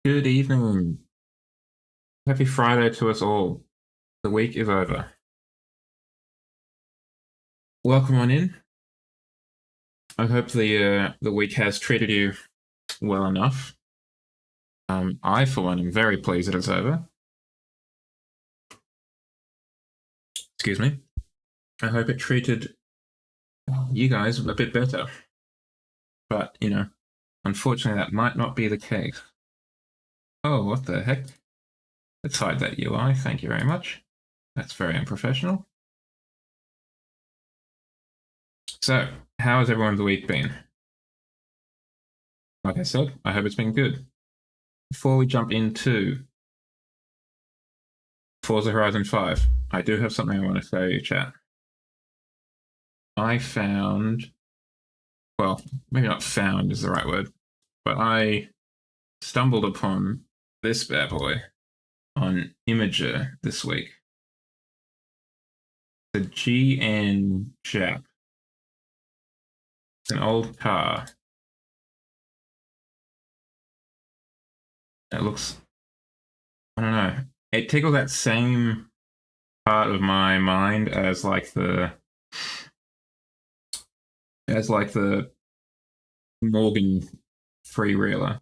Good evening. Happy Friday to us all. The week is over. Welcome on in. I hope the week has treated you well enough. I, for one, am very pleased that it's over. Excuse me. I hope it treated you guys a bit better. But, unfortunately, that might not be the case. Oh, what the heck? Let's hide that UI. Thank you very much. That's very unprofessional. So, how has everyone's week been? Like I said, I hope it's been good. Before we jump into Forza Horizon 5, I do have something I want to show you, chat. I found, well, maybe not found is the right word, but I stumbled upon this bad boy on Imager this week. The GN Jap. It's an old car. It looks, I don't know, it tickles that same part of my mind as like the Morgan three-reeler.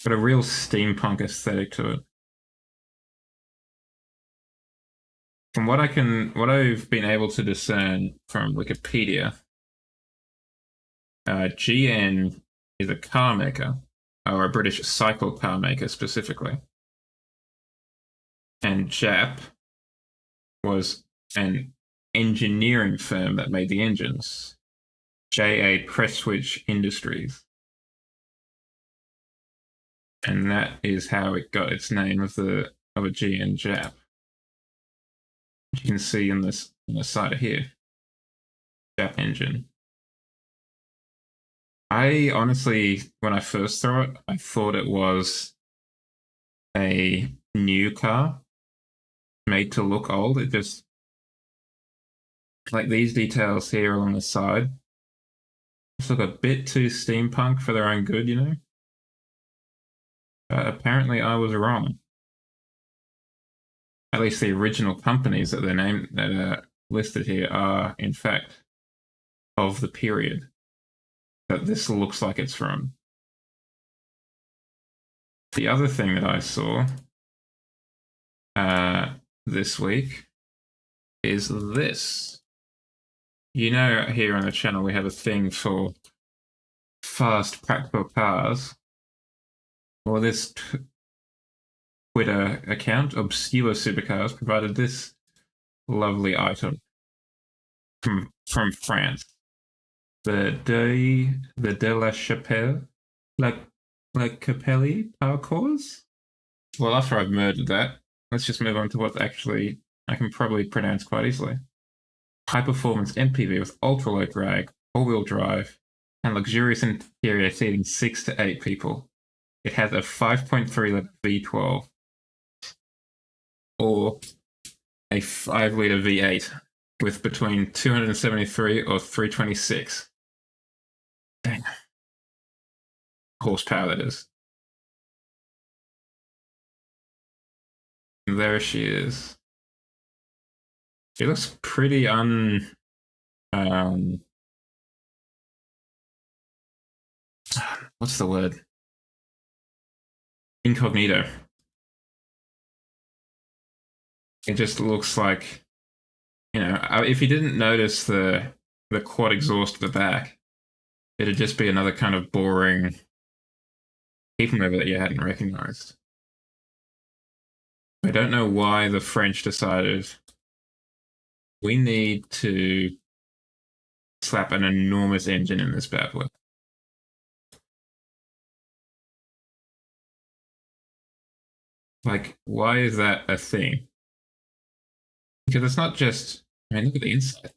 Got a real steampunk aesthetic to it. From what I've been able to discern from Wikipedia, GN is a car maker, or a British cycle car maker specifically, and JAP was an engineering firm that made the engines. JA Prestwich Industries, and that is how it got its name of a GN JAP. You can see on the side here, JAP engine. I honestly, when I first saw it, I thought it was a new car made to look old. It just, like these details here along the side, just look a bit too steampunk for their own good, you know? But apparently I was wrong. At least the original companies that are listed here are, in fact, of the period that this looks like it's from. The other thing that I saw this week is this. You know, here on the channel we have a thing for fast, practical cars. Well, this Twitter account, Obscure Supercars, provided this lovely item from France. The De La Chapelle, La Capelli Parcours. Well, after I've murdered that, let's just move on to what actually I can probably pronounce quite easily. High performance MPV with ultra low drag, all-wheel drive, and luxurious interior seating 6 to 8 people. It has a 5.3 litre V12 or a 5 litre V8 with between 273 or 326. Dang. Horsepower, that is. And there she is. She looks pretty what's the word? Incognito. It just looks like, if you didn't notice the quad exhaust at the back, it'd just be another kind of boring people mover that you hadn't recognized. I don't know why the French decided we need to slap an enormous engine in this bad boy. Like, why is that a thing? Because it's not just, look at the inside.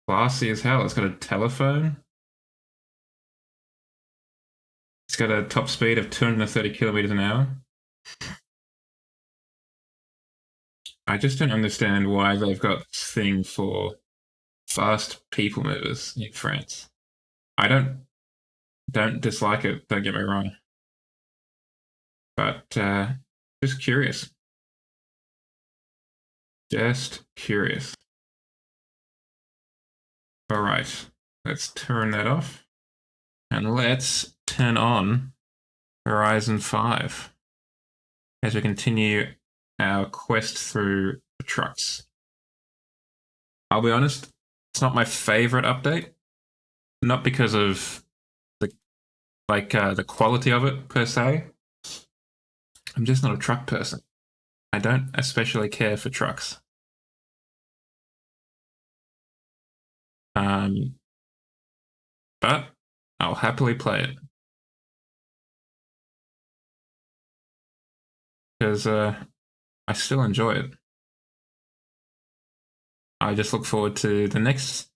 Classy as hell. It's got a telephone. It's got a top speed of 230 kilometers an hour. I just don't understand why they've got this thing for fast people movers in France. I don't don't dislike it, don't get me wrong. But just curious. Just curious. All right, let's turn that off. And let's turn on Horizon 5 as we continue our quest through the trucks. I'll be honest, it's not my favorite update. Not because of the quality of it per se. I'm just not a truck person. I don't especially care for trucks. But I'll happily play it. Because I still enjoy it. I just look forward to the next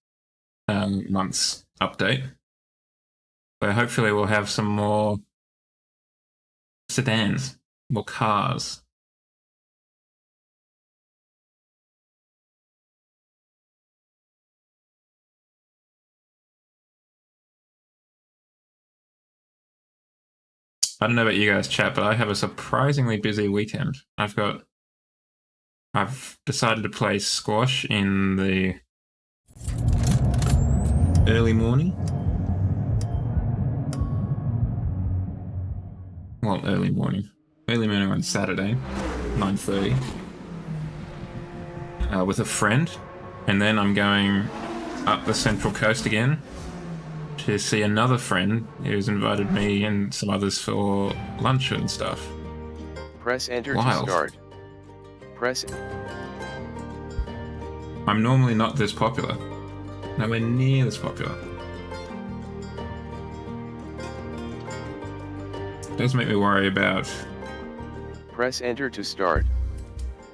month's update, where hopefully we'll have some more sedans, more cars. I don't know about you guys, chat, but I have a surprisingly busy weekend. I've decided to play squash in the early morning. Well, early morning. Early morning on Saturday, 9:30. With a friend. And then I'm going up the Central Coast again to see another friend who's invited me and some others for lunch and stuff. Press enter to start. Press. I'm normally not this popular. Nowhere near this popular. It does make me worry about press enter to start.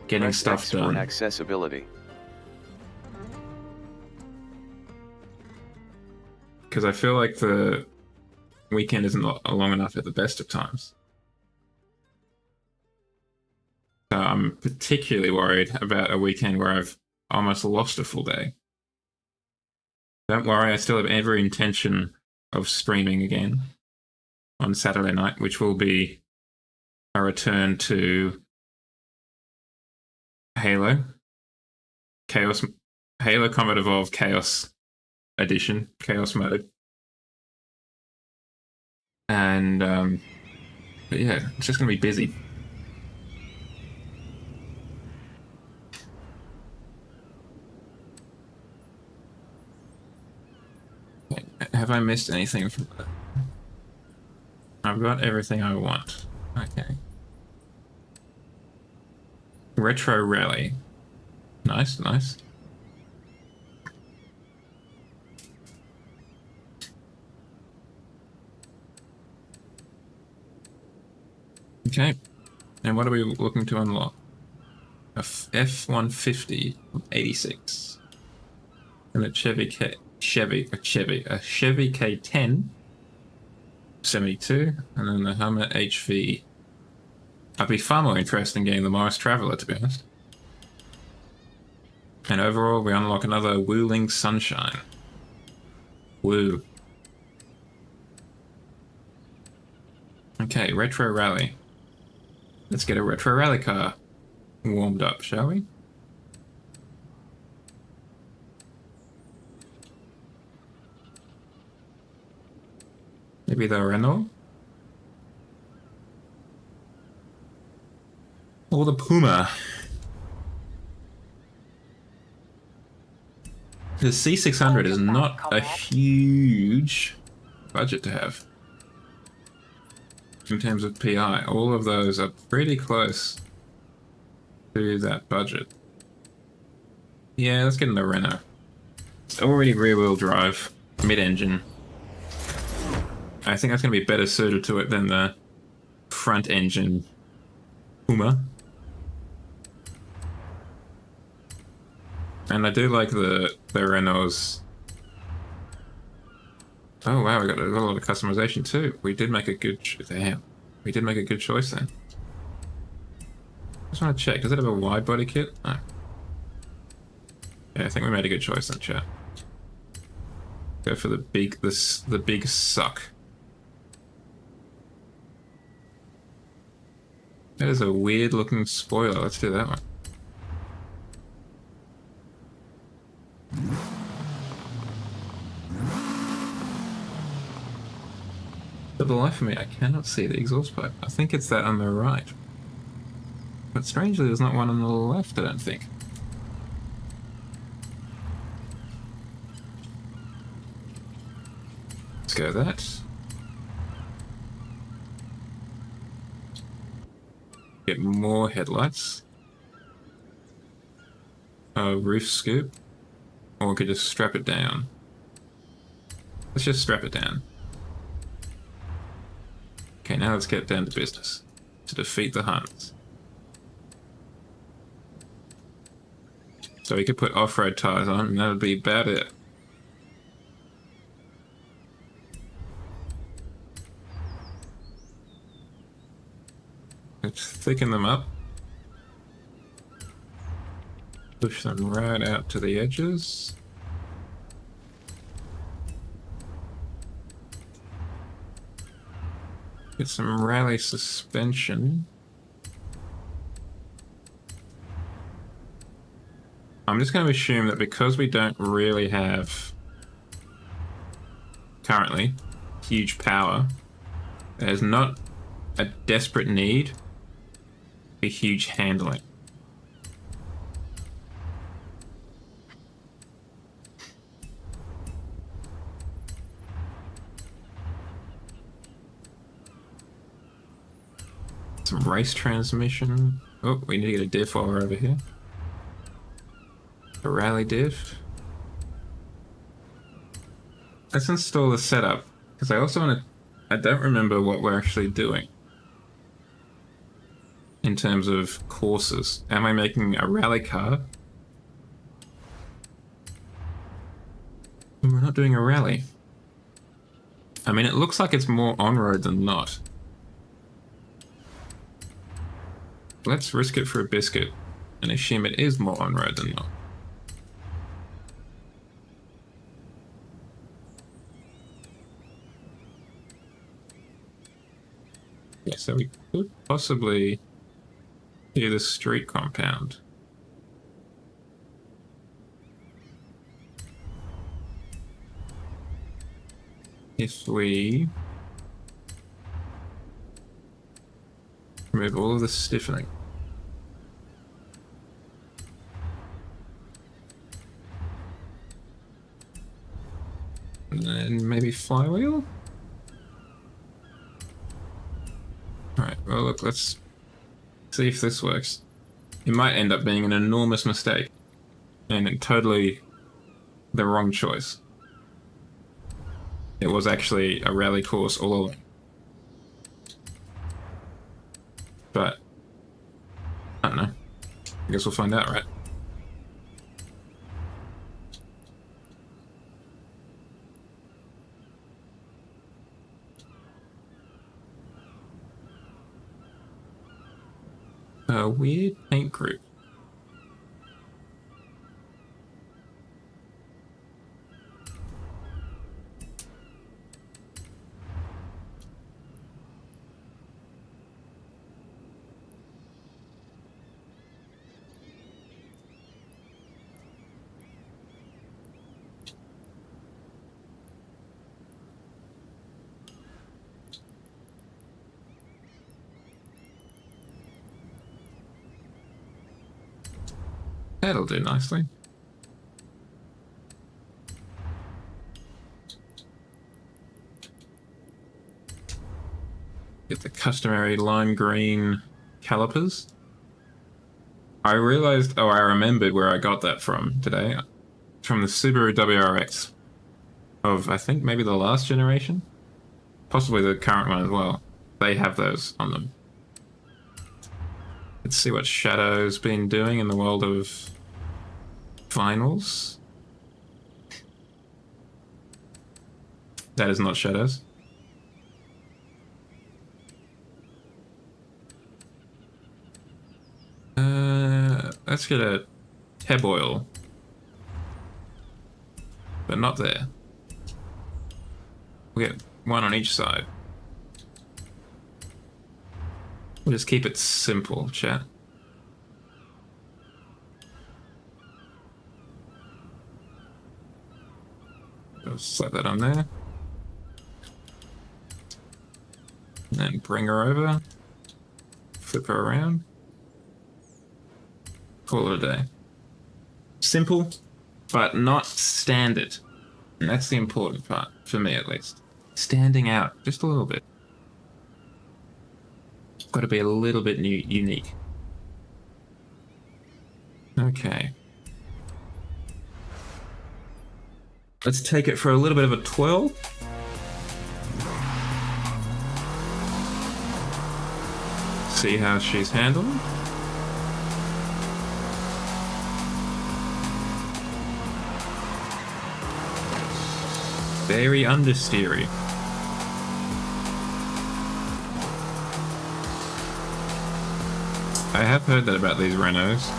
Getting press stuff X done. For accessibility. Because I feel like the weekend isn't long enough at the best of times. So I'm particularly worried about a weekend where I've almost lost a full day. Don't worry, I still have every intention of streaming again on Saturday night, which will be a return to Halo Combat Evolved Chaos Edition, Chaos Mode. And but yeah, it's just gonna be busy. Have I missed anything from that? I've got everything I want. Okay. Retro Rally. Nice, nice. Okay. And what are we looking to unlock? A F-150 from 86. And a Chevy K10 72, and then the Hummer HV. I'd be far more interested in getting the Morris Traveller, to be honest. And overall, we unlock another Wooling Sunshine. Woo. Okay, Retro Rally. Let's get a Retro Rally car warmed up, shall we? Maybe the Renault? Or the Puma. The C600 is not a huge budget to have in terms of PI. All of those are pretty close to that budget. Yeah, let's get in the Renault. It's already rear-wheel drive, mid-engine. I think that's going to be better suited to it than the front-engine Puma. And I do like the Renault's. Oh wow, we got a lot of customization too. We did make a good. Damn, we did make a good choice then. Just want to check. Does it have a wide body kit? No. Yeah, I think we made a good choice then, chat. Go for the big suck. That is a weird looking spoiler. Let's do that one. For the life of me, I cannot see the exhaust pipe. I think it's that on the right. But strangely, there's not one on the left, I don't think. Let's go with that. Get more headlights. A roof scoop. Or we could just strap it down. Let's just strap it down. Okay, now let's get down to business. To defeat the Huns. So we could put off-road tires on, and that would be about it. Let's thicken them up. Push them right out to the edges. Get some rally suspension. I'm just going to assume that because we don't really have, currently, huge power, there's not a desperate need for huge handling. Some race transmission. Oh, we need to get a diff while we're over here. A rally diff. Let's install the setup, because I also want to... I don't remember what we're actually doing in terms of courses. Am I making a rally car? We're not doing a rally. I mean, it looks like it's more on-road than not. Let's risk it for a biscuit and assume it is more on-road than not. Yeah, so we could possibly do the street compound. If we remove all of the stiffening. And then maybe flywheel? Alright, well look, let's see if this works. It might end up being an enormous mistake. And totally the wrong choice. It was actually a rally course all along. But, I don't know. I guess we'll find out, right? A weird paint group. That'll do nicely. Get the customary lime green calipers. I realized, oh, I remembered where I got that from today. From the Subaru WRX of, I think, maybe the last generation? Possibly the current one as well. They have those on them. Let's see what Shadow's been doing in the world of finals. That is not Shadows. Let's get a Teb oil. But not there. We'll get one on each side. We'll just keep it simple, chat. I'll slap that on there. And then bring her over. Flip her around. Call it a day. Simple, but not standard. And that's the important part, for me at least. Standing out just a little bit. Got to be a little bit unique. Okay. Let's take it for a little bit of a twirl. See how she's handled. Very understeery. I have heard that about these Renaults.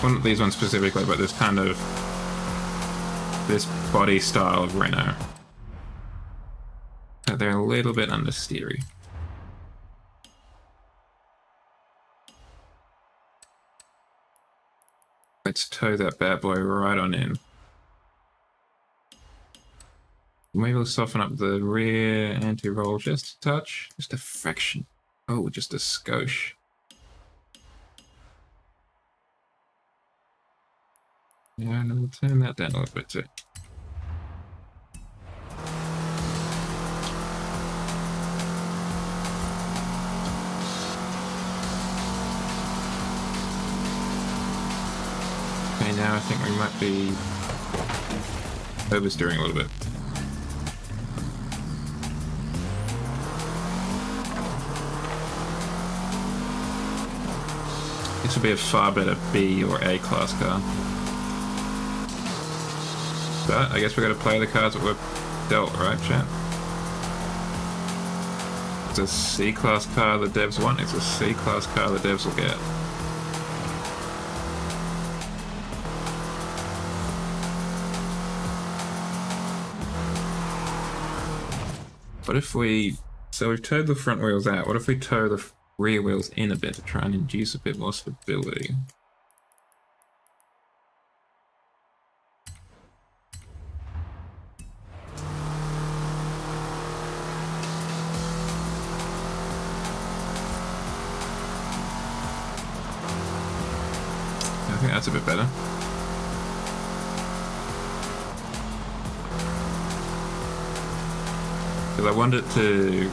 Well, not these ones specifically, but this kind of... this body style of Renault. They're a little bit understeery. Let's tow that bad boy right on in. Maybe we'll soften up the rear anti-roll just a touch, just a fraction. Oh, just a skosh. Yeah, and we'll turn that down a little bit too. Okay, now I think we might be oversteering a little bit. This would be a far better B or A class car. But I guess we gotta play the cards that we're dealt, right, chat? It's a C class car the devs want, it's a C class car the devs will get. What if we... so we've towed the front wheels out, what if we tow the rear wheels in a bit to try and induce a bit more stability? I think that's a bit better. Because I want it to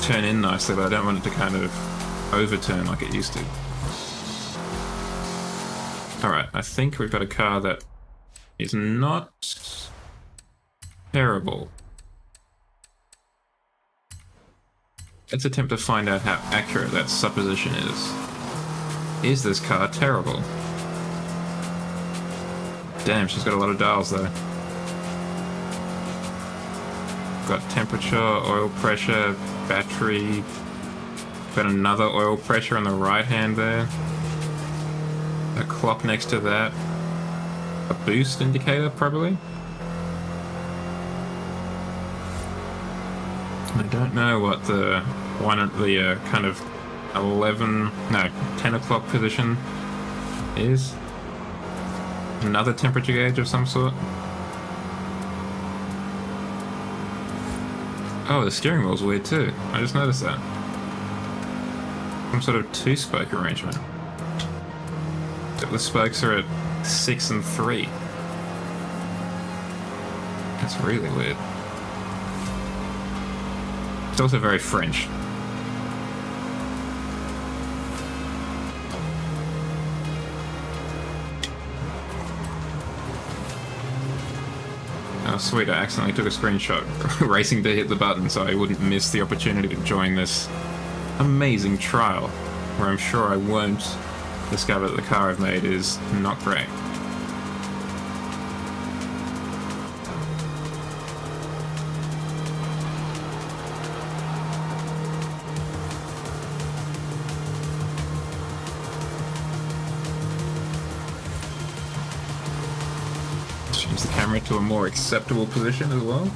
turn in nicely, but I don't want it to kind of overturn like it used to. Alright, I think we've got a car that is not terrible. Let's attempt to find out how accurate that supposition is. Is this car terrible? Damn, she's got a lot of dials though. Got temperature, oil pressure, battery. Got another oil pressure on the right hand there. A clock next to that. A boost indicator, probably. I don't know what the one at the kind of 10 o'clock position is. Another temperature gauge of some sort. Oh, the steering wheel's weird too. I just noticed that. Some sort of two-spoke arrangement. The spokes are at 6 and 3. That's really weird. It's also very French. Oh sweet, I accidentally took a screenshot racing to hit the button so I wouldn't miss the opportunity to join this amazing trial, where I'm sure I won't discover that the car I've made is not great. Change the camera to a more acceptable position as well.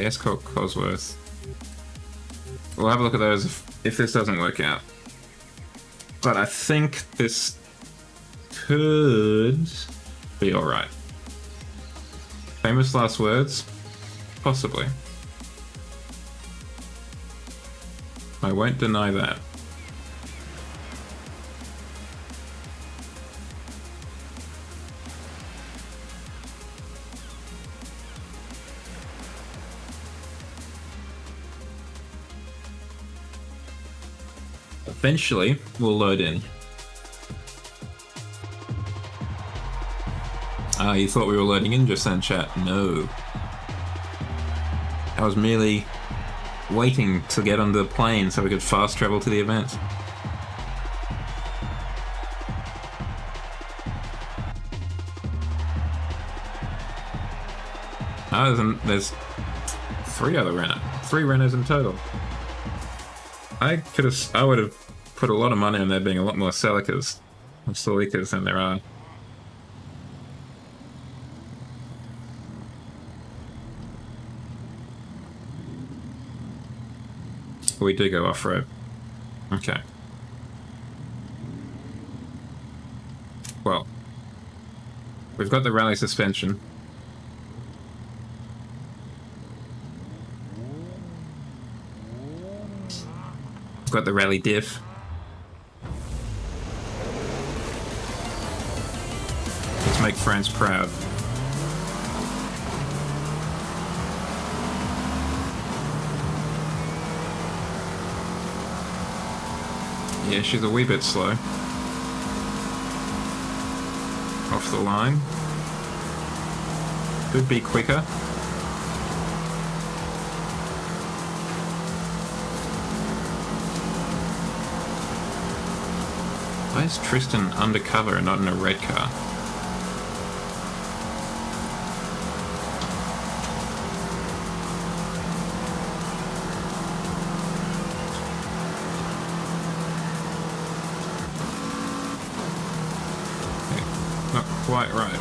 the Escort Cosworth. We'll have a look at those if this doesn't work out. But I think this could be alright. Famous last words? Possibly. I won't deny that. Eventually, we'll load in. Ah, you thought we were loading in just then, chat? No. I was merely waiting to get on the plane so we could fast travel to the event. Ah, there's 3 other Renault. 3 Renaults in total. I would have put a lot of money on there being a lot more Celicas or Celicas than there are. We do go off-road. Okay. Well, we've got the rally suspension. We've got the rally diff. Let's make France proud. Yeah, she's a wee bit slow. Off the line. Could be quicker. Why is Tristan undercover and not in a red car? Not quite right.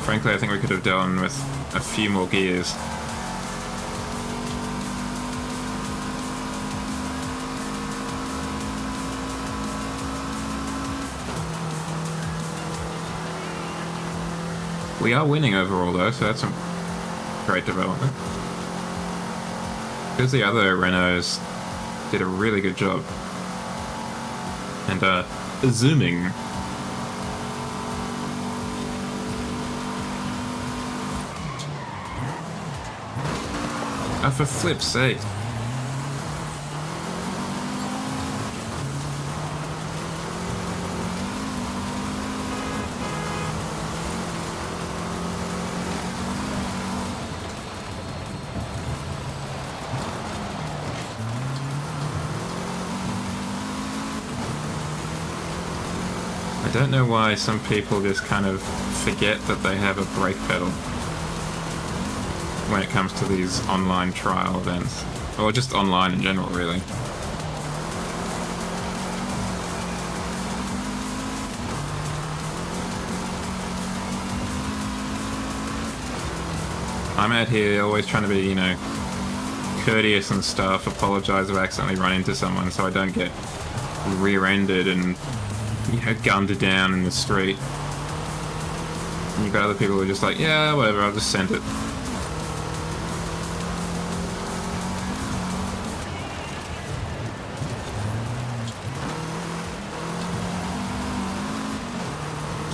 Frankly, I think we could have done with a few more gears. We are winning overall though, so that's a great development. Because the other Renaults did a really good job. And zooming. For flip's sake. I don't know why some people just kind of forget that they have a brake pedal when it comes to these online trial events. Or just online in general, really. I'm out here always trying to be, you know, courteous and stuff, apologise if I accidentally run into someone so I don't get rear-ended and, you know, gunned down in the street. And you've got other people who are just like, yeah, whatever, I'll just send it.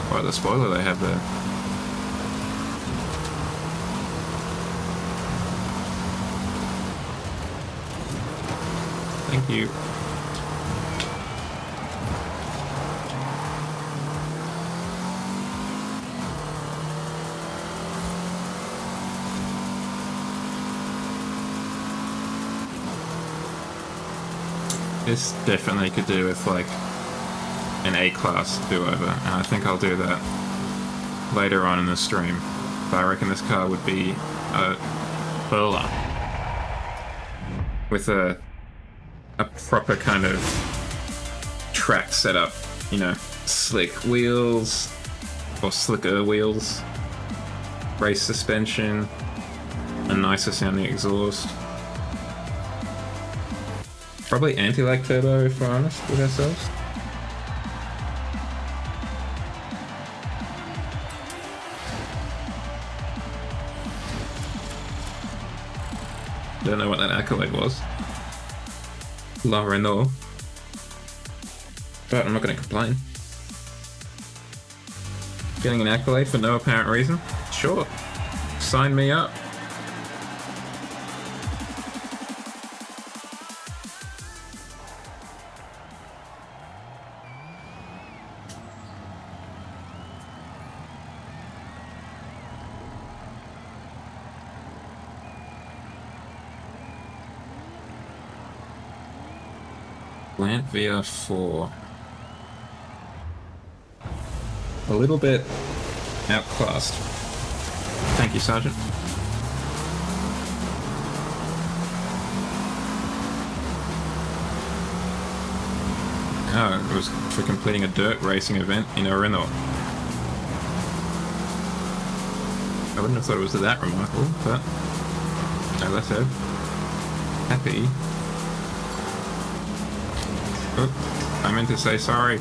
Quite the spoiler they have there. Thank you. This definitely could do with like an A-class do-over, and I think I'll do that later on in the stream. But I reckon this car would be a hurler with a proper kind of track setup, you know, slick wheels, or slicker wheels, race suspension, a nicer sounding exhaust. Probably anti-lag turbo if we're honest with ourselves. Don't know what that accolade was. La Renault. But I'm not going to complain. Getting an accolade for no apparent reason? Sure. Sign me up. Plant VR4. A little bit outclassed. Thank you, Sergeant. Oh, it was for completing a dirt racing event in a Renault. I wouldn't have thought it was that remarkable, but no, let's have happy. Oh, I meant to say sorry.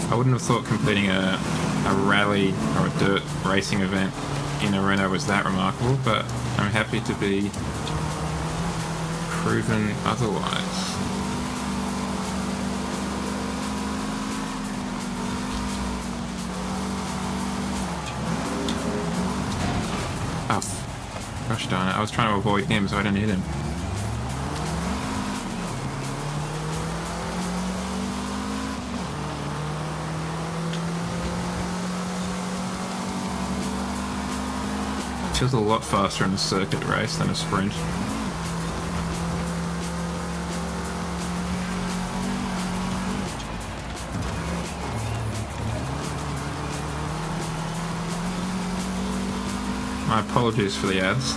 I wouldn't have thought completing a rally or a dirt racing event in a Renault was that remarkable, but I'm happy to be proven otherwise. Oh, gosh darn it, I was trying to avoid him so I didn't hit him. Feels a lot faster in a circuit race than a sprint. My apologies for the ads.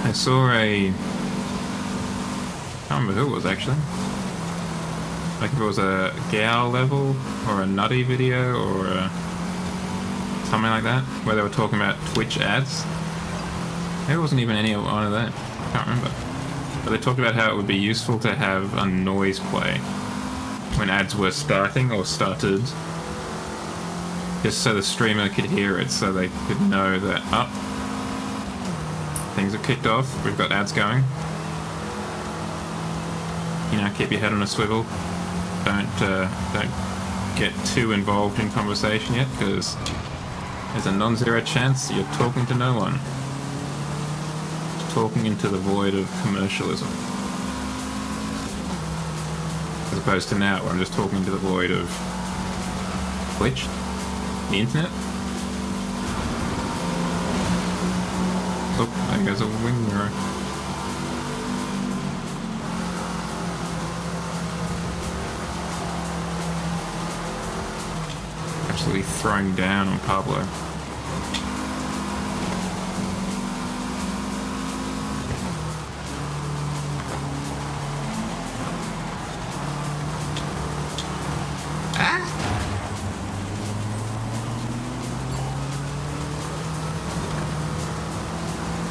I saw a... I can't remember who it was actually. Like if it was a Gal level or a Nutty video or something like that, where they were talking about Twitch ads. Maybe it wasn't even any one of that. I can't remember. But they talked about how it would be useful to have a noise play when ads were starting or started, just so the streamer could hear it, so they could know that things have kicked off, we've got ads going. You know, keep your head on a swivel. Don't get too involved in conversation yet, because there's a non-zero chance you're talking to no one. Talking into the void of commercialism. As opposed to now, where I'm just talking to the void of Twitch, the internet. Oh, there goes a wing mirror. Absolutely throwing down on Pablo.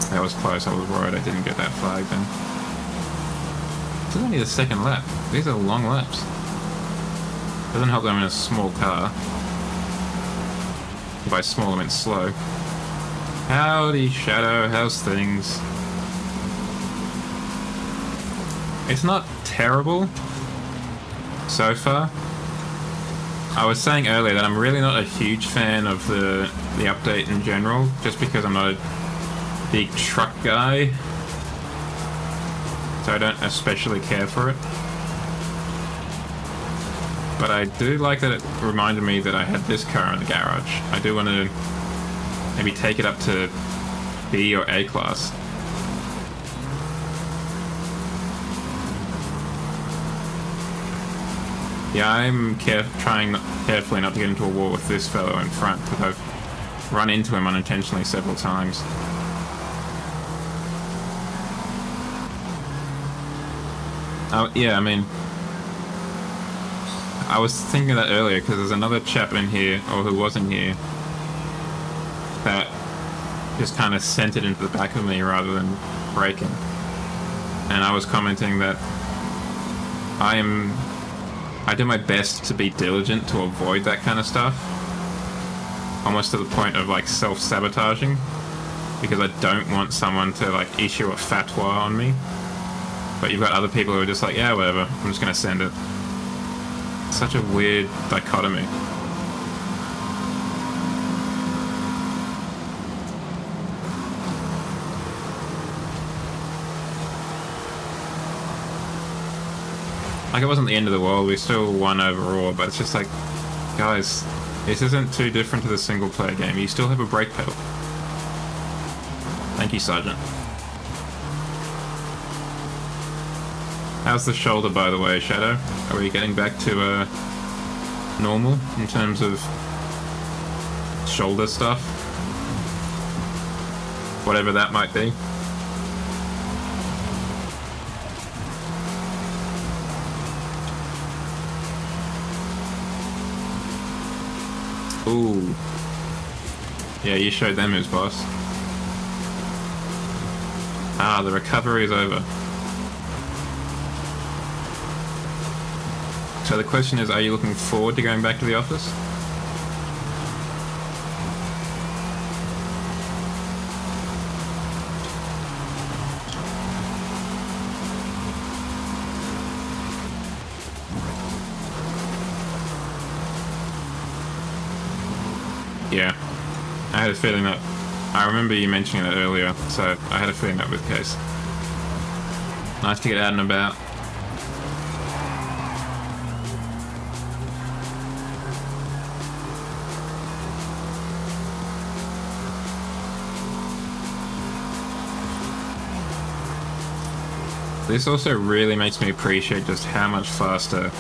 That was close, I was worried I didn't get that flag then. This is only the second lap. These are long laps. Doesn't help that I'm in a small car. By small I meant slow. Howdy Shadow, how's things? It's not terrible so far. I was saying earlier that I'm really not a huge fan of the update in general, just because I'm not a big truck guy, so I don't especially care for it. But I do like that it reminded me that I had this car in the garage. I do want to maybe take it up to B or A class. Yeah, I'm trying carefully not to get into a war with this fellow in front, because I've run into him unintentionally several times. Yeah, I mean, I was thinking of that earlier, because there's another chap in here, or who was in here, that just kind of sent it into the back of me rather than braking. And I was commenting that I do my best to be diligent to avoid that kind of stuff. Almost to the point of like self-sabotaging. Because I don't want someone to like issue a fatwa on me. But you've got other people who are just like, yeah, whatever, I'm just gonna send it. Such a weird dichotomy. Like, it wasn't the end of the world, we still won overall, but it's just like, guys, this isn't too different to the single-player game. You still have a brake pedal. Thank you, Sergeant. How's the shoulder, by the way, Shadow? Are we getting back to normal in terms of shoulder stuff? Whatever that might be. Ooh. Yeah, you showed them who's boss. Ah, the recovery is over. So the question is, are you looking forward to going back to the office? Yeah, I had a feeling that... I remember you mentioning that earlier, so I had a feeling that was the case. Nice to get out and about. This also really makes me appreciate just how much faster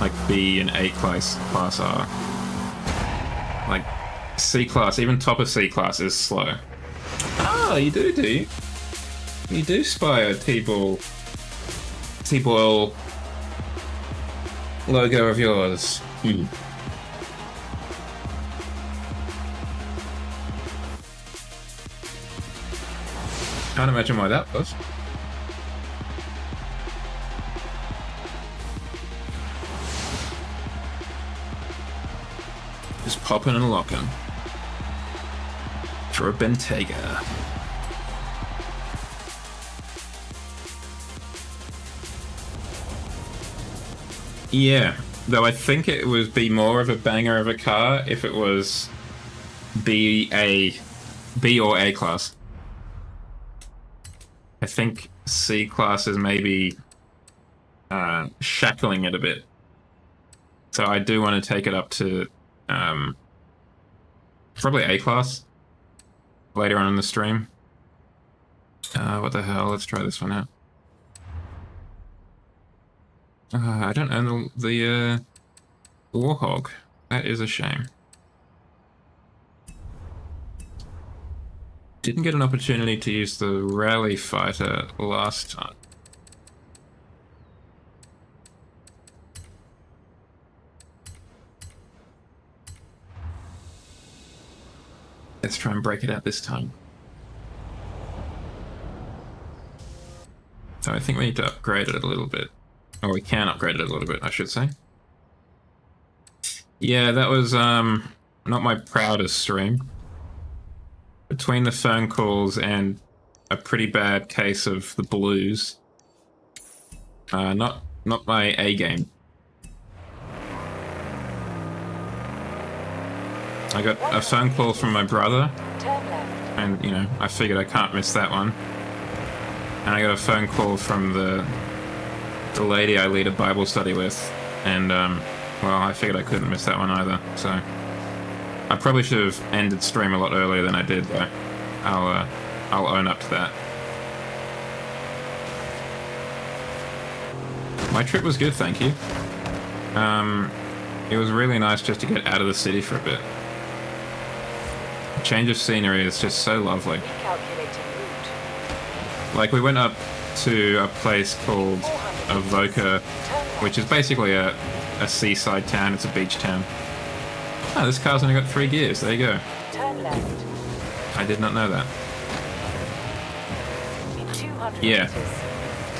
like B and A class are. Like C class, even top of C class is slow. Ah, you do you? You do spy a T-ball logo of yours. Can't imagine why that was. Just popping and locking. For a Bentayga. Yeah, though I think it would be more of a banger of a car if it was B or A class. I think C class is maybe shackling it a bit. So I do want to take it up to probably A class later on in the stream. What the hell? Let's try this one out. I don't own the Warhog. That is a shame. Didn't get an opportunity to use the Rally Fighter last time. Let's try and break it out this time. So I think we need to upgrade it a little bit. Or we can upgrade it a little bit, I should say. Yeah, that was not my proudest stream. Between the phone calls and a pretty bad case of the blues. Not my A game. I got a phone call from my brother, and, you know, I figured I can't miss that one. And I got a phone call from the lady I lead a Bible study with, and well, I figured I couldn't miss that one either. So I probably should have ended stream a lot earlier than I did, though. I'll own up to that. My trip was good, thank you. It was really nice just to get out of the city for a bit. The change of scenery is just so lovely. Like, we went up to a place called Avoca, which is basically a seaside town. It's a beach town. Oh, this car's only got 3 gears. There you go. Turn left. I did not know that. In 200 Yeah. meters.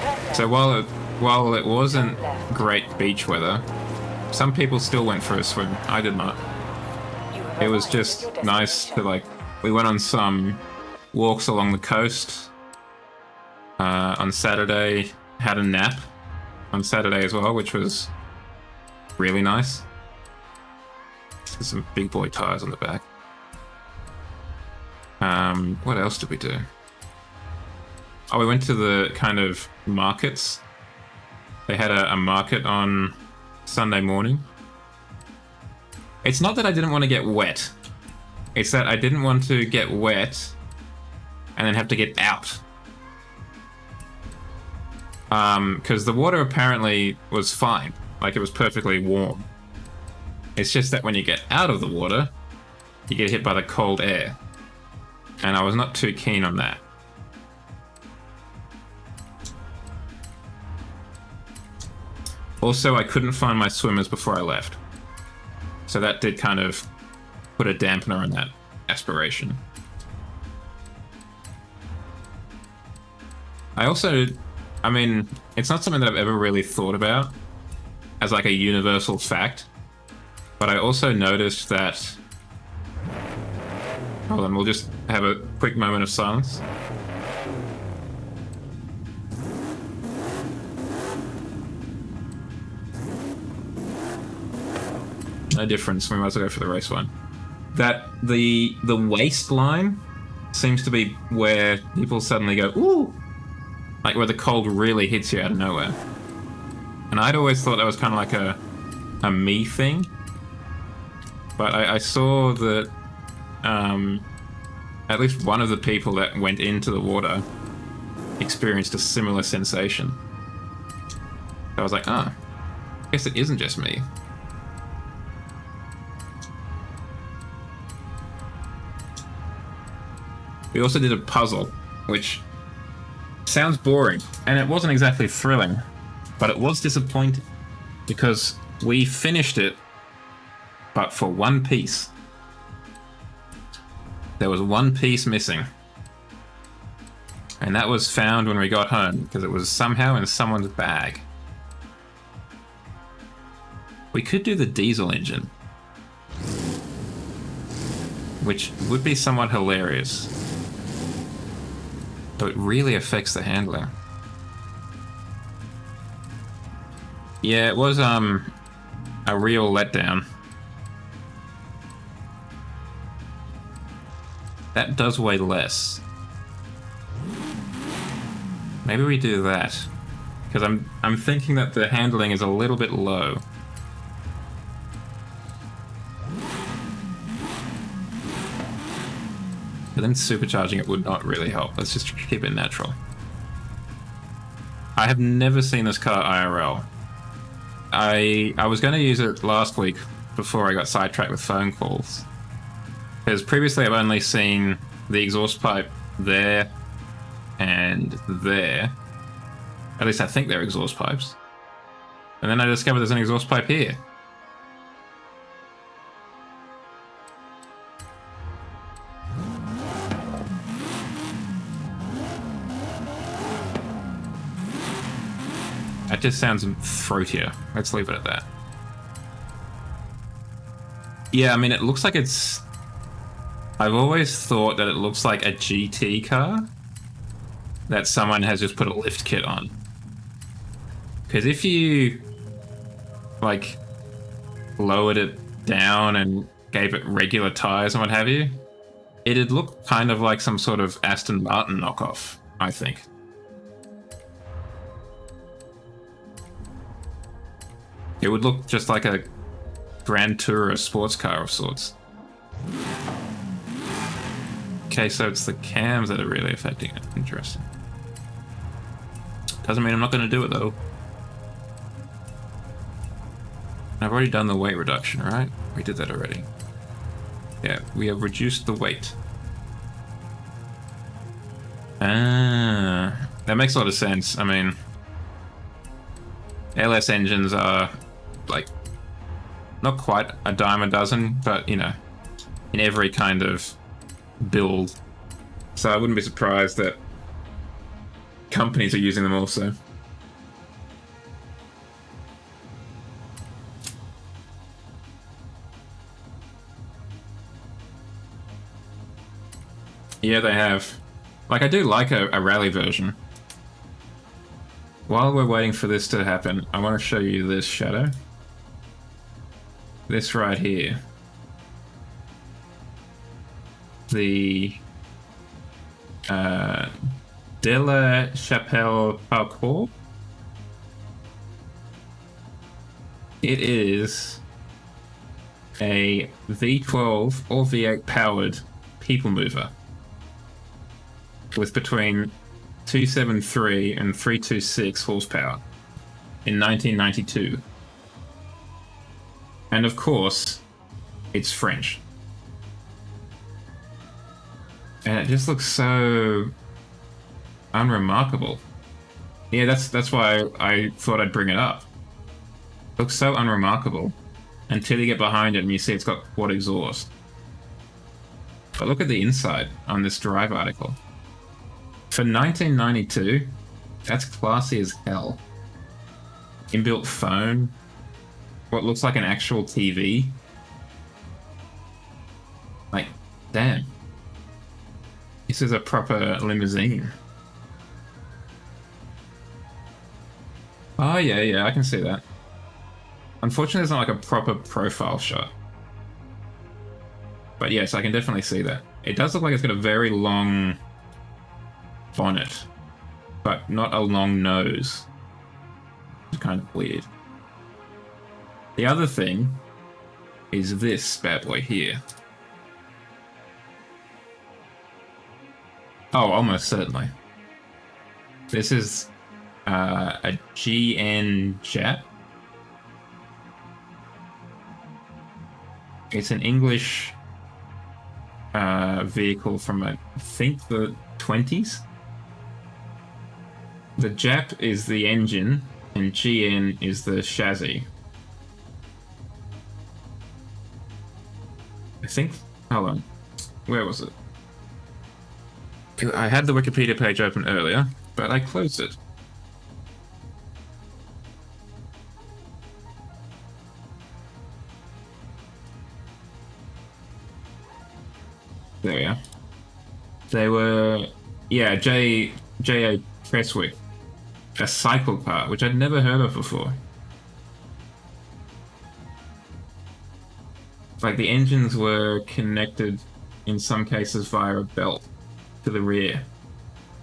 Turn left. So while it wasn't great beach weather, some people still went for a swim. I did not. You have It was arrived at just your nice to, destination. like, we went on some walks along the coast on Saturday, had a nap on Saturday as well, which was really nice. There's some big boy tires on the back. What else did we do? Oh, we went to the kind of markets. They had a market on Sunday morning. It's not that I didn't want to get wet. It's that I didn't want to get wet and then have to get out. Because the water apparently was fine. Like, it was perfectly warm. It's just that when you get out of the water, you get hit by the cold air. And I was not too keen on that. Also, I couldn't find my swimmers before I left. So that did kind of put a dampener on that aspiration. I mean, it's not something that I've ever really thought about as like a universal fact, but I also noticed that... Hold on, we'll just have a quick moment of silence. No difference, we might as well go for the race one. That the waistline seems to be where people suddenly go, ooh! Like where the cold really hits you out of nowhere. And I'd always thought that was kind of like a me thing. But I saw that at least one of the people that went into the water experienced a similar sensation. So I was like, I guess it isn't just me. We also did a puzzle, which sounds boring, and it wasn't exactly thrilling, but it was disappointing because we finished it, but for one piece. There was one piece missing, and that was found when we got home because it was somehow in someone's bag. We could do the diesel engine, which would be somewhat hilarious. So it really affects the handling. Yeah, it was a real letdown. That does weigh less. Maybe we do that. Because I'm thinking that the handling is a little bit low. But then supercharging it would not really help. Let's just keep it natural. I have never seen this car IRL. I was going to use it last week before I got sidetracked with phone calls. Because previously I've only seen the exhaust pipe there and there. At least I think they're exhaust pipes. And then I discovered there's an exhaust pipe here. That just sounds throatier. Let's leave it at that. Yeah, I mean, it looks like it's... I've always thought that it looks like a GT car that someone has just put a lift kit on. Because if you, like, lowered it down and gave it regular tires and what have you, it'd look kind of like some sort of Aston Martin knockoff, I think. It would look just like a Grand Tourer sports car of sorts. Okay, so it's the cams that are really affecting it. Interesting. Doesn't mean I'm not going to do it, though. I've already done the weight reduction, right? We did that already. Yeah, we have reduced the weight. Ah, that makes a lot of sense. I mean, LS engines are, like, not quite a dime a dozen, but, you know, in every kind of build. So I wouldn't be surprised that companies are using them also. Yeah, they have. Like, I do like a rally version. While we're waiting for this to happen, I want to show you this shadow. This right here. The De La Chapelle parcours. It is a V12 or V8 powered people mover with between 273 and 326 horsepower in 1992. And of course, it's French. And it just looks so unremarkable. Yeah, that's why I thought I'd bring it up. It looks so unremarkable until you get behind it and you see it's got quad exhaust. But look at the inside on this Drive article. For 1992, that's classy as hell. Inbuilt phone, what looks like an actual TV. Like, damn. This is a proper limousine. Oh, yeah, I can see that. Unfortunately, it's not like a proper profile shot. But yes, I can definitely see that. It does look like it's got a very long bonnet, but not a long nose. It's kind of weird. The other thing is this bad boy here. Oh, almost certainly. This is a GN Jet. It's an English vehicle from, I think, the 20s. The Jap is the engine, and GN is the chassis. I think... Hold on. Where was it? I had the Wikipedia page open earlier, but I closed it. There we are. They were... Yeah, J.A. Presswick. A cycle car, which I'd never heard of before. Like, the engines were connected, in some cases, via a belt to the rear,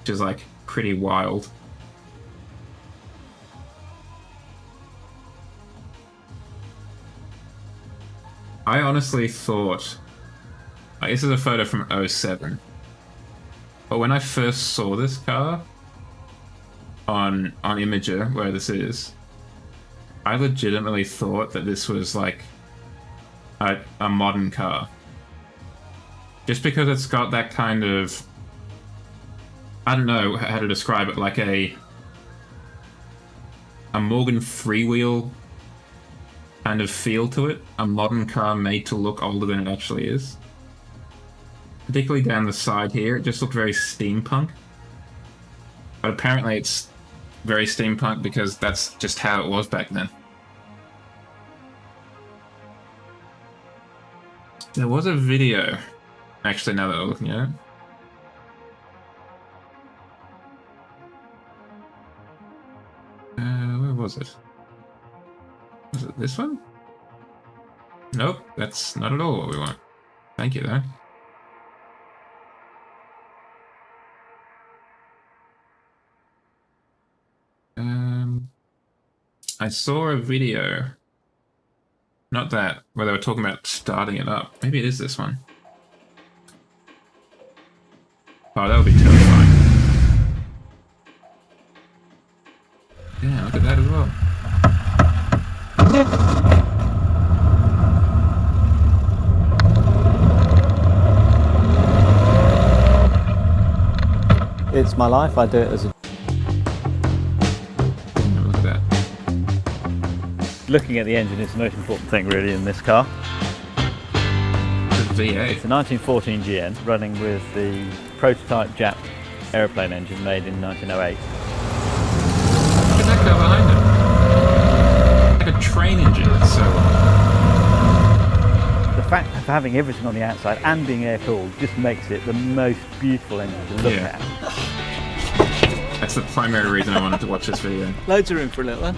which is, like, pretty wild. I honestly thought... Like, this is a photo from 07. But when I first saw this car on Imager, where this is, I legitimately thought that this was, like, a modern car. Just because it's got that kind of... I don't know how to describe it, like a Morgan freewheel kind of feel to it. A modern car made to look older than it actually is. Particularly down the side here, it just looked very steampunk. But apparently it's very steampunk because that's just how it was back then. There was a video, actually, now that I'm looking at it. Where was it? Was it this one? Nope, that's not at all what we want. Thank you, though. I saw a video Not that, where they were talking about starting it up. Maybe it is this one. Oh, that would be terrifying. Yeah, look at that as well. It's my life. I do it as a... Look at that. Looking at the engine is the most important thing really in this car. The V8. It's a 1914 GN running with the prototype Jap aeroplane engine made in 1908. Look at that car behind it. Like a train engine. It's so The fact of having everything on the outside and being air-cooled just makes it the most beautiful engine to look at. That's the primary reason I wanted to watch this video. Loads of room for a little one.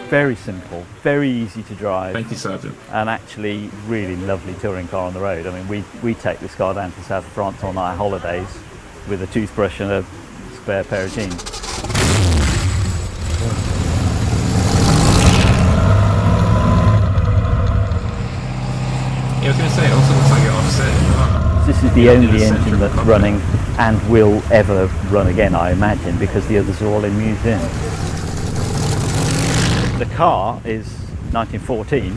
Very simple, very easy to drive. Thank you, Sergeant. And actually really lovely touring car on the road. I mean, we take this car down to South France on our holidays with a toothbrush and a spare pair of jeans. Yeah, I was going to say, it also looks like you're offset. This is the only engine that's running and will ever run again, I imagine, because the others are all in museums. The car is 1914,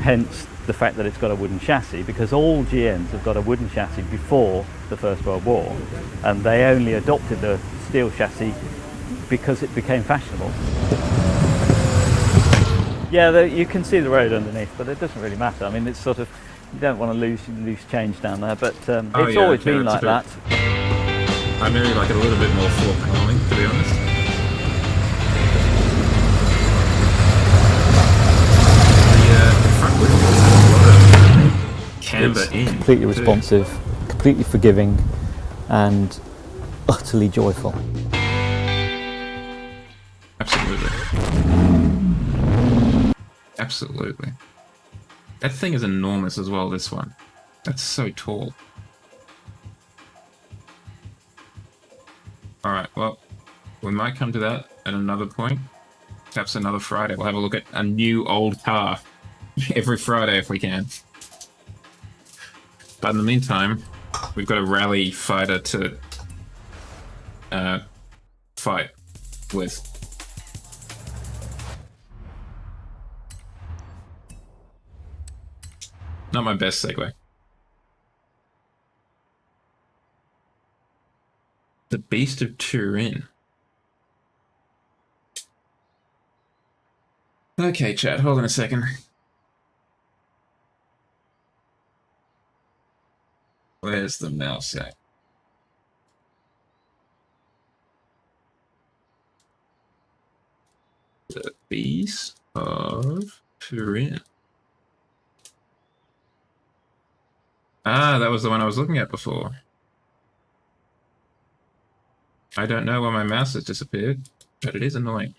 hence the fact that it's got a wooden chassis, because all GNs have got a wooden chassis before the First World War, and they only adopted the steel chassis because it became fashionable. Yeah, you can see the road underneath, but it doesn't really matter. I mean, it's sort of, you don't want to lose change down there, but it's always been like that. I really like it a little bit more floor paneling, to be honest. The front wheel has a lot of camber in. Completely responsive, completely forgiving, and utterly joyful. Absolutely. Absolutely. That thing is enormous as well, this one. That's so tall. Alright, well, we might come to that at another point. Perhaps another Friday. We'll have a look at a new old car every Friday if we can. But in the meantime, we've got a rally fighter to fight with. Not my best segue. The Beast of Turin. Okay, chat, hold on a second. Where's the mouse at? The Beast of Turin. Ah, that was the one I was looking at before. I don't know why my mouse has disappeared, but it is annoying.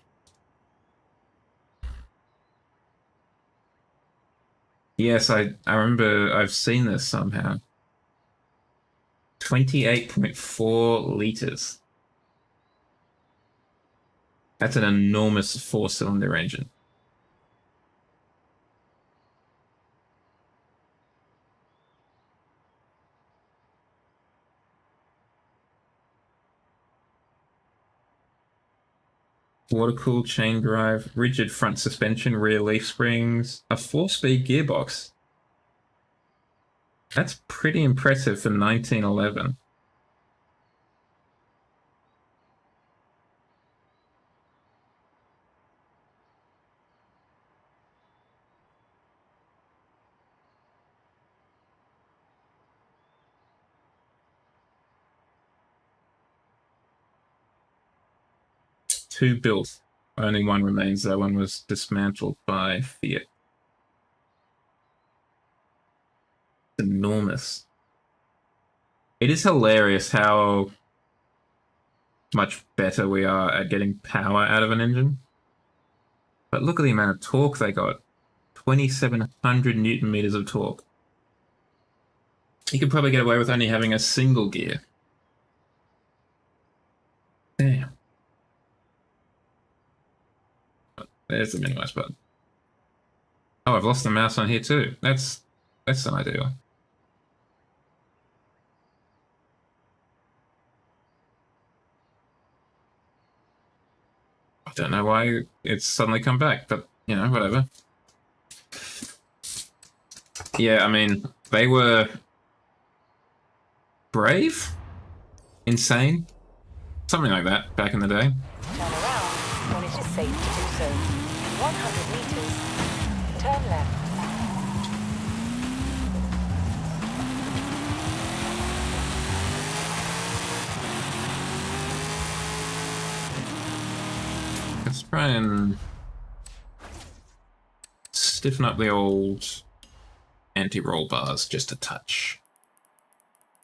Yes, I remember I've seen this somehow. 28.4 liters. That's an enormous 4-cylinder engine. Water-cooled chain drive, rigid front suspension, rear leaf springs, a 4-speed gearbox. That's pretty impressive for 1911. Two built. Only one remains, though. One was dismantled by Fiat. Enormous. It is hilarious how much better we are at getting power out of an engine. But look at the amount of torque they got. 2,700 Newton meters of torque. You could probably get away with only having a single gear. Damn. there's the minimize button. Oh, I've lost the mouse on here too. That's an ideal. I don't know why it's suddenly come back, but, you know, whatever. Yeah, I mean, they were brave? Insane? Something like that back in the day. Turn around when it is safe to do so. 100 meters. Turn left. Let's try and stiffen up the old anti-roll bars just a touch.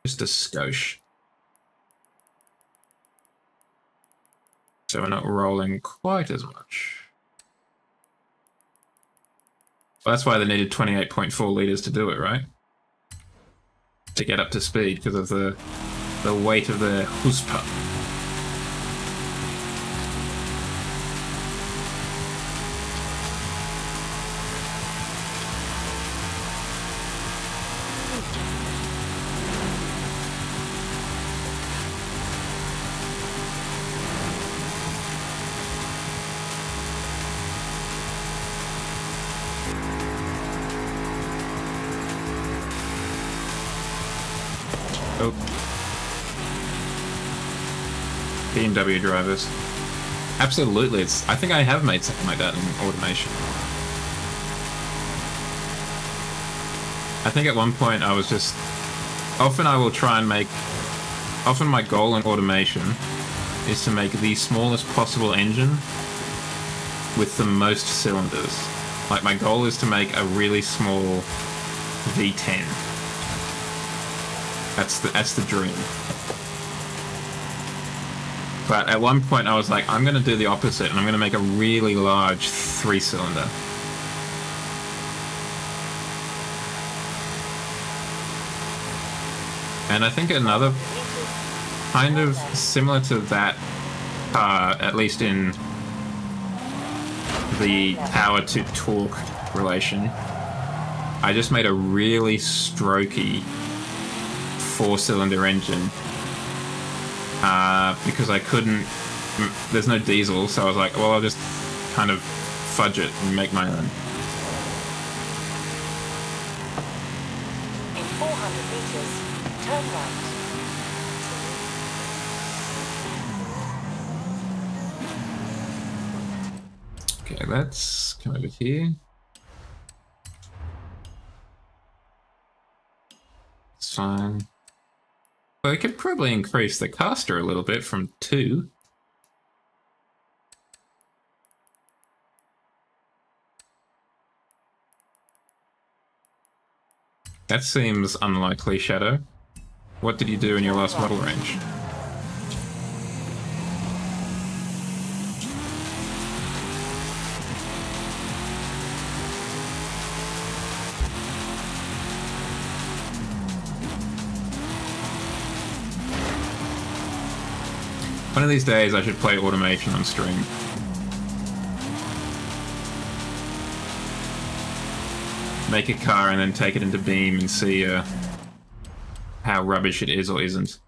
Just a skosh. So we're not rolling quite as much. Well, that's why they needed 28.4 liters to do it, right? To get up to speed because of the weight of the Huspa. Oh. BMW drivers. Absolutely, I think I have made something like that in automation. I think at one point I was just... Often I will try and make... Often my goal in automation is to make the smallest possible engine with the most cylinders. Like, my goal is to make a really small V10. That's the dream. But at one point I was like, I'm going to do the opposite, and I'm going to make a really large 3-cylinder. And I think another kind of similar to that car, at least in the power to torque relation, I just made a really strokey 4-cylinder engine because I couldn't, there's no diesel, so I was like, well, I'll just kind of fudge it and make my own. In 400 meters, turn right. Okay, let's come over here. It's fine. Well, we could probably increase the caster a little bit from 2. That seems unlikely, Shadow. What did you do in your last model range? One of these days I should play automation on stream. Make a car and then take it into Beam and see how rubbish it is or isn't.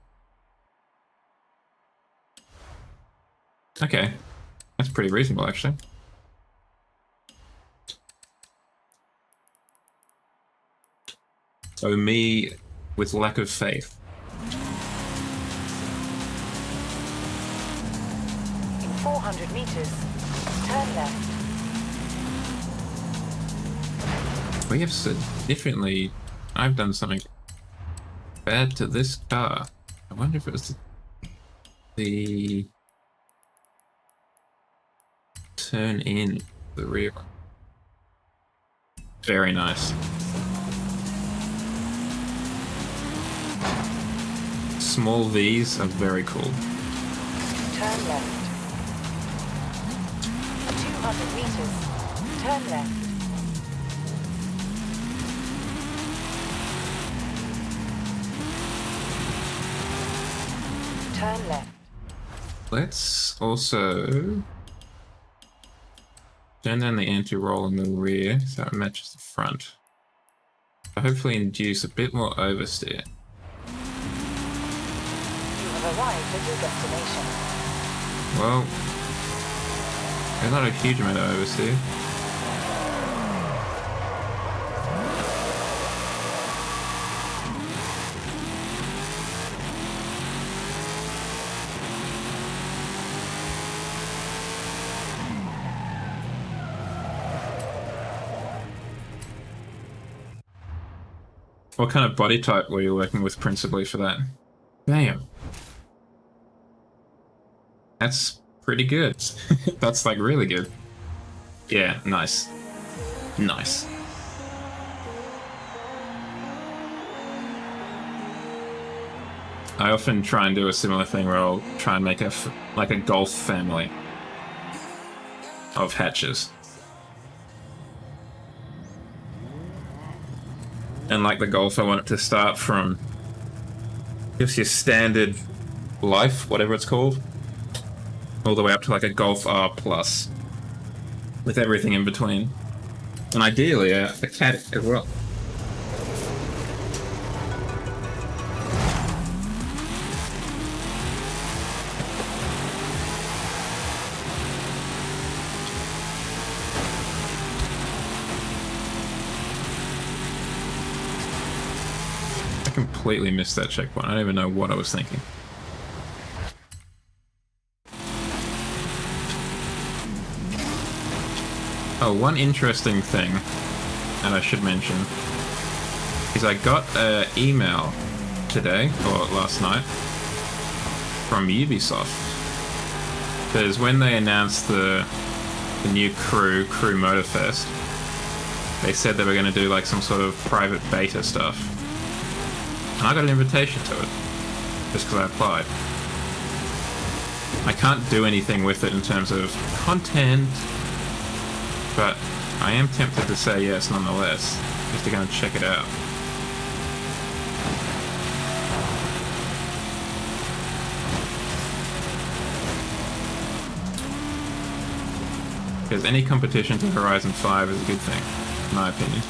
Okay, that's pretty reasonable actually. So me with lack of faith. 400 meters. Turn left. We have significantly... I've done something bad to this car. I wonder if it was the turn in the rear. Very nice. Small V's are very cool. Turn left. 200 meters. Turn left. Turn left. Let's also Turn down the anti-roll in the rear so it matches the front. So hopefully induce a bit more oversteer. You have arrived at your destination. Well, there's not a huge amount of oversteer. What kind of body type were you working with principally for that? Damn. That's pretty good. That's like really good. Yeah, nice. Nice. I often try and do a similar thing where I'll try and make a golf family of hatches. And like the Golf, I want it to start from just your standard life, whatever it's called, all the way up to like a Golf R plus, with everything in between. And ideally, a cat as well. Completely missed that checkpoint. I don't even know what I was thinking. Oh, one interesting thing, and I should mention, is I got an email today, or last night, from Ubisoft. Because when they announced the new Crew Motorfest, they said they were going to do like some sort of private beta stuff. And I got an invitation to it, just because I applied. I can't do anything with it in terms of content, but I am tempted to say yes nonetheless, just to go and check it out. Because any competition to Horizon 5 is a good thing, in my opinion.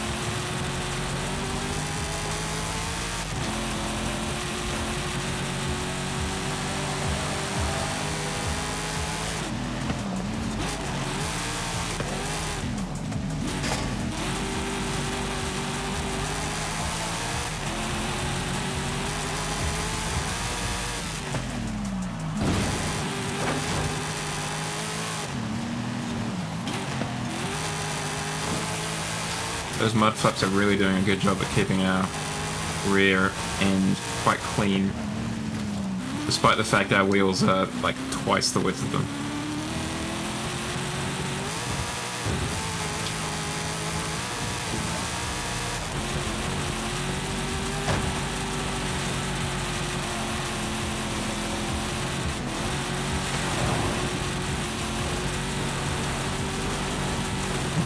Those mud flaps are really doing a good job at keeping our rear end quite clean, despite the fact our wheels are like twice the width of them.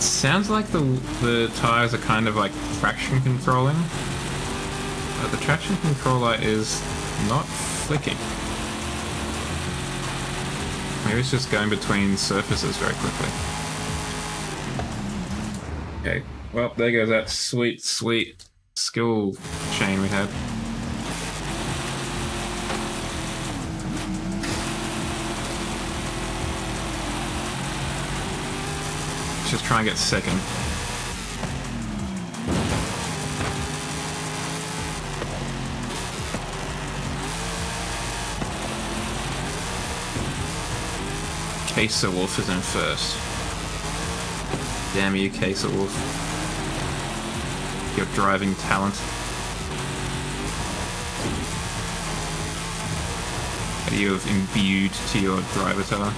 Sounds like the tires are kind of like traction controlling. The traction controller is not flicking. Maybe it's just going between surfaces very quickly. Okay, well there goes that sweet skill chain we had. Just try and get second. Kaiser Wolf is in first. Damn you, Kaiser Wolf. Your driving talent. That you have imbued to your driver tower.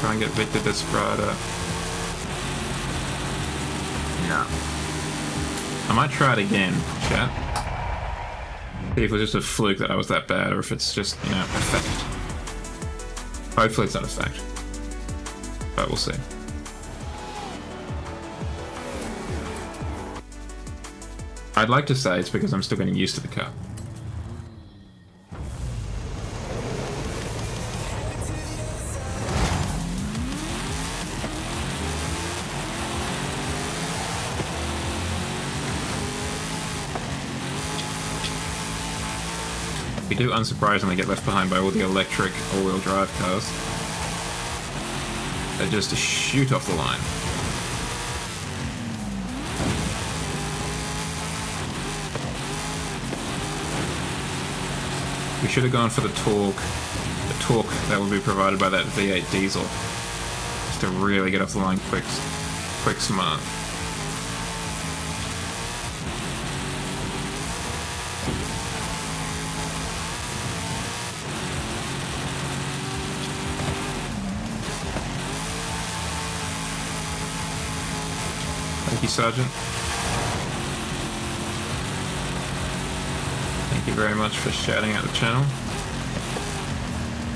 Try and get Victor Desperado. No. I might try it again, chat. See if it was just a fluke that I was that bad, or if it's just, you know, a fact. Hopefully it's not a fact. but we'll see. I'd like to say it's because I'm still getting used to the car. We do unsurprisingly get left behind by all the electric all-wheel drive cars. They just shoot off the line. We should have gone for the torque that will be provided by that V8 diesel, just to really get off the line quick smart. Thank you, Sergeant. Thank you very much for shouting out the channel.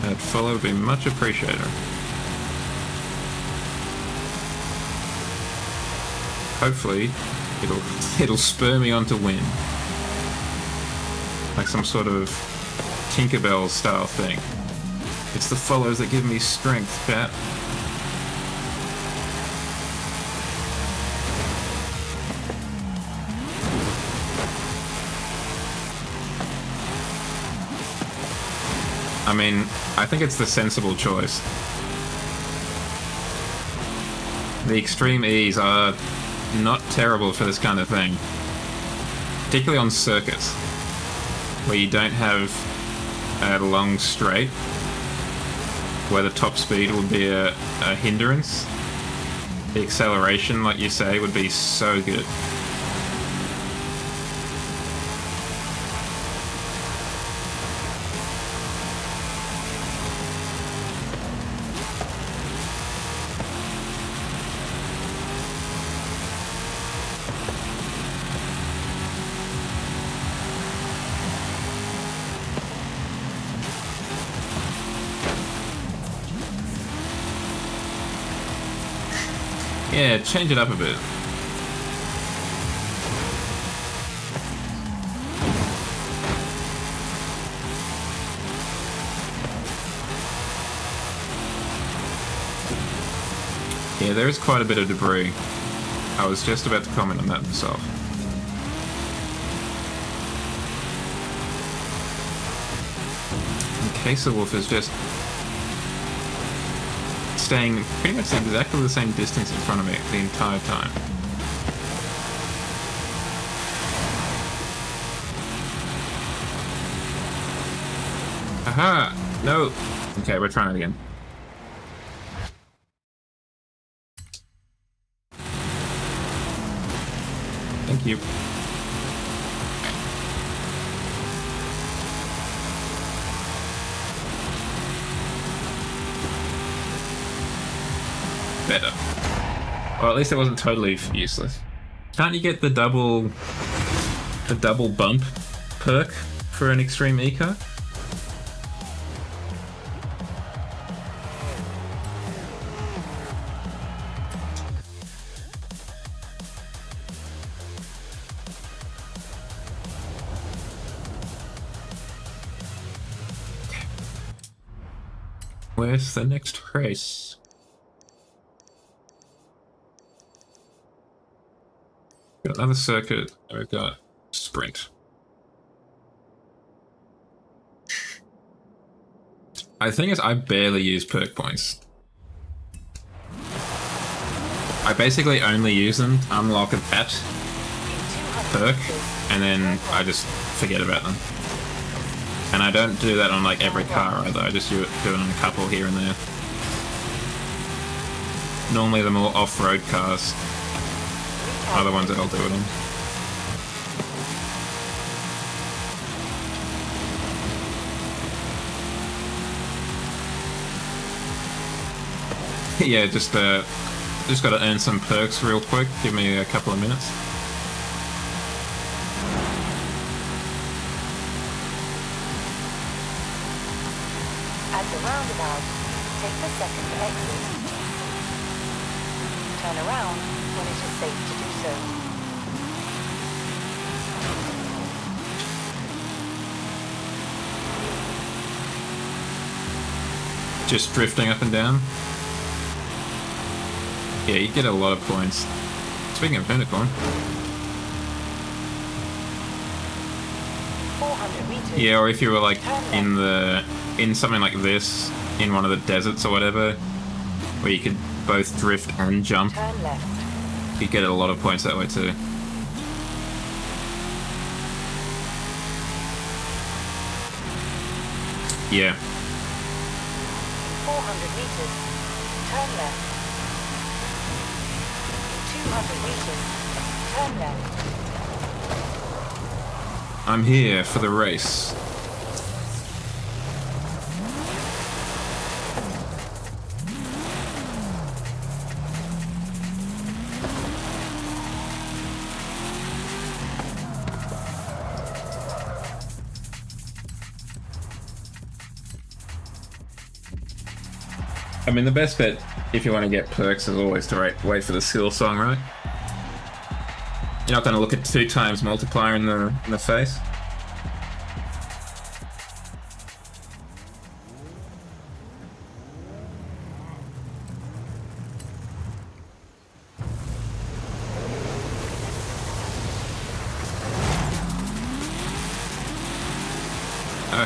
That follow would be much appreciated. Hopefully, it'll spur me on to win. Like some sort of Tinkerbell style thing. It's the follows that give me strength, chat. I mean, I think it's the sensible choice. The extreme E's are not terrible for this kind of thing. Particularly on circuits, where you don't have a long straight, where the top speed would be a hindrance. The acceleration, like you say, would be so good. Yeah, change it up a bit. Yeah, there is quite a bit of debris. I was just about to comment on that myself. And Queso Wolf is just staying pretty much exactly the same distance in front of me the entire time. Aha! No! Okay, we're trying it again. Thank you. Better. Well, at least it wasn't totally useless. Can't you get the double bump perk for an extreme eco? Where's the next race? Got another circuit, and we've got sprint. The thing is, I barely use perk points. I basically only use them to unlock that perk, and then I just forget about them. And I don't do that on like every car either, I just do it on a couple here and there. Normally the more off-road cars are the ones that I'll do it on. Yeah, just got to earn some perks real quick. Give me a couple of minutes. At the roundabout, take the second exit. turn around when it is safe to do so. Just drifting up and down. Yeah, you get a lot of points. Speaking of unicorn. 400 meters. Yeah, or if you were like in something like this, in one of the deserts or whatever, where you could both drift and jump, Turn left. you get a lot of points that way too. Yeah. 400 meters. Turn left. 200 meters. Turn left. I'm here for the race. I mean, the best bet if you want to get perks is always to wait for the skill song, right? You're not going to look at 2 times multiplier in the face.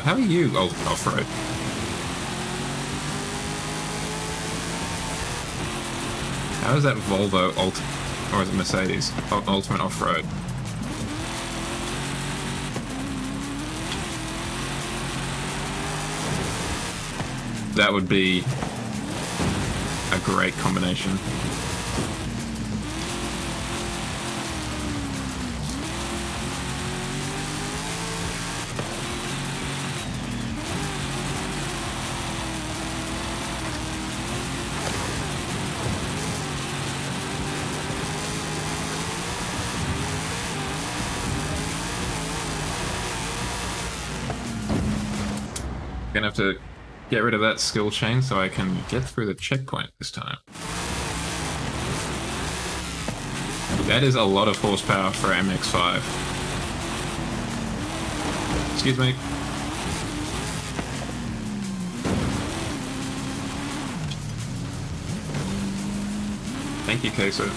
How are you off-road? How is that Volvo or is it Mercedes Ultimate Off-Road? That would be a great combination. Gonna have to get rid of that skill chain so I can get through the checkpoint this time. That is a lot of horsepower for MX-5. Excuse me. Thank you, Queso.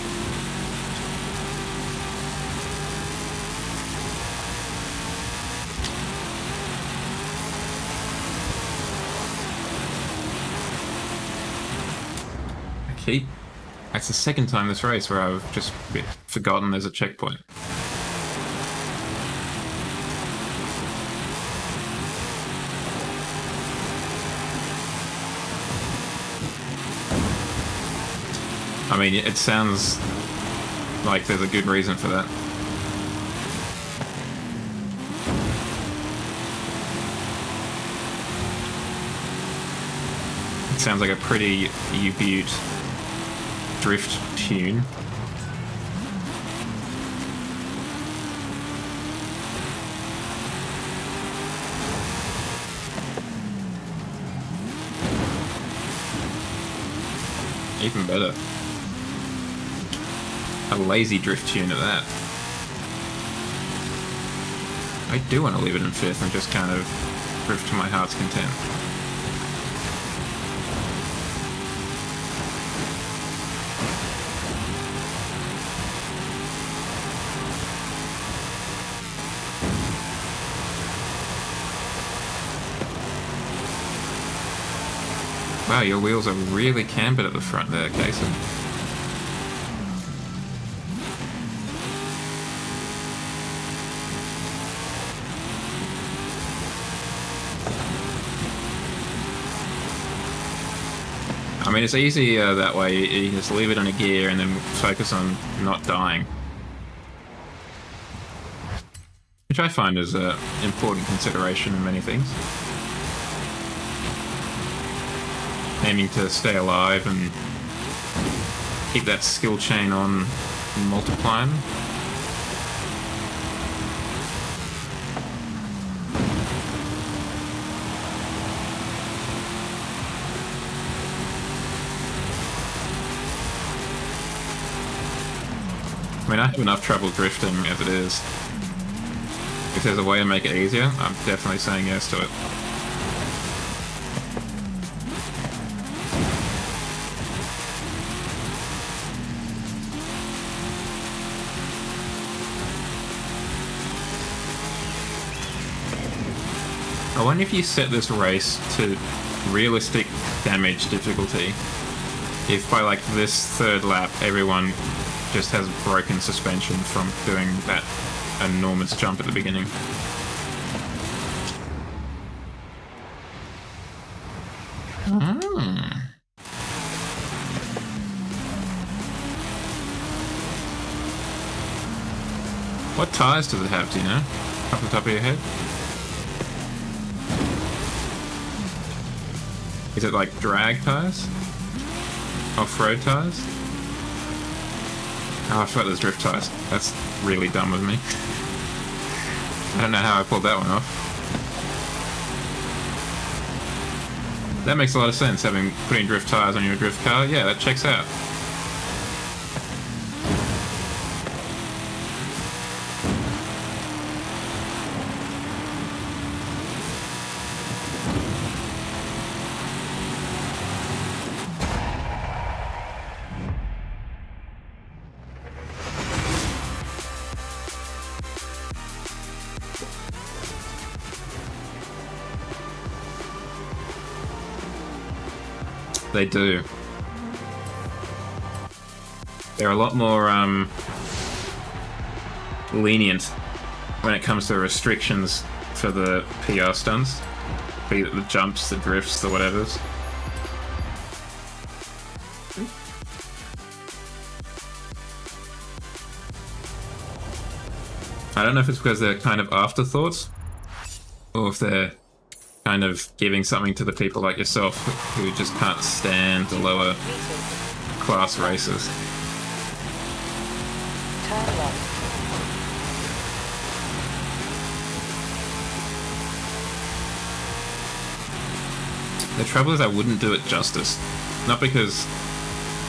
That's the second time this race where I've just forgotten there's a checkpoint. I mean, it sounds like there's a good reason for that. It sounds like a pretty U-Butte drift tune. Even better. A lazy drift tune at that. I do want to leave it in 5th and just kind of drift to my heart's content. Wow, your wheels are really cambered at the front there, Casey. I mean, it's easy that way. You just leave it on a gear and then focus on not dying. Which I find is an important consideration in many things. Aiming to stay alive and keep that skill chain on multiplying. I have enough trouble drifting as it is. If there's a way to make it easier, I'm definitely saying yes to it. I wonder if you set this race to realistic damage difficulty, if by like this third lap everyone just has broken suspension from doing that enormous jump at the beginning. What tyres does it have, do you know? Off the top of your head? Is it like drag tyres? Off-road tyres? Oh, I forgot there's drift tyres. That's really dumb of me. I don't know how I pulled that one off. That makes a lot of sense, putting drift tyres on your drift car. Yeah, that checks out. They do. They're a lot more lenient when it comes to restrictions for the PR stunts. Be it the jumps, the drifts, the whatevers. I don't know if it's because they're kind of afterthoughts, or if they're kind of giving something to the people like yourself who just can't stand the lower class races. Turn left. The trouble is I wouldn't do it justice. Not because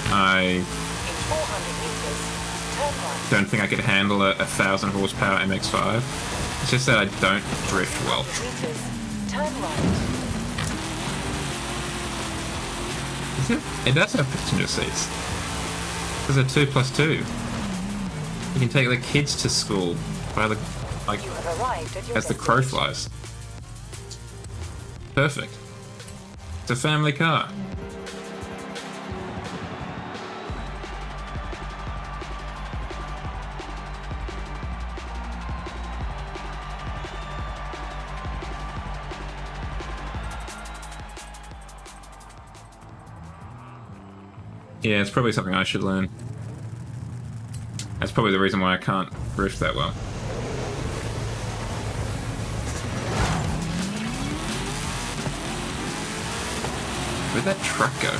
I In 400 meters, turn right. don't think I could handle a 1,000 horsepower MX-5. It's just that I don't drift well. Meters, turn right. It does have passenger seats. There's a 2+2. You can take the kids to school by the, like, You have arrived at your as the crow destination. flies. Perfect. It's a family car. Yeah, it's probably something I should learn. That's probably the reason why I can't drift that well. Where'd that truck go?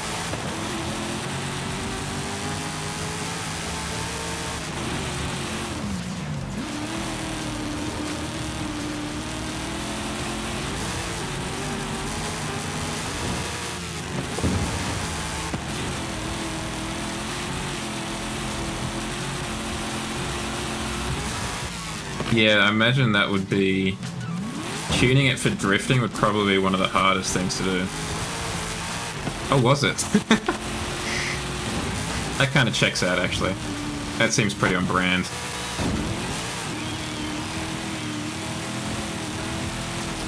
Yeah, I imagine that would be... Tuning it for drifting would probably be one of the hardest things to do. Oh, was it? That kind of checks out, actually. That seems pretty on brand.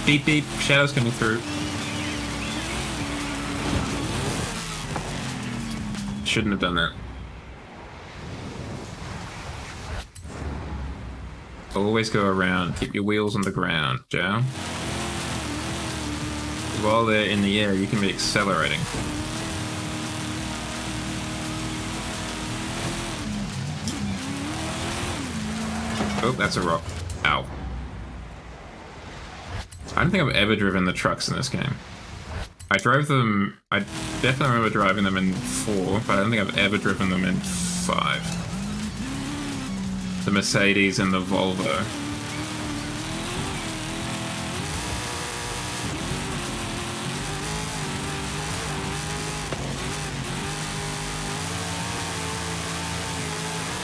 Beep beep, shadows coming through. Shouldn't have done that. Always go around. Keep your wheels on the ground, Joe. While they're in the air, you can be accelerating. Oh, that's a rock. Ow. I don't think I've ever driven the trucks in this game. I drove them... I definitely remember driving them in 4, but I don't think I've ever driven them in 5. The Mercedes and the Volvo.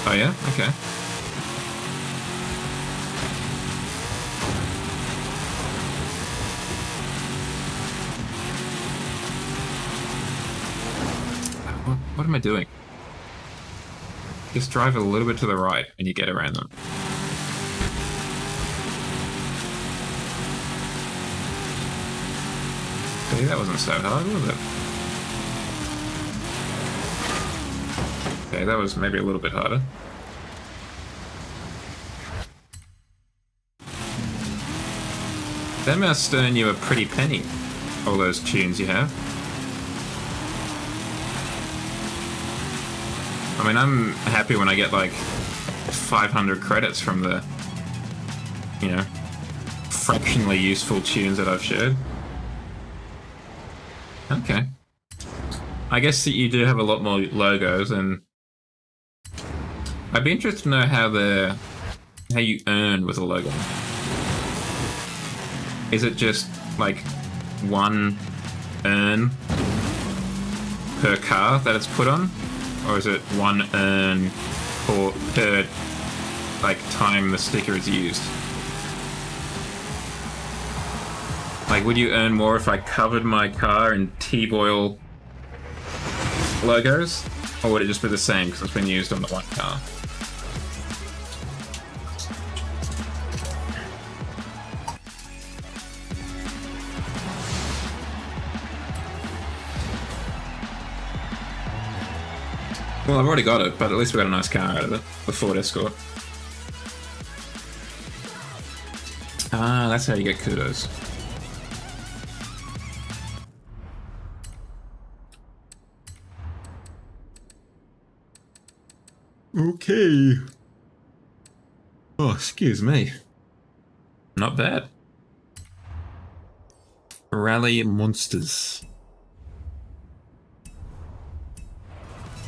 Oh yeah? Okay. What am I doing? Just drive a little bit to the right and you get around them. See, that wasn't so hard, was it? Okay, that was maybe a little bit harder. That must earn you a pretty penny, all those tunes you have. I mean, I'm happy when I get like 500 credits from the, you know, fractionally useful tunes that I've shared. Okay. I guess that you do have a lot more logos, and I'd be interested to know how you earn with a logo. Is it just like one earn per car that it's put on? Or is it one earn per like time the sticker is used? Like, would you earn more if I covered my car in T-Boil logos? Or would it just be the same because it's been used on the one car? Well, I've already got it, but at least we got a nice car out of it. The Ford Escort. Ah, that's how you get kudos. Okay. Oh, excuse me. Not bad. Rally Monsters.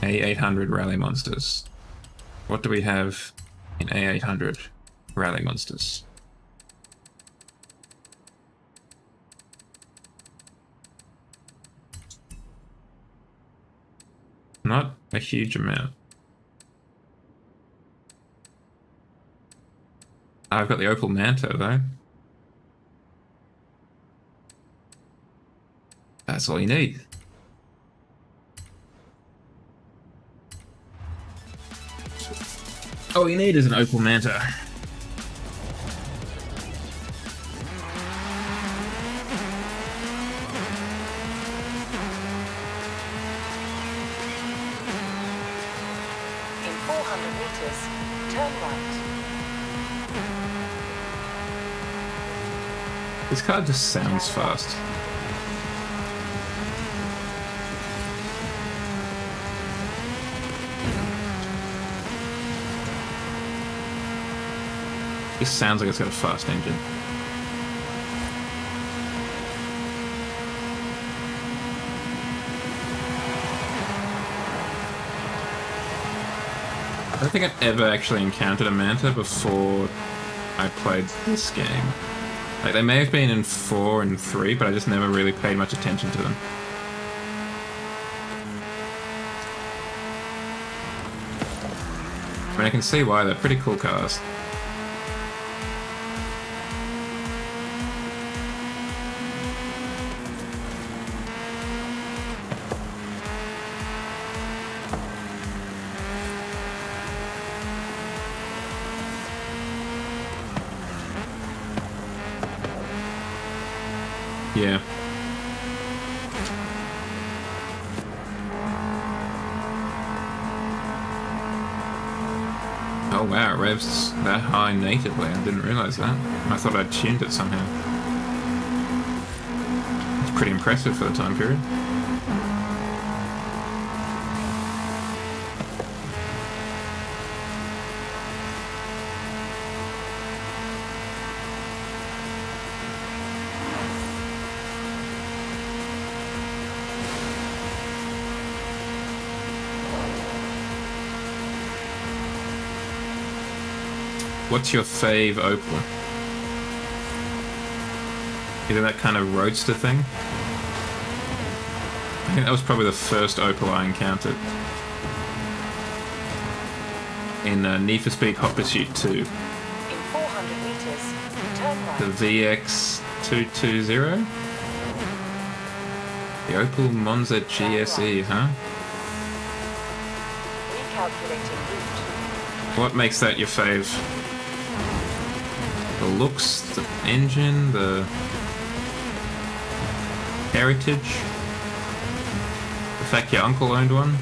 A800 Rally Monsters. What do we have in A800 Rally Monsters? Not a huge amount. I've got the Opel Manta though. That's all you need. All you need is an Opel Manta. In 400 meters, turn right. This car just sounds fast. It sounds like it's got a fast engine. I don't think I've ever actually encountered a Manta before I played this game. Like, they may have been in 4 and 3, but I just never really paid much attention to them. I mean, I can see why. They're pretty cool cars. Yeah. Oh wow, it revs that high natively. I didn't realise that. I thought I'd tuned it somehow. It's pretty impressive for the time period. What's your fave Opel? Is it that kind of roadster thing? I think that was probably the first Opel I encountered. In Need for Speed Hot Pursuit 2. In 400 meters, turn right. The VX220? The Opel Monza GSE, huh? Calculating route. What makes that your fave? The looks, the engine, the heritage, the fact your uncle owned one.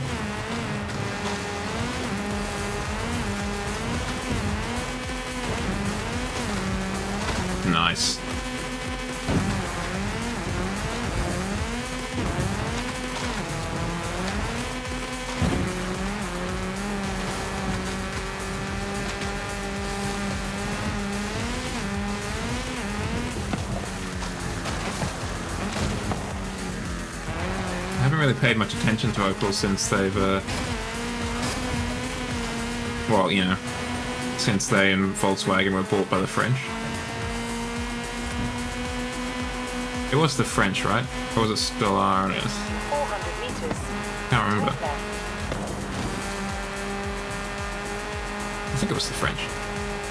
Nice. I haven't really paid much attention to Opel since they've, well, you know, since they and Volkswagen were bought by the French. It was the French, right? Or was it Stellantis? 400 meters. Can't remember. Turn left. I think it was the French.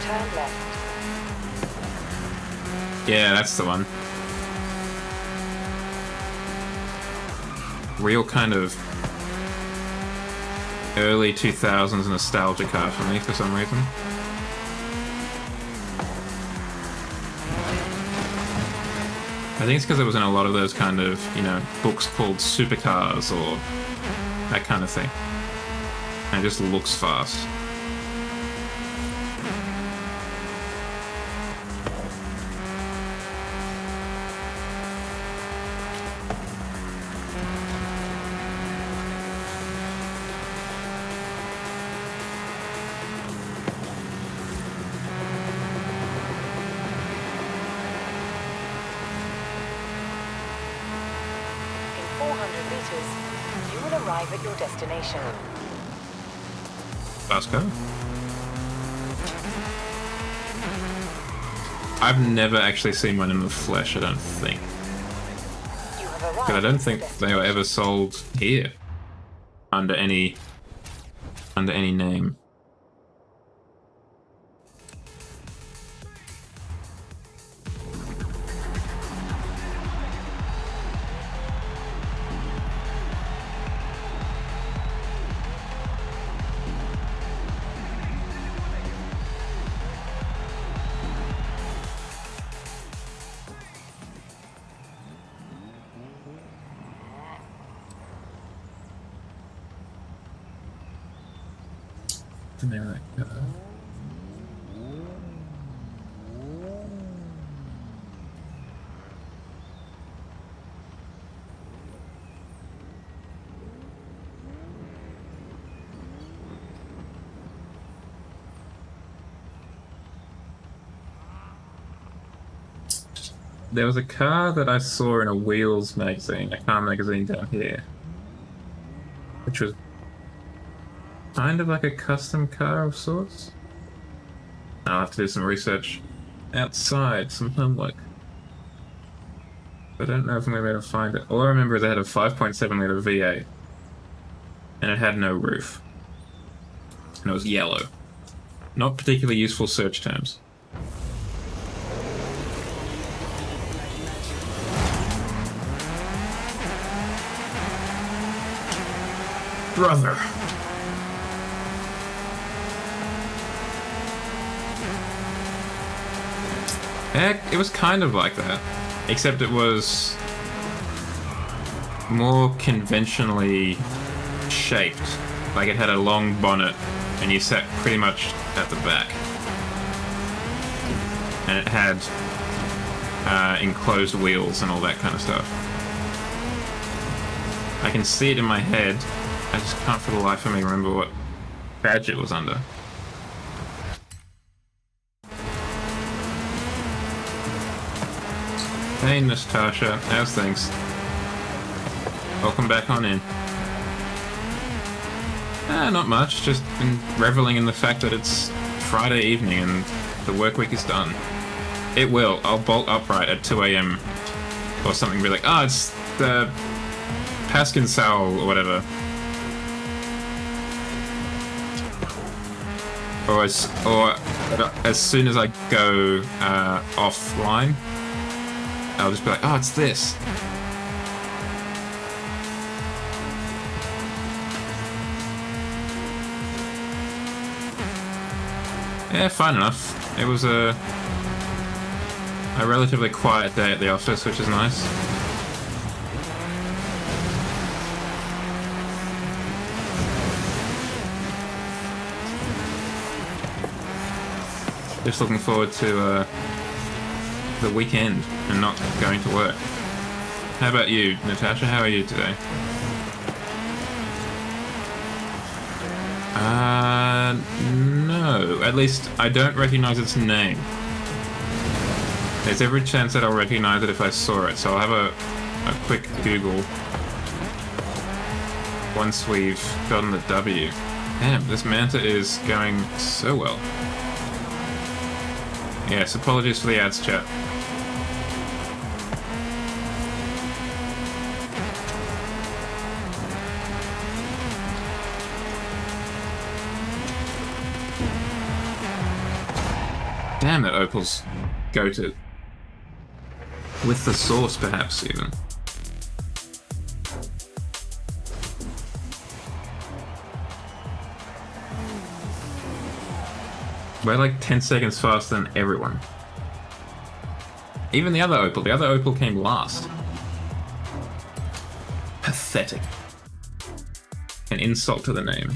Turn left. Yeah, that's the one. Real kind of early 2000s nostalgia car for me for some reason. I think it's because it was in a lot of those kind of, you know, books called supercars or that kind of thing. And it just looks fast. In 400 meters, you will arrive at your destination. Fast car. I've never actually seen one in the flesh, I don't think. You have arrived. But I don't at think your they were ever destination. sold here under any name. The name of that car. There was a car that I saw in a Wheels magazine, a car magazine down here, which was kind of like a custom car of sorts. I'll have to do some research outside, some homework. I don't know if I'm going to be able to find it. All I remember is it had a 5.7 litre V8, and it had no roof. And it was yellow. Not particularly useful search terms. Brother. Heck, it was kind of like that, except it was more conventionally shaped. Like it had a long bonnet, and you sat pretty much at the back. And it had enclosed wheels and all that kind of stuff. I can see it in my head. I just can't for the life of me remember what badge it was under. Hey, Nastasha, how's things? Welcome back on in. Not much, just been reveling in the fact that it's Friday evening and the work week is done. It will, I'll bolt upright at 2 AM or something, be like, oh, it's the Paskin Sal or whatever. Or as soon as I go offline, I'll just be like, oh, it's this. Yeah, fine enough. It was a relatively quiet day at the office, which is nice. Just looking forward to the weekend and not going to work. How about you, Natasha? How are you today? No. At least I don't recognize its name. There's every chance that I'll recognize it if I saw it, so I'll have a quick Google once we've gotten the W. Damn, this Manta is going so well. Yes, apologies for the ads, chat. Damn, that Opal's goated. With the sauce, perhaps, even. We're like 10 seconds faster than everyone. Even the other Opal came last. Pathetic. An insult to the name.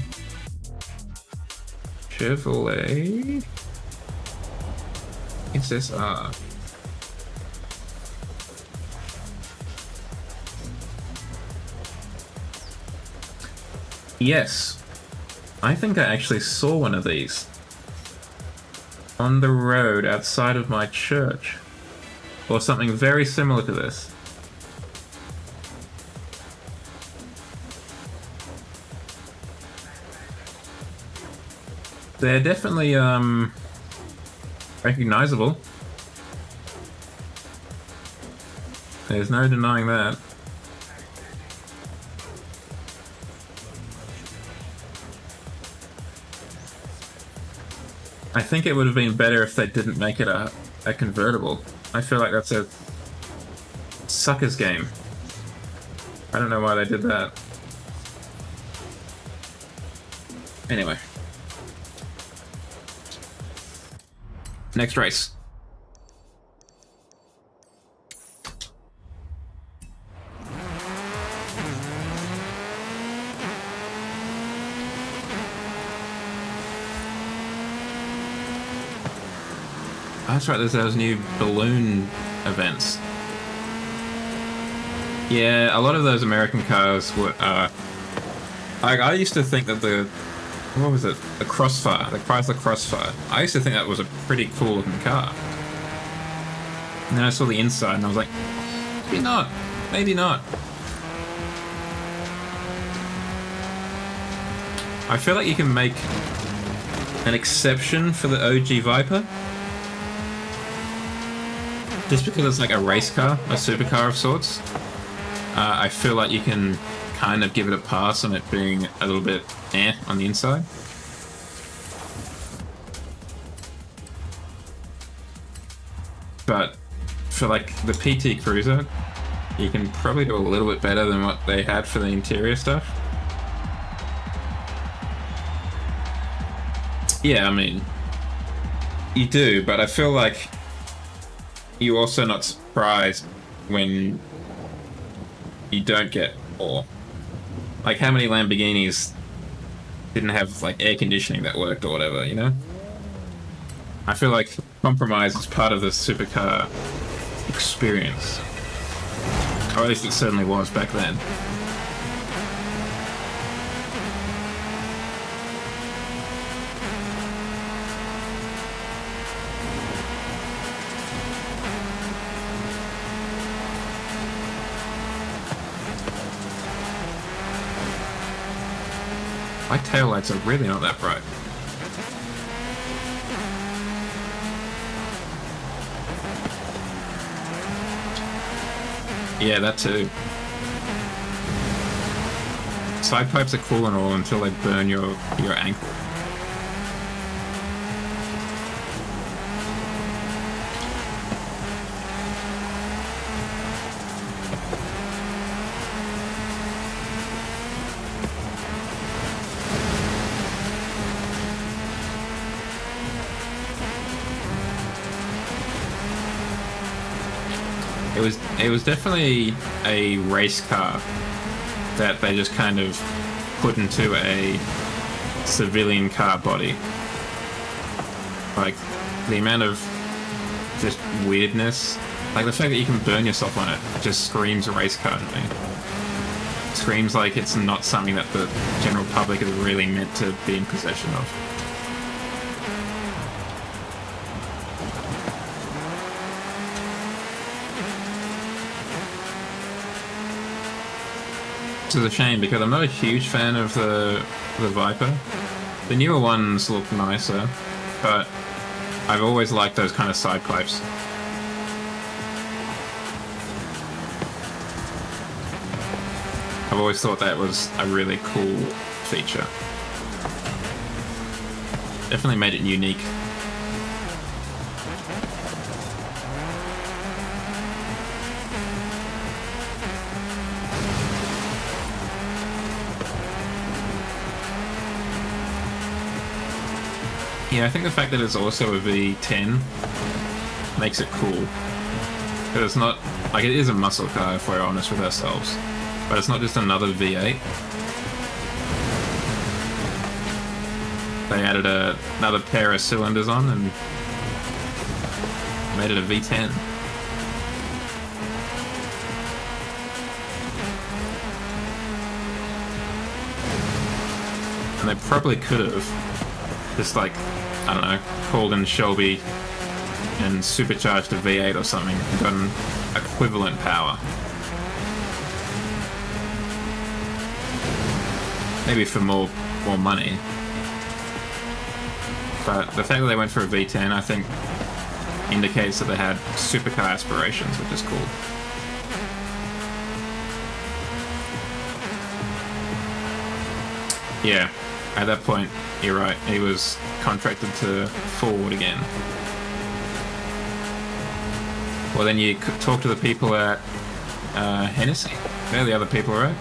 Chevrolet SSR. Yes, I think I actually saw one of these on the road outside of my church, or something very similar to this. They're definitely recognizable. There's no denying that. I think it would have been better if they didn't make it a convertible. I feel like that's a sucker's game. I don't know why they did that. Anyway. Next race. That's right, there's those new balloon events. Yeah, a lot of those American cars were, I used to think that what was it? The Crossfire, the Chrysler Crossfire. I used to think that was a pretty cool looking car. And then I saw the inside and I was like, maybe not, maybe not. I feel like you can make an exception for the OG Viper. Just because it's like a race car, a supercar of sorts, I feel like you can kind of give it a pass on it being a little bit on the inside. But for like the PT Cruiser, you can probably do a little bit better than what they had for the interior stuff. Yeah, I mean, you do, but I feel like you're also not surprised when you don't get more. Like, how many Lamborghinis didn't have like air conditioning that worked or whatever, you know? I feel like compromise is part of the supercar experience. Or at least it certainly was back then. My taillights are really not that bright. Yeah, that too. Side pipes are cool and all until they burn your ankle. It was definitely a race car that they just kind of put into a civilian car body. Like, the amount of just weirdness, like the fact that you can burn yourself on it, just screams race car to me. Screams like it's not something that the general public is really meant to be in possession of. Which is a shame because I'm not a huge fan of the Viper. The newer ones look nicer, but I've always liked those kind of side pipes. I've always thought that was a really cool feature. Definitely made it unique. Yeah, I think the fact that it's also a V10 makes it cool. Because it's not, like, it is a muscle car if we're honest with ourselves. But it's not just another V8. They added another pair of cylinders on and made it a V10. And they probably could have just, like, I don't know, called in Shelby and supercharged a V8 or something and gotten equivalent power. Maybe for more money. But the fact that they went for a V10, I think, indicates that they had supercar aspirations, which is cool. Yeah, at that point, you're right. He was contracted to Ford again. Well, then you could talk to the people at Hennessy. They're the other people, right?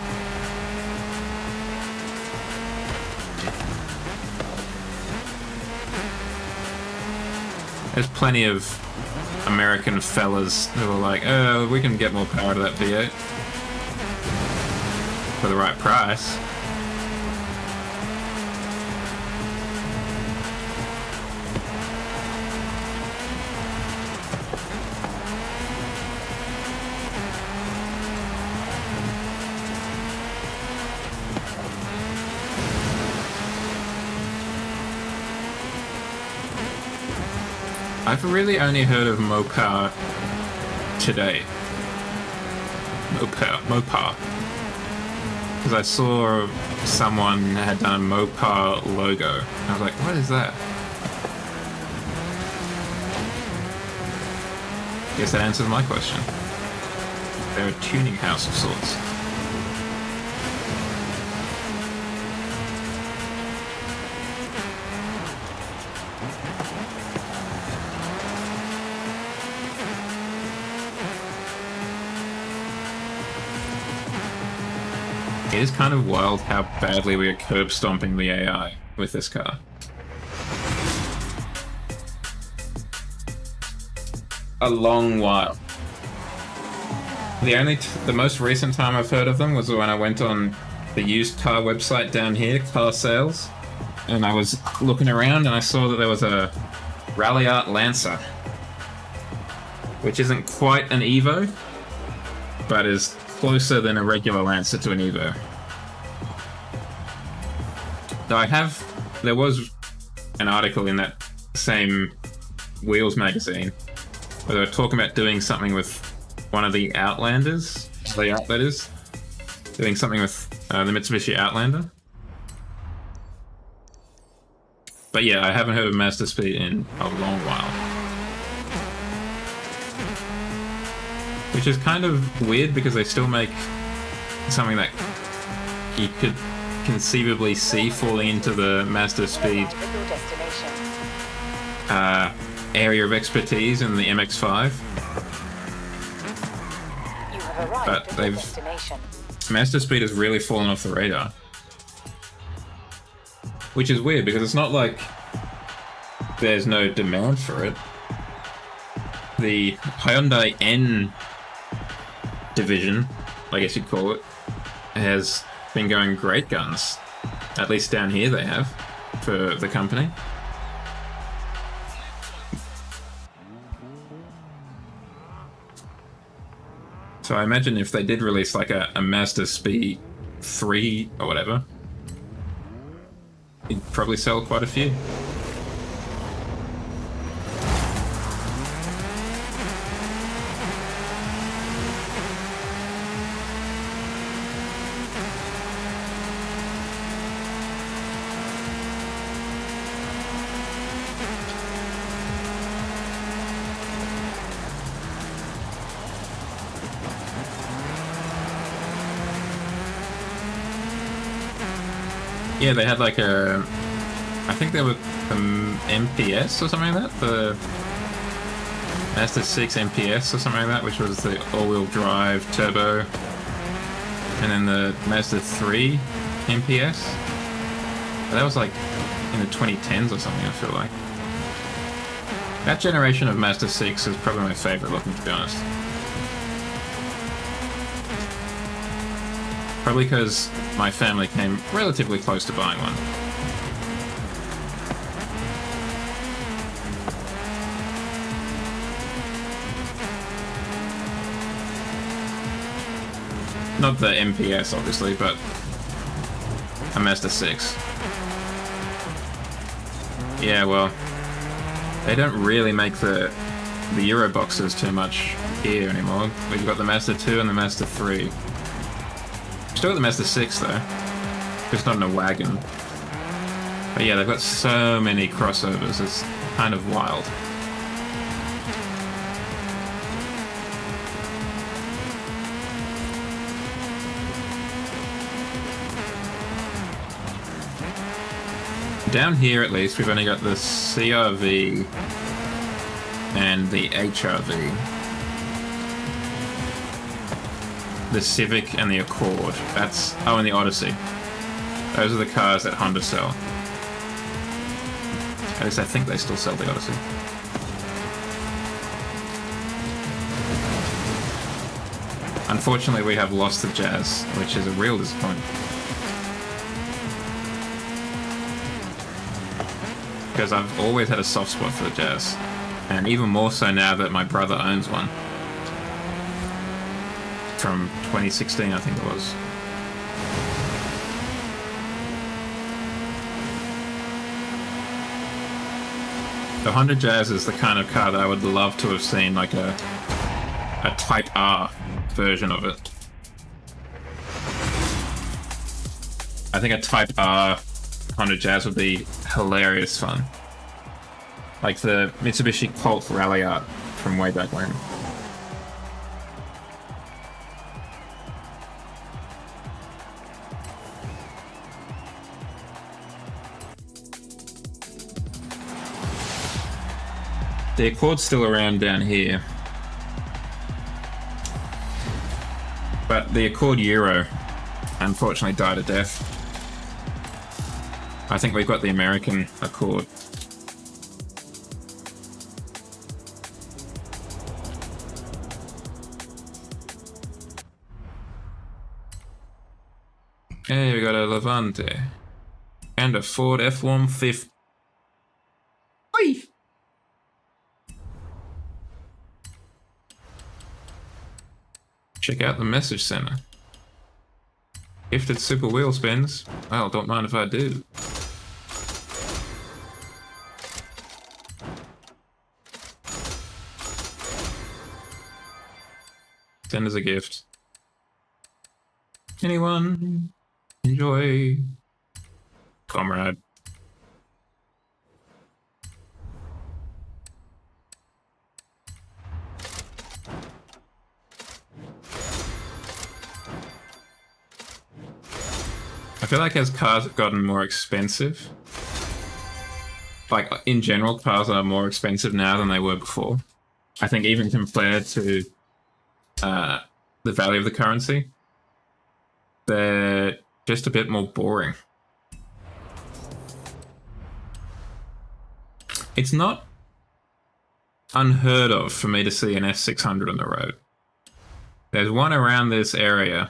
There's plenty of American fellas who are like, oh, we can get more power to that V8 for the right price. I've really only heard of Mopar today. Mopar. Because I saw someone had done a Mopar logo. I was like, what is that? Guess that answers my question. They're a tuning house of sorts. It is kind of wild how badly we are curb stomping the AI with this car. A long while. The most recent time I've heard of them was when I went on the used car website down here, Car Sales, and I was looking around and I saw that there was a Rally Art Lancer, which isn't quite an Evo, but is closer than a regular Lancer to an Evo. Though there was an article in that same Wheels magazine where they were talking about doing something with one of the Outlanders, doing something with the Mitsubishi Outlander. But yeah, I haven't heard of Master Speed in a long while. Which is kind of weird because they still make something that you could conceivably see falling into the Master Speed area of expertise in the MX-5. But Master Speed has really fallen off the radar. Which is weird because it's not like there's no demand for it. The Hyundai N division, I guess you'd call it, has been going great guns. At least down here they have, for the company. So I imagine if they did release like a Mazda Speed 3 or whatever, you'd probably sell quite a few. Yeah, they had like a, I think they were MPS or something like that, the Mazda 6 MPS or something like that, which was the all-wheel drive turbo, and then the Mazda 3 MPS. But that was like in the 2010s or something, I feel like. That generation of Mazda 6 is probably my favorite looking, to be honest. Probably because my family came relatively close to buying one. Not the MPS, obviously, but a Mazda 6. Yeah, well, they don't really make the Euro boxes too much here anymore. We've got the Mazda 2 and the Mazda 3. Still got the Mazda 6 though, just not in a wagon. But yeah, they've got so many crossovers, it's kind of wild. Down here at least, we've only got the CRV and the HRV. The Civic and the Accord. That's... oh, and the Odyssey. Those are the cars that Honda sell. At least I think they still sell the Odyssey. Unfortunately, we have lost the Jazz, which is a real disappointment. Because I've always had a soft spot for the Jazz. And even more so now that my brother owns one. From 2016, I think it was. The Honda Jazz is the kind of car that I would love to have seen, like a Type R version of it. I think a Type R Honda Jazz would be hilarious fun. Like the Mitsubishi Colt Rally Art from way back when. The Accord's still around down here. But the Accord Euro unfortunately died a death. I think we've got the American Accord. Hey, we got a Levante. And a Ford F-150. Oi! Check out the message center. Gifted super wheel spins. Well, don't mind if I do. Send as a gift. Anyone? Enjoy. Comrade. I feel like as cars have gotten more expensive, like in general, cars are more expensive now than they were before. I think even compared to the value of the currency, they're just a bit more boring. It's not unheard of for me to see an S600 on the road. There's one around this area.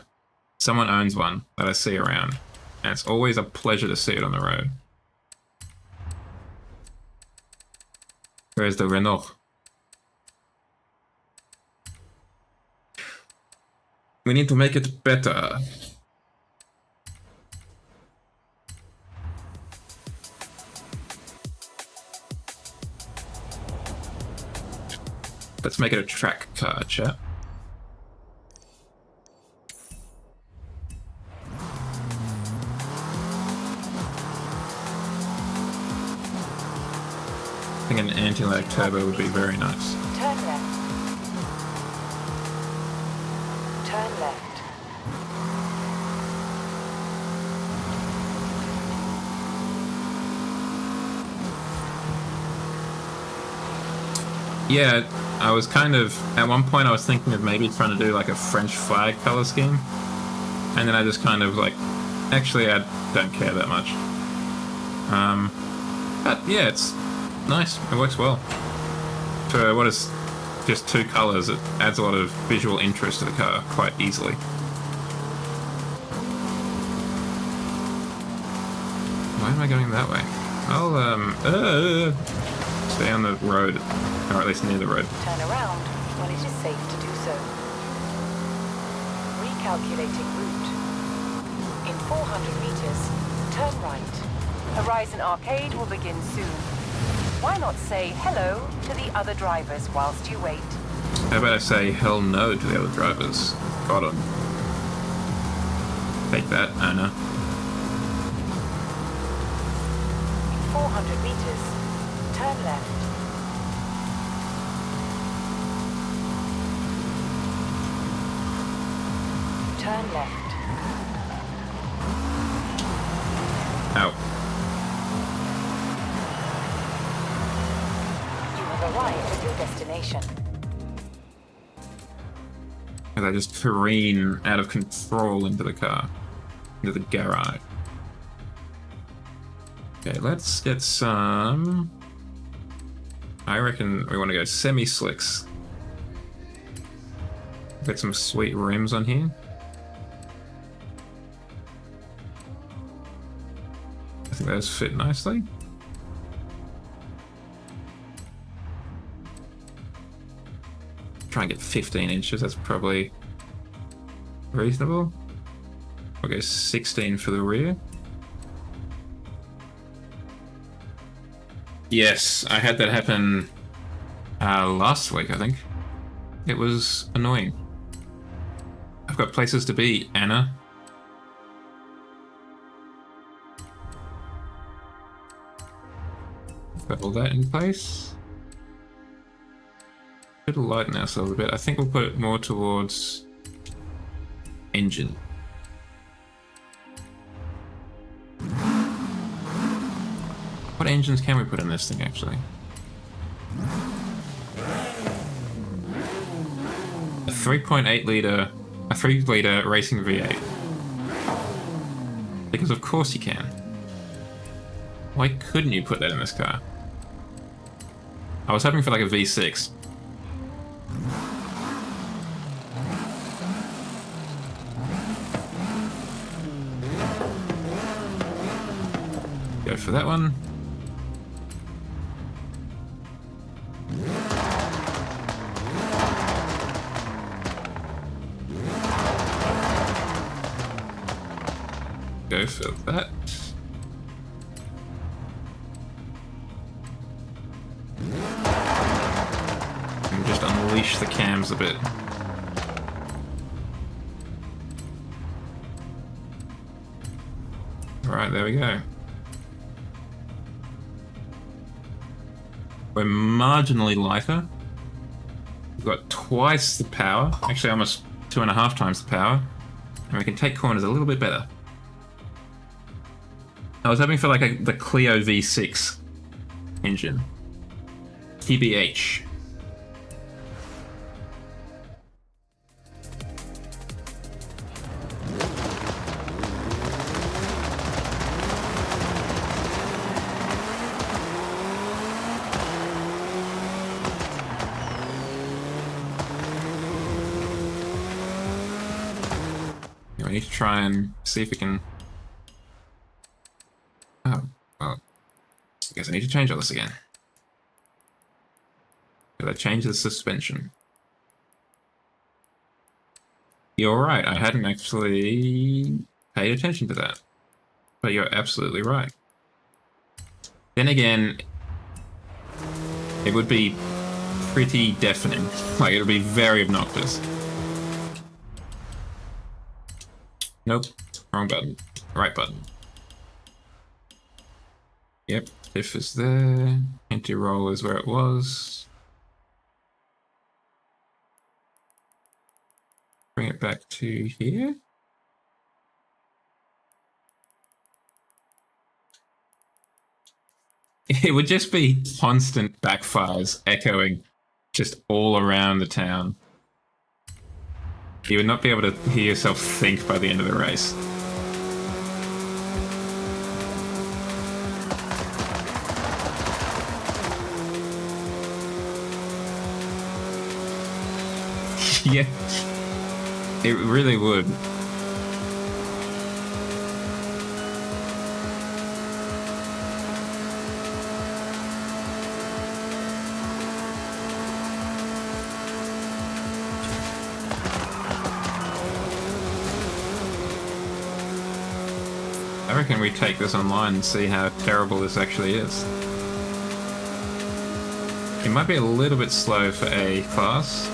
Someone owns one that I see around. And it's always a pleasure to see it on the road. Where's the Renault? We need to make it better. Let's make it a track car, chat. I think an anti-lag turbo would be very nice. Turn left. Turn left. Yeah, I was kind of, at one point I was thinking of maybe trying to do like a French flag color scheme. And then I just kind of like, actually I don't care that much. But yeah, it's nice, it works well. For what is just two colors, it adds a lot of visual interest to the car quite easily. Why am I going that way? I'll, stay on the road, or at least near the road. Turn around when it is safe to do so. Recalculating route. In 400 meters, turn right. Horizon Arcade will begin soon. Why not say hello to the other drivers whilst you wait? How about I say hell no to the other drivers? Got 'em. Take that, Anna. In 400 meters, turn left. Turn left. Ow. You have arrived at your destination. As I just careen out of control into the car. Into the garage. Okay, let's get some... I reckon we want to go semi-slicks. Get some sweet rims on here. I think those fit nicely. Try and get 15 inches, that's probably reasonable. I'll go 16 for the rear. Yes, I had that happen last week, I think. It was annoying. I've got places to be, Anna. Got all that in place. It'll lighten ourselves a bit. I think we'll put it more towards engine. What engines can we put in this thing, actually? A 3.8 litre, a 3 litre racing V8. Because of course you can. Why couldn't you put that in this car? I was hoping for like a V6. Go for that one. Go for that. And just unleash the cams a bit. Alright, there we go. We're marginally lighter. We've got twice the power, actually almost 2.5 times the power, and we can take corners a little bit better. I was hoping for like the Clio V6 engine. TBH. We need to try and see if we can... Oh, well. I guess I need to change all this again. Did I change the suspension? You're right, I hadn't actually paid attention to that. But you're absolutely right. Then again, it would be pretty deafening. Like, it would be very obnoxious. Nope, wrong button. Right button. Yep, diff is there. Anti-roll is where it was. Bring it back to here. It would just be constant backfires echoing just all around the town. You would not be able to hear yourself think by the end of the race. Yeah, it really would. I reckon we take this online and see how terrible this actually is. It might be a little bit slow for A class,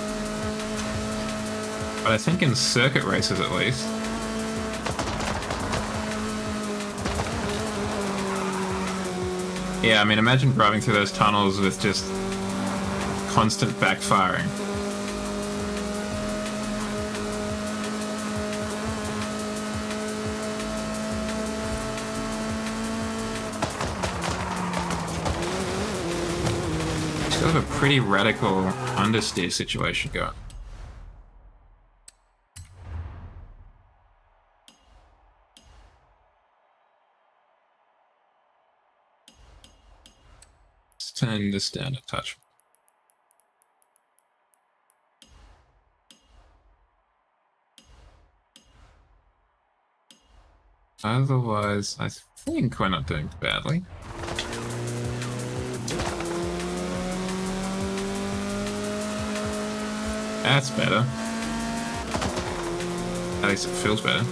but I think in circuit races at least. Yeah, I mean, imagine driving through those tunnels with just constant backfiring. Still have a pretty radical understeer situation going. Let's turn this down a touch. Otherwise, I think we're not doing badly. That's better. At least it feels better.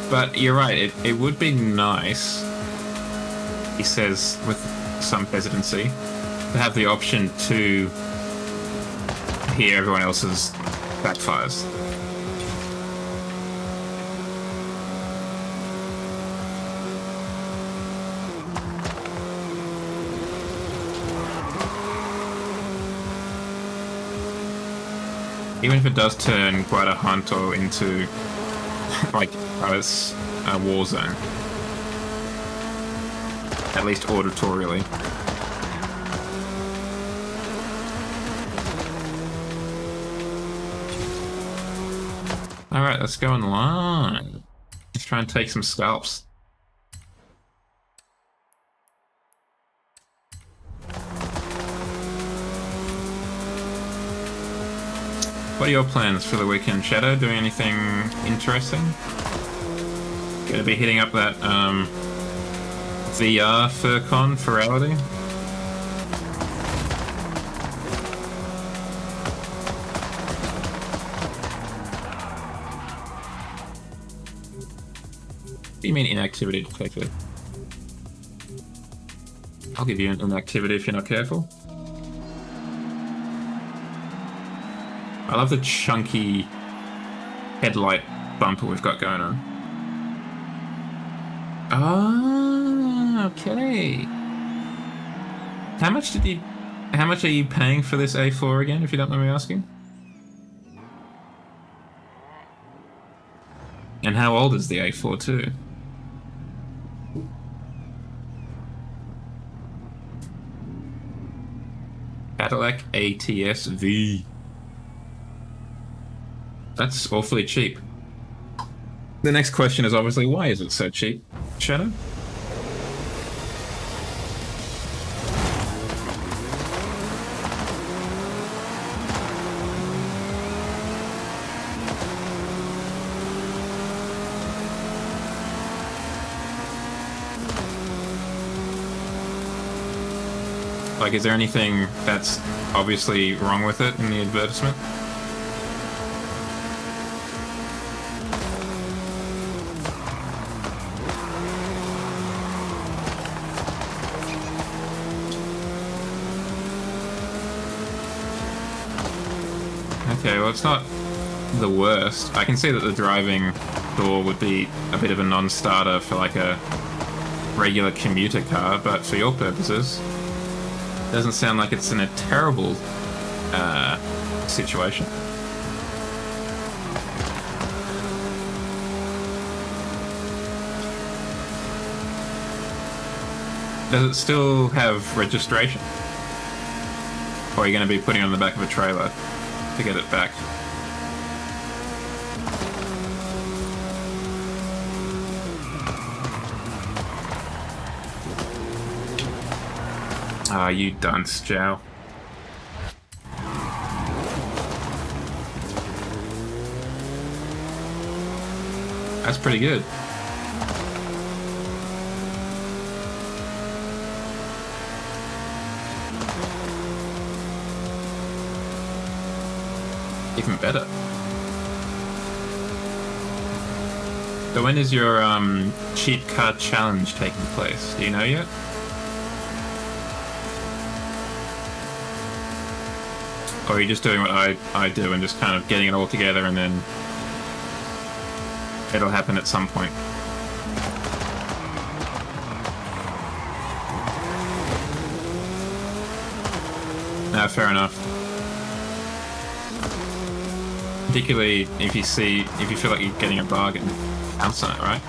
But you're right, it would be nice, he says with some hesitancy, to have the option to hear everyone else's backfires. Even if it does turn Guadalajara into, like, a war zone. At least auditorially. Alright, let's go on the line. Let's try and take some scalps. What are your plans for the weekend, Shadow? Doing anything interesting? Gonna be hitting up that VR FurCon Ferality? What do you mean inactivity detected? I'll give you an inactivity if you're not careful. I love the chunky headlight bumper we've got going on. Ah, okay. How much are you paying for this A4 again, if you don't mind me asking? And how old is the A4 too? Cadillac ATS V. That's awfully cheap. The next question is obviously, why is it so cheap, Shadow? Like, is there anything that's obviously wrong with it in the advertisement? Okay, well, it's not the worst. I can see that the driving door would be a bit of a non-starter for like a regular commuter car, but for your purposes, it doesn't sound like it's in a terrible situation. Does it still have registration? Or are you going to be putting it on the back of a trailer to get it back? Ah, you dunce, Jow. That's pretty good. Even better. So when is your cheap car challenge taking place? Do you know yet? Or are you just doing what I do and just kind of getting it all together and then it'll happen at some point? No, fair enough. Particularly if you feel like you're getting a bargain outside, right?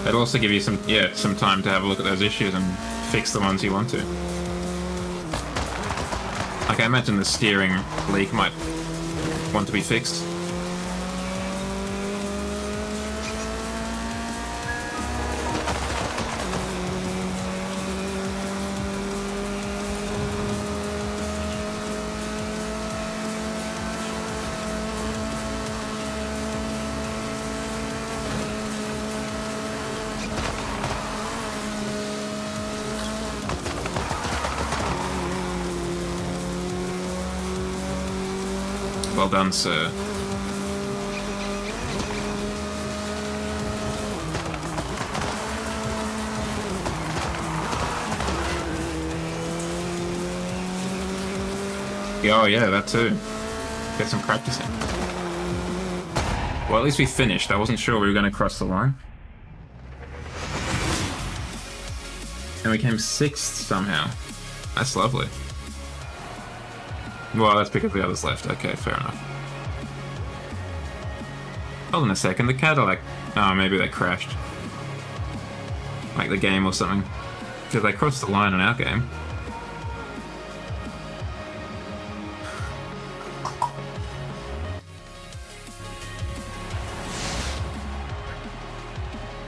It'll also give you some time to have a look at those issues and fix the ones you want to. Like, I imagine the steering leak might want to be fixed. Well done, sir. Oh yeah, that too. Get some practicing. Well, at least we finished. I wasn't sure we were going to cross the line. And we came 6th somehow. That's lovely. Well, that's because the others left. Okay, fair enough. Hold on a second, the Cadillac... Oh, maybe they crashed. Like the game or something. Because they crossed the line in our game.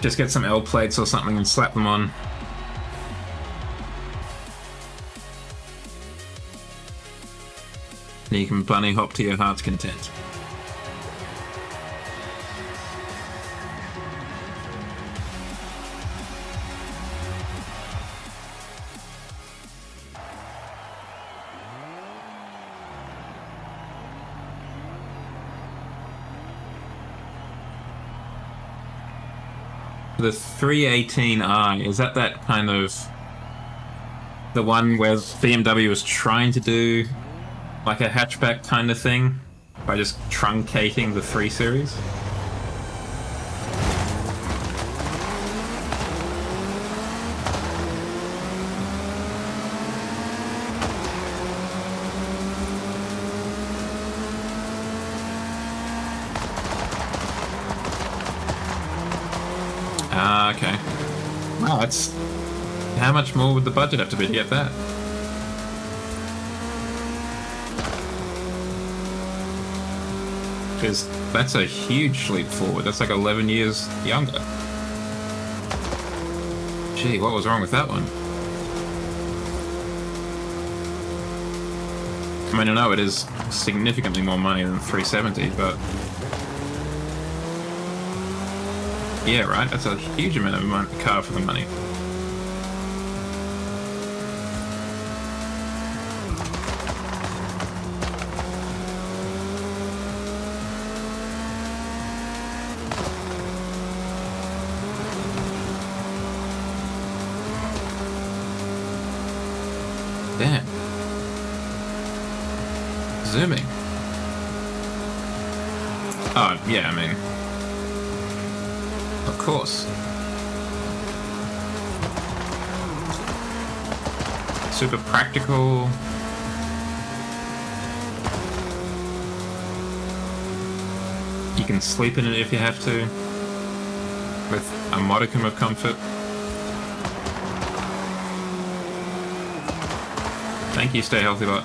Just get some L plates or something and slap them on. And you can bunny hop to your heart's content. The 318i, is that kind of the one where BMW was trying to do like a hatchback kind of thing by just truncating the 3 Series? Ah, okay. Wow, that's... How much more would the budget have to be to get that? Because that's a huge leap forward. That's like 11 years younger. Gee, what was wrong with that one? I mean, I know it is significantly more money than 370, but... Yeah, right? That's a huge amount of car for the money. Damn. Zooming. Oh, yeah, I mean... Of course. Super practical. You can sleep in it if you have to, with a modicum of comfort. Thank you, stay healthy, bot.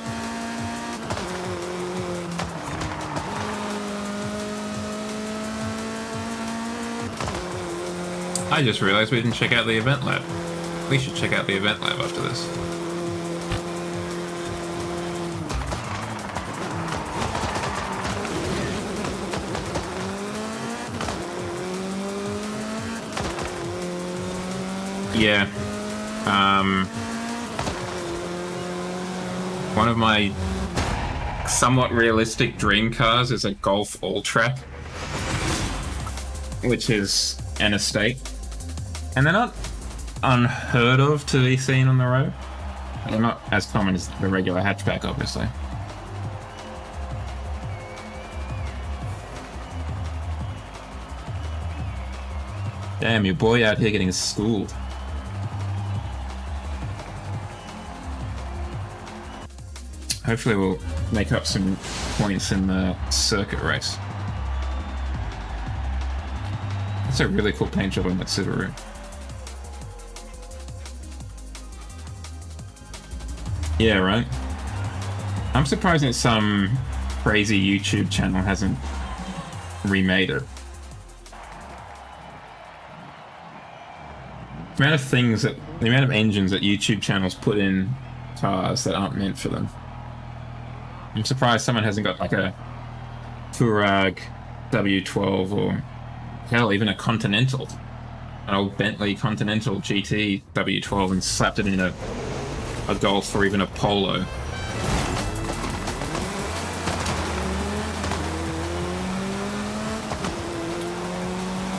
I just realized we didn't check out the event lab. We should check out the event lab after this. Yeah. One of my somewhat realistic dream cars is a Golf All-Track, which is an estate. And they're not unheard of to be seen on the road. They're not as common as the regular hatchback, obviously. Damn, your boy out here getting schooled. Hopefully we'll make up some points in the circuit race. That's a really cool paint job on that Subaru. Yeah, right? I'm surprised that some crazy YouTube channel hasn't remade it. The amount of engines that YouTube channels put in cars that aren't meant for them. I'm surprised someone hasn't got like a Touareg W12 or hell, even a Continental. An old Bentley Continental GT W12 and slapped it in a Golf or even a Polo.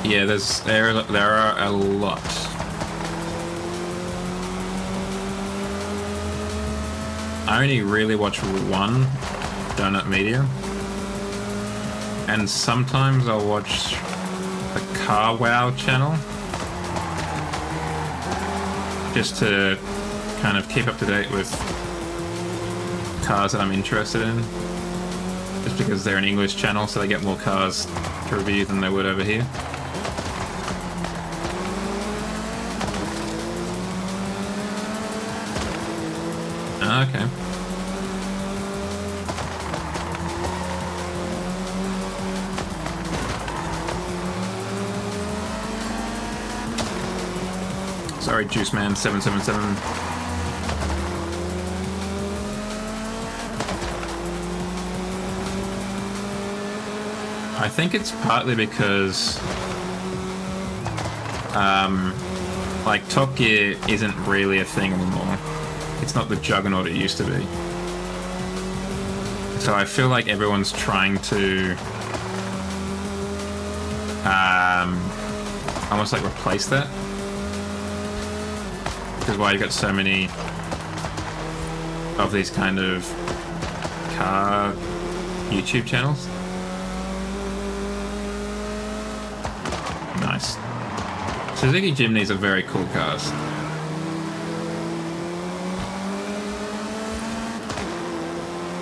Yeah, there are a lot. I only really watch one, Donut Media, and sometimes I'll watch the Car Wow channel just to kind of keep up to date with cars that I'm interested in, just because they're an English channel, so they get more cars to review than they would over here. Okay. Sorry, Juice Man 777. I think it's partly because like Top Gear isn't really a thing anymore. It's not the juggernaut it used to be. So I feel like everyone's trying to almost like replace that. Which is why you've got so many of these kind of car YouTube channels. Nice. Suzuki Jimneys are very cool cars.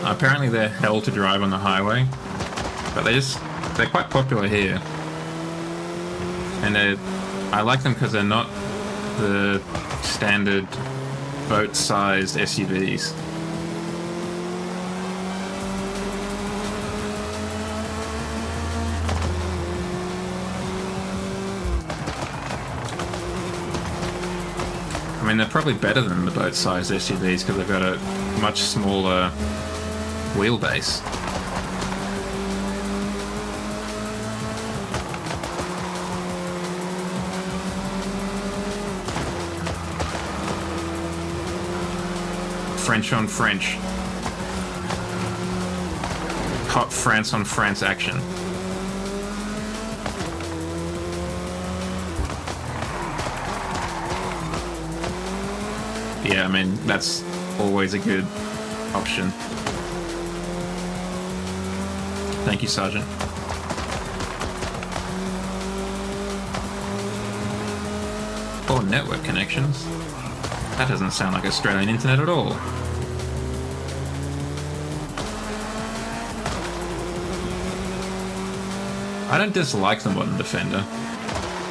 Apparently they're hell to drive on the highway, but they're quite popular here. And I like them because they're not the standard boat-sized SUVs. I mean, they're probably better than the boat-sized SUVs because they've got a much smaller wheelbase. French on French. Hot France on France action. Yeah, I mean, that's always a good option. Thank you, Sergeant. Or network connections. That doesn't sound like Australian internet at all. I don't dislike the modern Defender,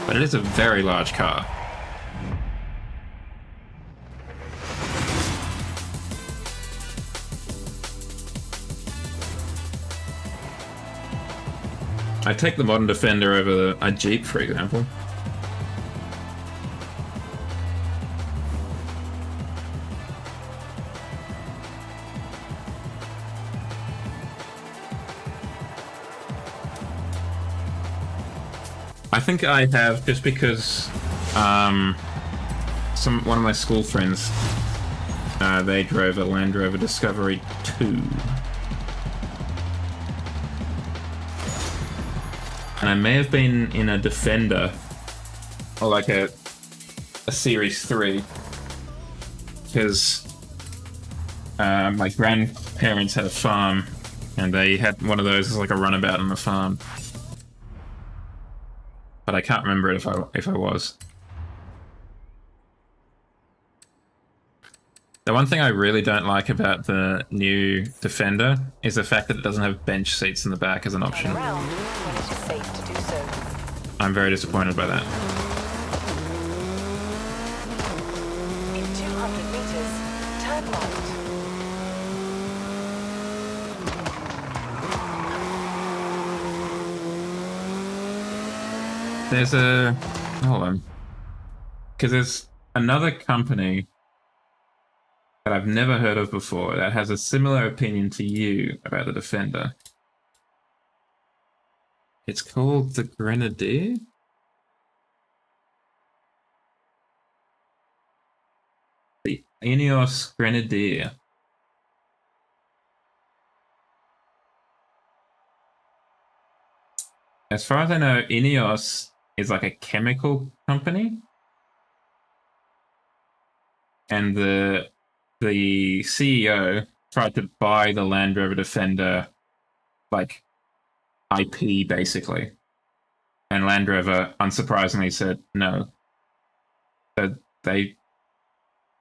but it is a very large car. I'd take the modern Defender over a Jeep, for example. I think I have, just because one of my school friends, they drove a Land Rover Discovery 2. And I may have been in a Defender, or like a Series 3, because my grandparents had a farm, and they had one of those as like a runabout on the farm. But I can't remember it if I was. The one thing I really don't like about the new Defender is the fact that it doesn't have bench seats in the back as an option. I'm very disappointed by that. In 200 meters, turn right. There's a... hold on. Because there's another company that I've never heard of before that has a similar opinion to you about the Defender. It's called the Grenadier? The Ineos Grenadier. As far as I know, Ineos is like a chemical company. And the CEO tried to buy the Land Rover Defender, like, IP, basically. And Land Rover, unsurprisingly, said no. So they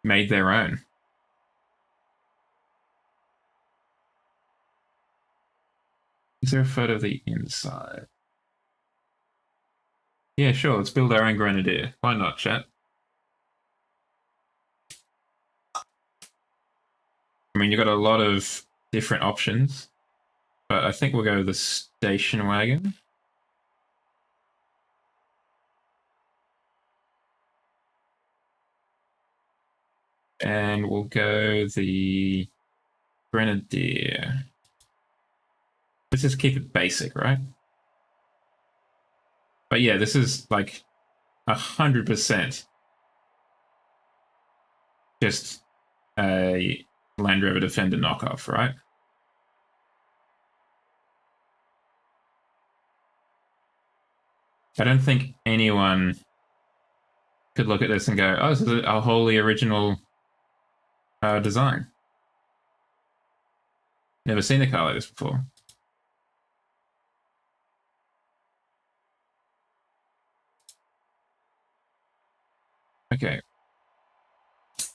made their own. Is there a photo of the inside? Yeah, sure, let's build our own Grenadier. Why not, chat? I mean, you've got a lot of different options, but I think we'll go with the station wagon. And we'll go the Grenadier. Let's just keep it basic, right? But yeah, this is like 100% just a Land Rover Defender knockoff, right? I don't think anyone could look at this and go, oh, this is a wholly original design. Never seen a car like this before. Okay.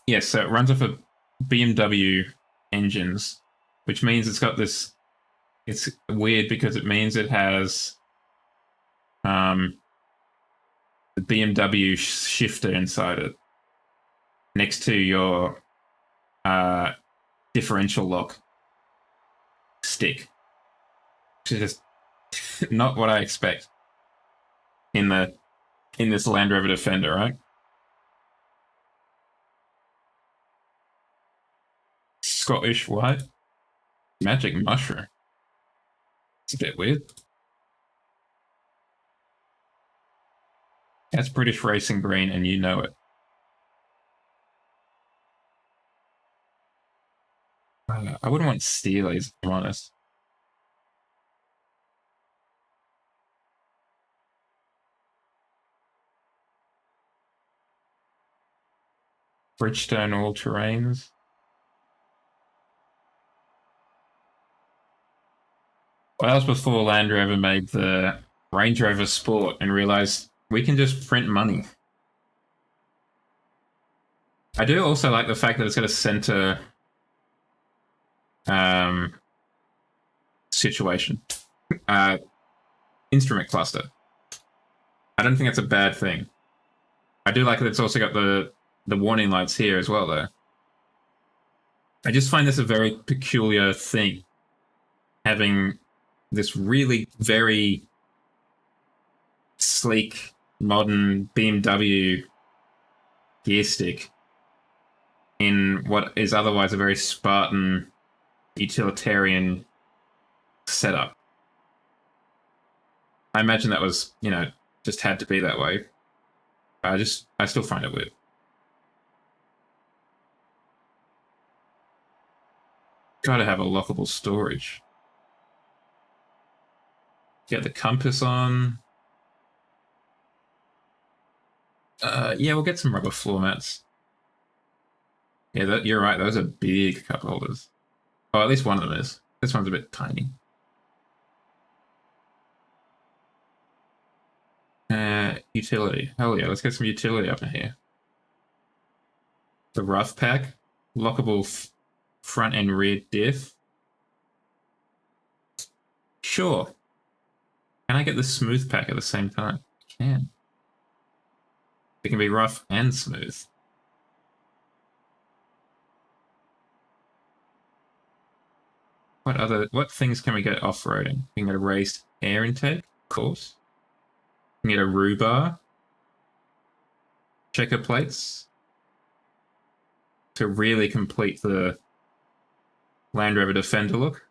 Yes, so it runs off of BMW engines, which means it's got this... It's weird because it means it has the BMW shifter inside it, next to your differential lock stick, which is just not what I expect in this Land Rover Defender, right? Scottish white, magic mushroom. It's a bit weird. That's British racing green, and you know it. I wouldn't want Steelies, if I'm honest. Bridgestone all-terrains. Well, that was before Land Rover made the Range Rover Sport and realized we can just print money. I do also like the fact that it's got a center situation. Instrument cluster. I don't think that's a bad thing. I do like that it's also got the warning lights here as well, though. I just find this a very peculiar thing, having this really very sleek, modern BMW gear stick in what is otherwise a very Spartan, utilitarian setup. I imagine that was, you know, just had to be that way. I still find it weird. Gotta have a lockable storage. Get the compass on. Yeah, we'll get some rubber floor mats. Yeah, you're right, those are big cup holders. Oh, at least one of them is. This one's a bit tiny. Utility. Hell yeah, let's get some utility up in here. The rough pack. Lockable front and rear diff. Sure. Can I get the smooth pack at the same time? I can. It can be rough and smooth. What things can we get off-roading? We can get a raised air intake, of course. We can get a roo bar. Checker plates. To really complete the Land Rover Defender look.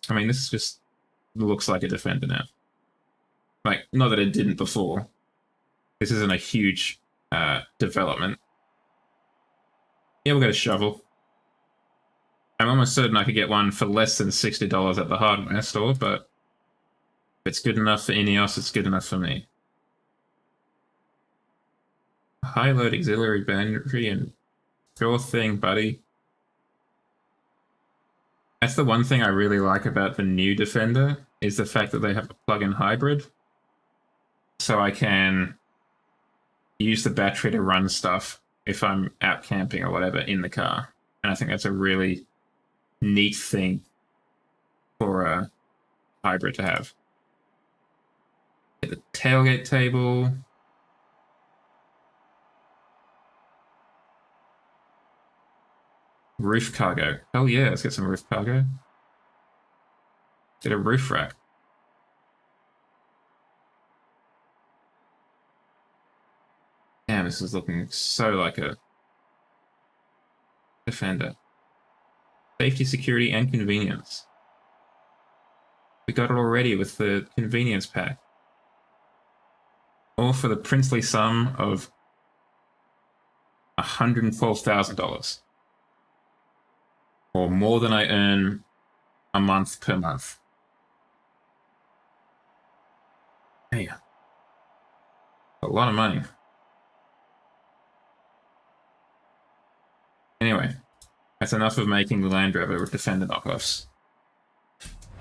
I mean, this just looks like a Defender now. Like, not that it didn't before. This isn't a huge development. Yeah, we'll get a shovel. I'm almost certain I could get one for less than $60 at the hardware store, but if it's good enough for Ineos, it's good enough for me. High load auxiliary battery and sure thing, buddy. That's the one thing I really like about the new Defender, is the fact that they have a plug-in hybrid. So I can use the battery to run stuff if I'm out camping or whatever in the car. And I think that's a really neat thing for a hybrid to have. Get the tailgate table. Roof cargo. Oh yeah, let's get some roof cargo. Get a roof rack. Damn, this is looking so like a Defender. Safety, security, and convenience. We got it already with the convenience pack. All for the princely sum of $112,000. Or more than I earn a month per month. Hey, a lot of money. Anyway, that's enough of making the Land Rover with Defender knockoffs.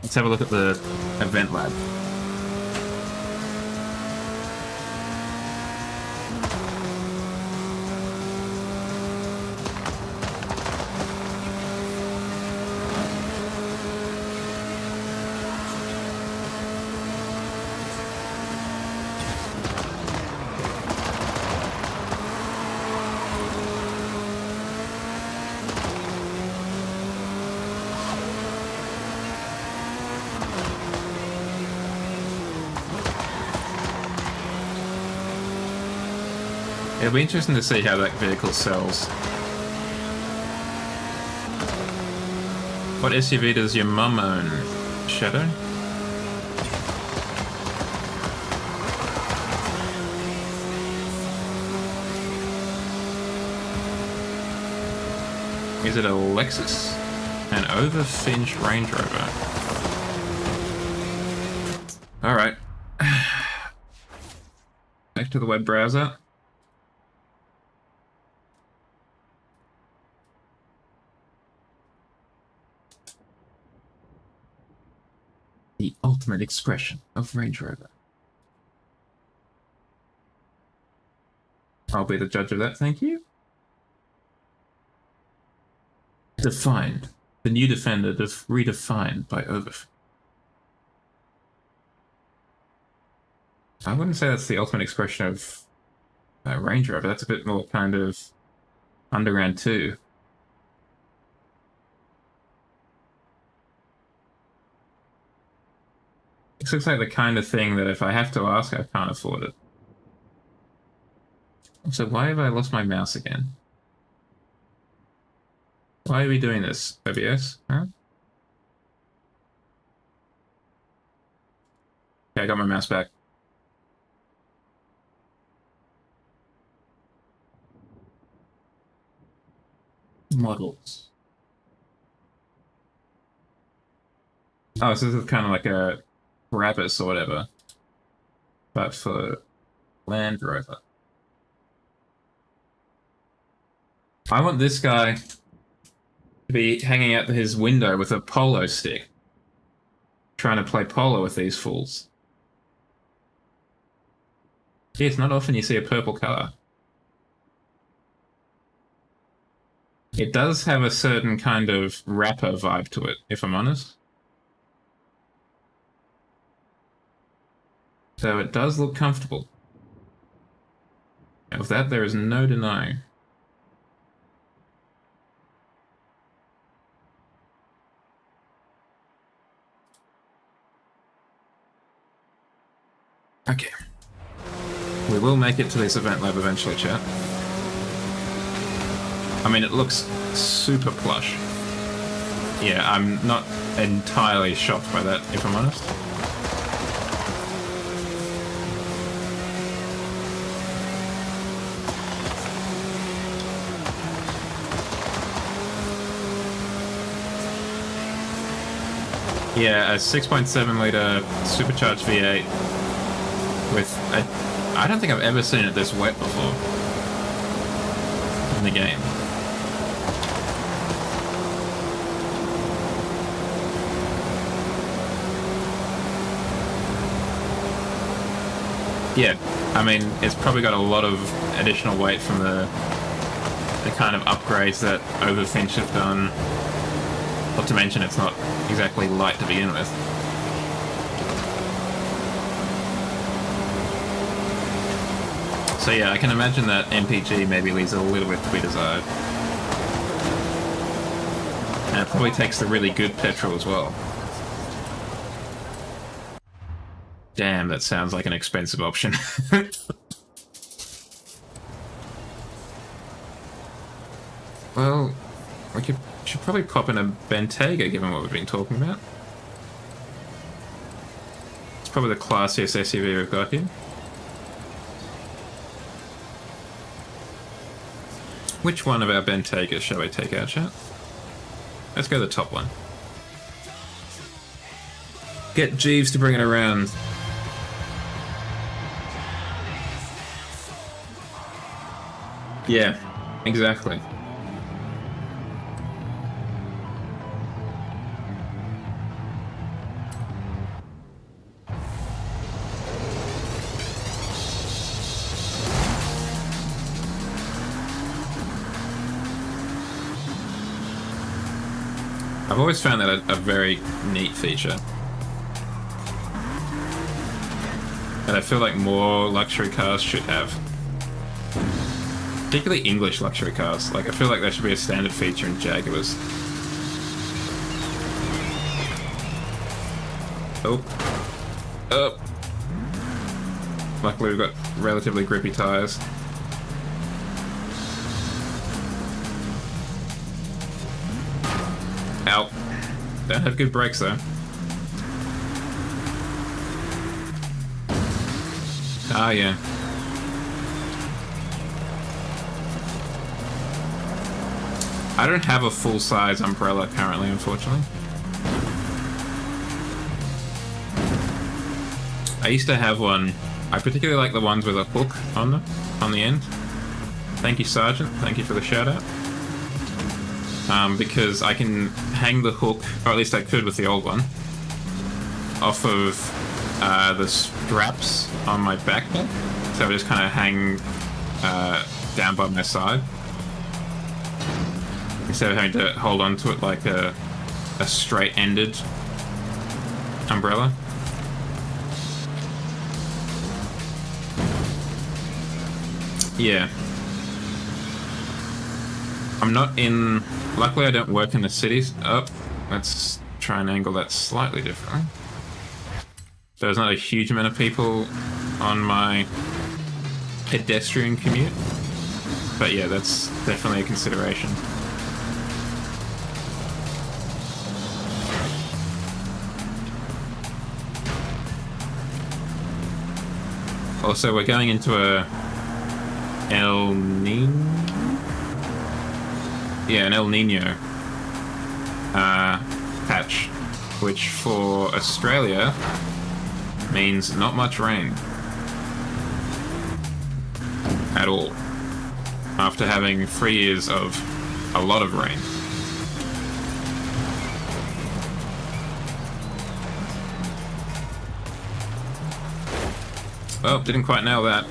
Let's have a look at the event lab. It'll be interesting to see how that vehicle sells. What SUV does your mum own, Shadow? Is it a Lexus? An overfinished Range Rover. Alright. Back to the web browser. The ultimate expression of Range Rover. I'll be the judge of that, thank you. Defined. The new Defender redefined by Overfin. I wouldn't say that's the ultimate expression of Range Rover. That's a bit more kind of Underground 2. This looks like the kind of thing that if I have to ask, I can't afford it. So why have I lost my mouse again? Why are we doing this, OBS? Huh? Okay, I got my mouse back. Models. Oh, so this is kind of like a Brabus or whatever, but for Land Rover. I want this guy to be hanging out his window with a polo stick, trying to play polo with these fools. Yeah, it's not often you see a purple color. It does have a certain kind of rapper vibe to it, if I'm honest. So it does look comfortable. Of that, there is no denying. Okay. We will make it to this event lab eventually, chat. I mean, it looks super plush. Yeah, I'm not entirely shocked by that, if I'm honest. Yeah, a 6.7 litre supercharged V8 with I don't think I've ever seen it this wet before in the game. Yeah, I mean, it's probably got a lot of additional weight from the kind of upgrades that Overfinch have done. Not to mention it's not exactly light to begin with. So yeah, I can imagine that MPG maybe leaves a little bit to be desired. And it probably takes the really good petrol as well. Damn, that sounds like an expensive option. Well, we should probably pop in a Bentayga, given what we've been talking about. It's probably the classiest SUV we've got here. Which one of our Bentaygas shall we take out, chat? Let's go the top one. Get Jeeves to bring it around. Yeah, exactly. I've always found that a very neat feature. And I feel like more luxury cars should have. Particularly English luxury cars. Like, I feel like that should be a standard feature in Jaguars. Oh. Oh. Luckily we've got relatively grippy tyres. Ow. Don't have good brakes though. Ah, yeah. I don't have a full-size umbrella currently, unfortunately. I used to have one. I particularly like the ones with a hook on the end. Thank you, Sergeant. Thank you for the shout-out. Because I can hang the hook, or at least I could with the old one, off of the straps on my backpack. So I just kind of hang down by my side, instead of having to hold on to it like a straight-ended umbrella. Yeah. I'm not in... Luckily I don't work in the cities. Oh, let's try and angle that slightly differently. There's not a huge amount of people on my pedestrian commute. But yeah, that's definitely a consideration. Also, we're going into a El Nino? Yeah, an El Nino patch, which for Australia means not much rain at all, after having 3 years of a lot of rain. Well, didn't quite nail that.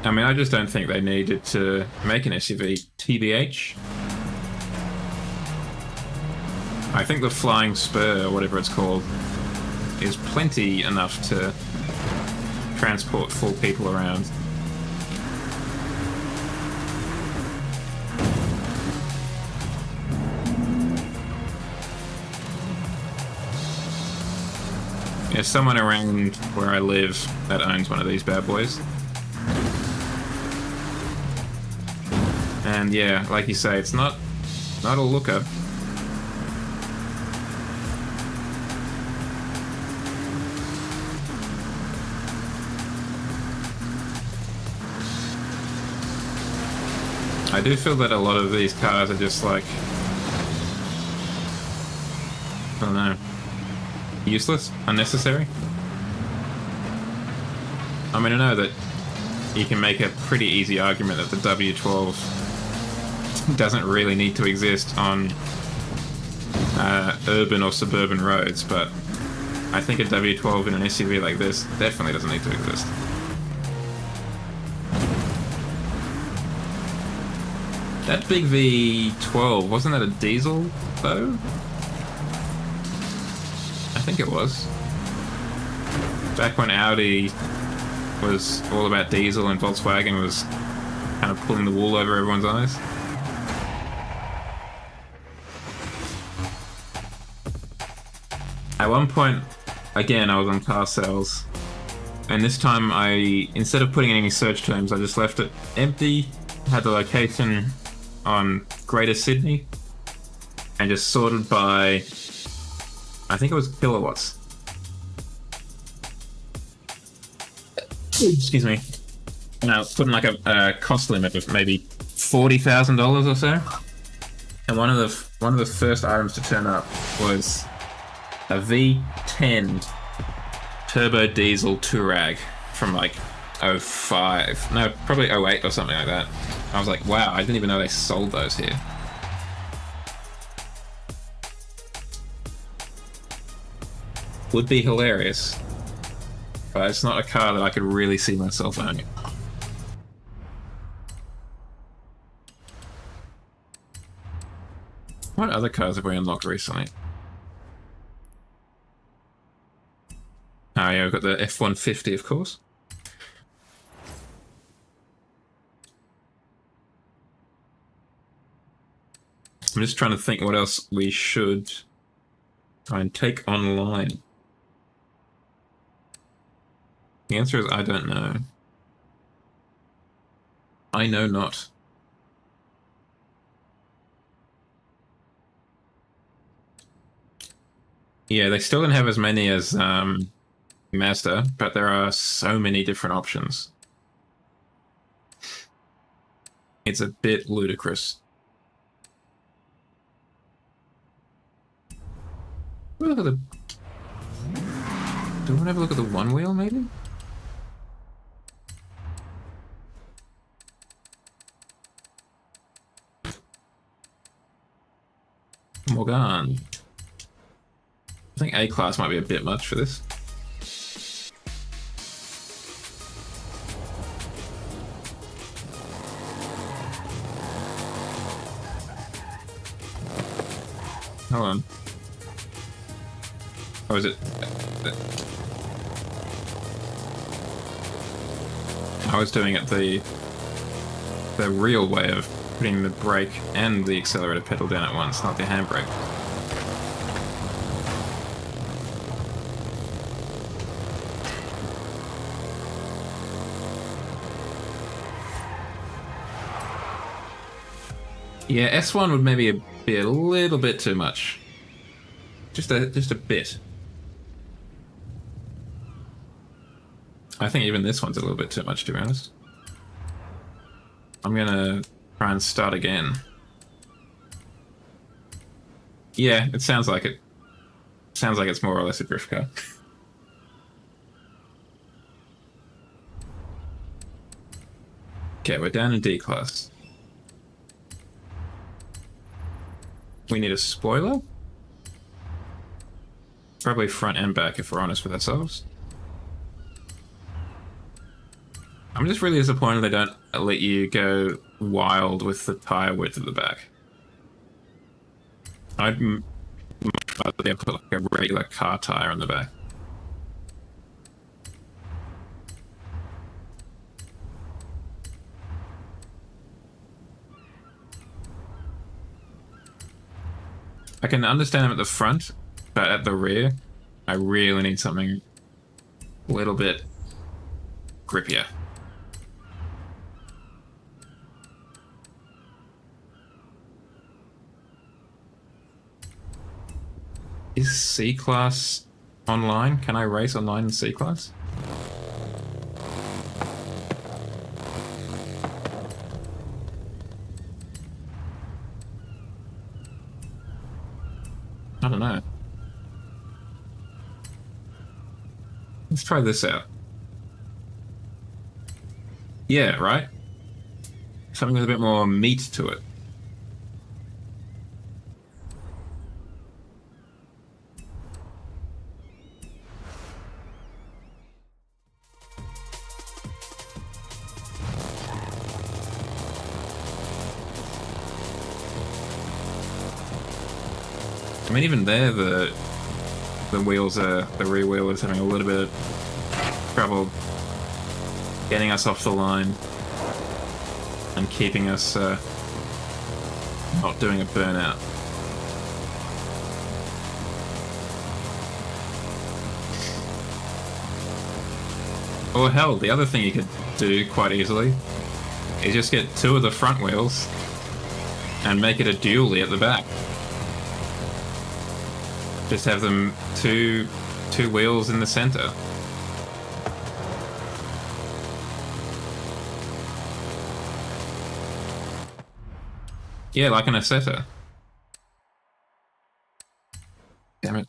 I mean, I just don't think they needed to make an SUV, TBH. I think the Flying Spur, or whatever it's called, is plenty enough to transport 4 people around. There's someone around where I live that owns one of these bad boys. And yeah, like you say, it's not a looker. I do feel that a lot of these cars are just like, I don't know, useless, unnecessary. I mean, I know that you can make a pretty easy argument that the W12 doesn't really need to exist on urban or suburban roads, but I think a W12 in an SUV like this definitely doesn't need to exist. That big V12, wasn't that a diesel, though? I think it was. Back when Audi was all about diesel and Volkswagen was kind of pulling the wool over everyone's eyes. At one point, again, I was on car sales, and this time instead of putting in any search terms, I just left it empty, had the location on Greater Sydney, and just sorted by, I think it was kilowatts. Excuse me. And I put in like a cost limit of maybe $40,000 or so. And one of the first items to turn up was a V10 turbo diesel Touareg from like 05. No, probably 08 or something like that. I was like, wow, I didn't even know they sold those here. Would be hilarious, but it's not a car that I could really see myself owning. What other cars have we unlocked recently? Oh yeah, we've got the F-150, of course. I'm just trying to think what else we should try and take online. The answer is I don't know. I know not. Yeah, they still don't have as many as Mazda, but there are so many different options. It's a bit ludicrous. Look at the... Do you want to have a look at the one wheel, maybe? Morgan. I think A-Class might be a bit much for this. Hold on. Or is it... I was doing it the real way of putting the brake and the accelerator pedal down at once, not the handbrake. Yeah, S1 would maybe be a little bit too much. Just a bit. I think even this one's a little bit too much, to be honest. I'm gonna try and start again. Yeah, it sounds like it. Sounds like it's more or less a drift car. Okay, we're down in D-Class. We need a spoiler? Probably front and back if we're honest with ourselves. I'm just really disappointed they don't let you go wild with the tyre width at the back. I'd much rather be able to put like a regular car tyre on the back. I can understand them at the front, but at the rear, I really need something a little bit grippier. Is C-Class online? Can I race online in C-Class? I don't know. Let's try this out. Yeah, right? Something with a bit more meat to it. I mean, even there, the wheels are, the rear wheel is having a little bit of trouble getting us off the line and keeping us not doing a burnout. Or hell, the other thing you could do quite easily is just get two of the front wheels and make it a dually at the back. Just have them two wheels in the center. Yeah, like an Assetto. Damn it.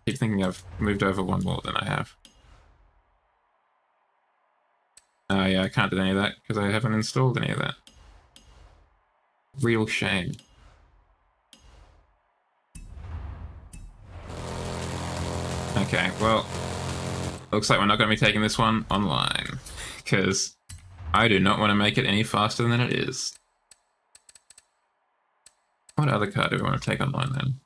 Keep thinking I've moved over one more than I have. Oh yeah, I can't do any of that because I haven't installed any of that. Real shame. Okay, well, looks like we're not going to be taking this one online, because I do not want to make it any faster than it is. What other car do we want to take online then?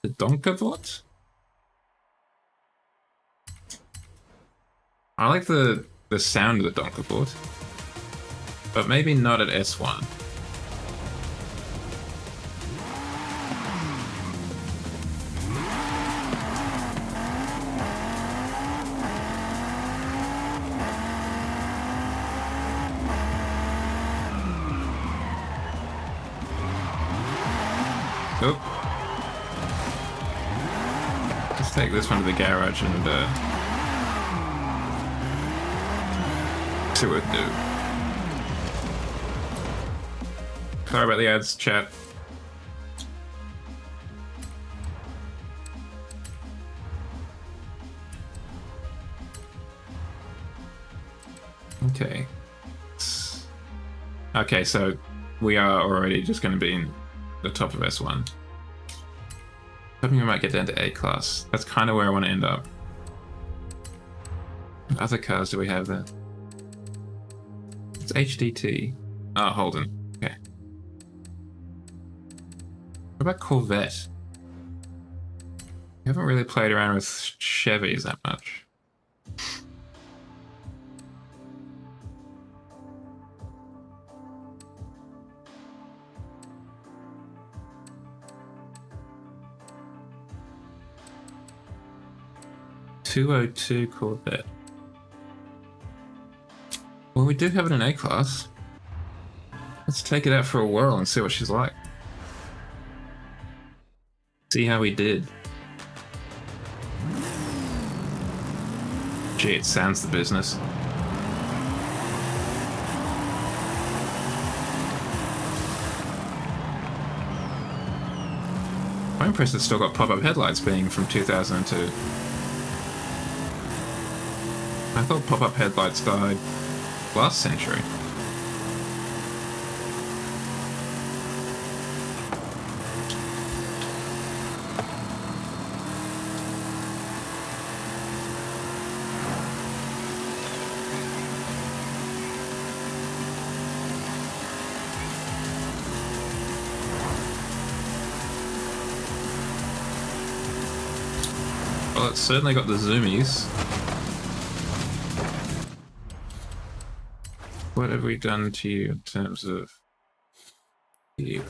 The Vod-mander? I like the sound of the Vod-mander, but maybe not at S1. Oh. Let's take this one to the garage and see what it do. Sorry about the ads, chat. Okay. Okay, so we are already just going to be in the top of S1. I think we might get down to A class. That's kind of where I want to end up. What other cars do we have there? It's HDT. Oh, Holden. Okay. What about Corvette? We haven't really played around with Chevys that much. .202 Corvette. Well, we do have it in A class. Let's take it out for a whirl and see what she's like. See how we did. Gee, it sounds the business. I'm impressed it's still got pop-up headlights being from 2002. I thought pop-up headlights died last century. Well, it's certainly got the zoomies. What have we done to you in terms of you?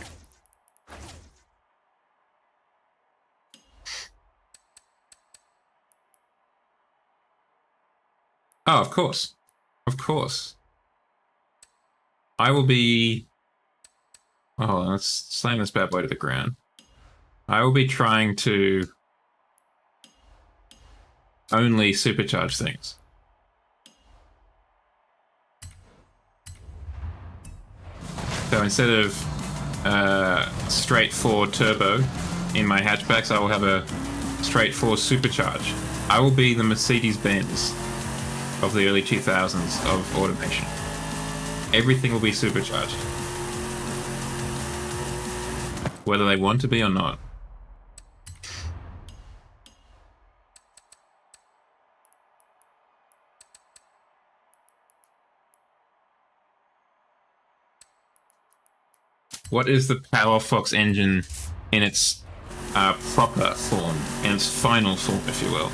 Oh, of course. Of course. I will be... Oh, let's slam this bad boy to the ground. I will be trying to only supercharge things. So instead of straight 4 turbo in my hatchbacks, I will have a straight 4 supercharge. I will be the Mercedes-Benz of the early 2000s of automation. Everything will be supercharged. Whether they want to be or not. What is the PowerFox engine in its proper form, in its final form, if you will?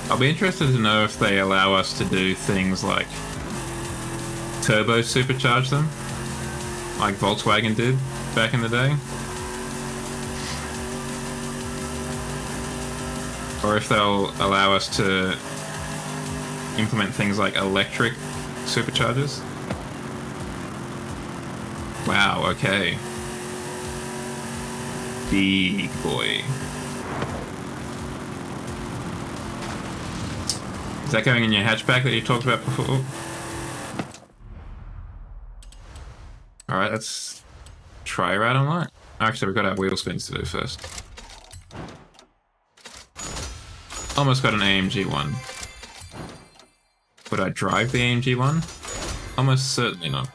I'll be interested to know if they allow us to do things like turbo supercharge them, like Volkswagen did back in the day. Or if they'll allow us to implement things like electric superchargers. Wow, okay. Big boy. Is that going in your hatchback that you talked about before? Alright, let's try her out on that. Actually, we've got our wheel spins to do first. Almost got an AMG one. Would I drive the AMG one? Almost certainly not.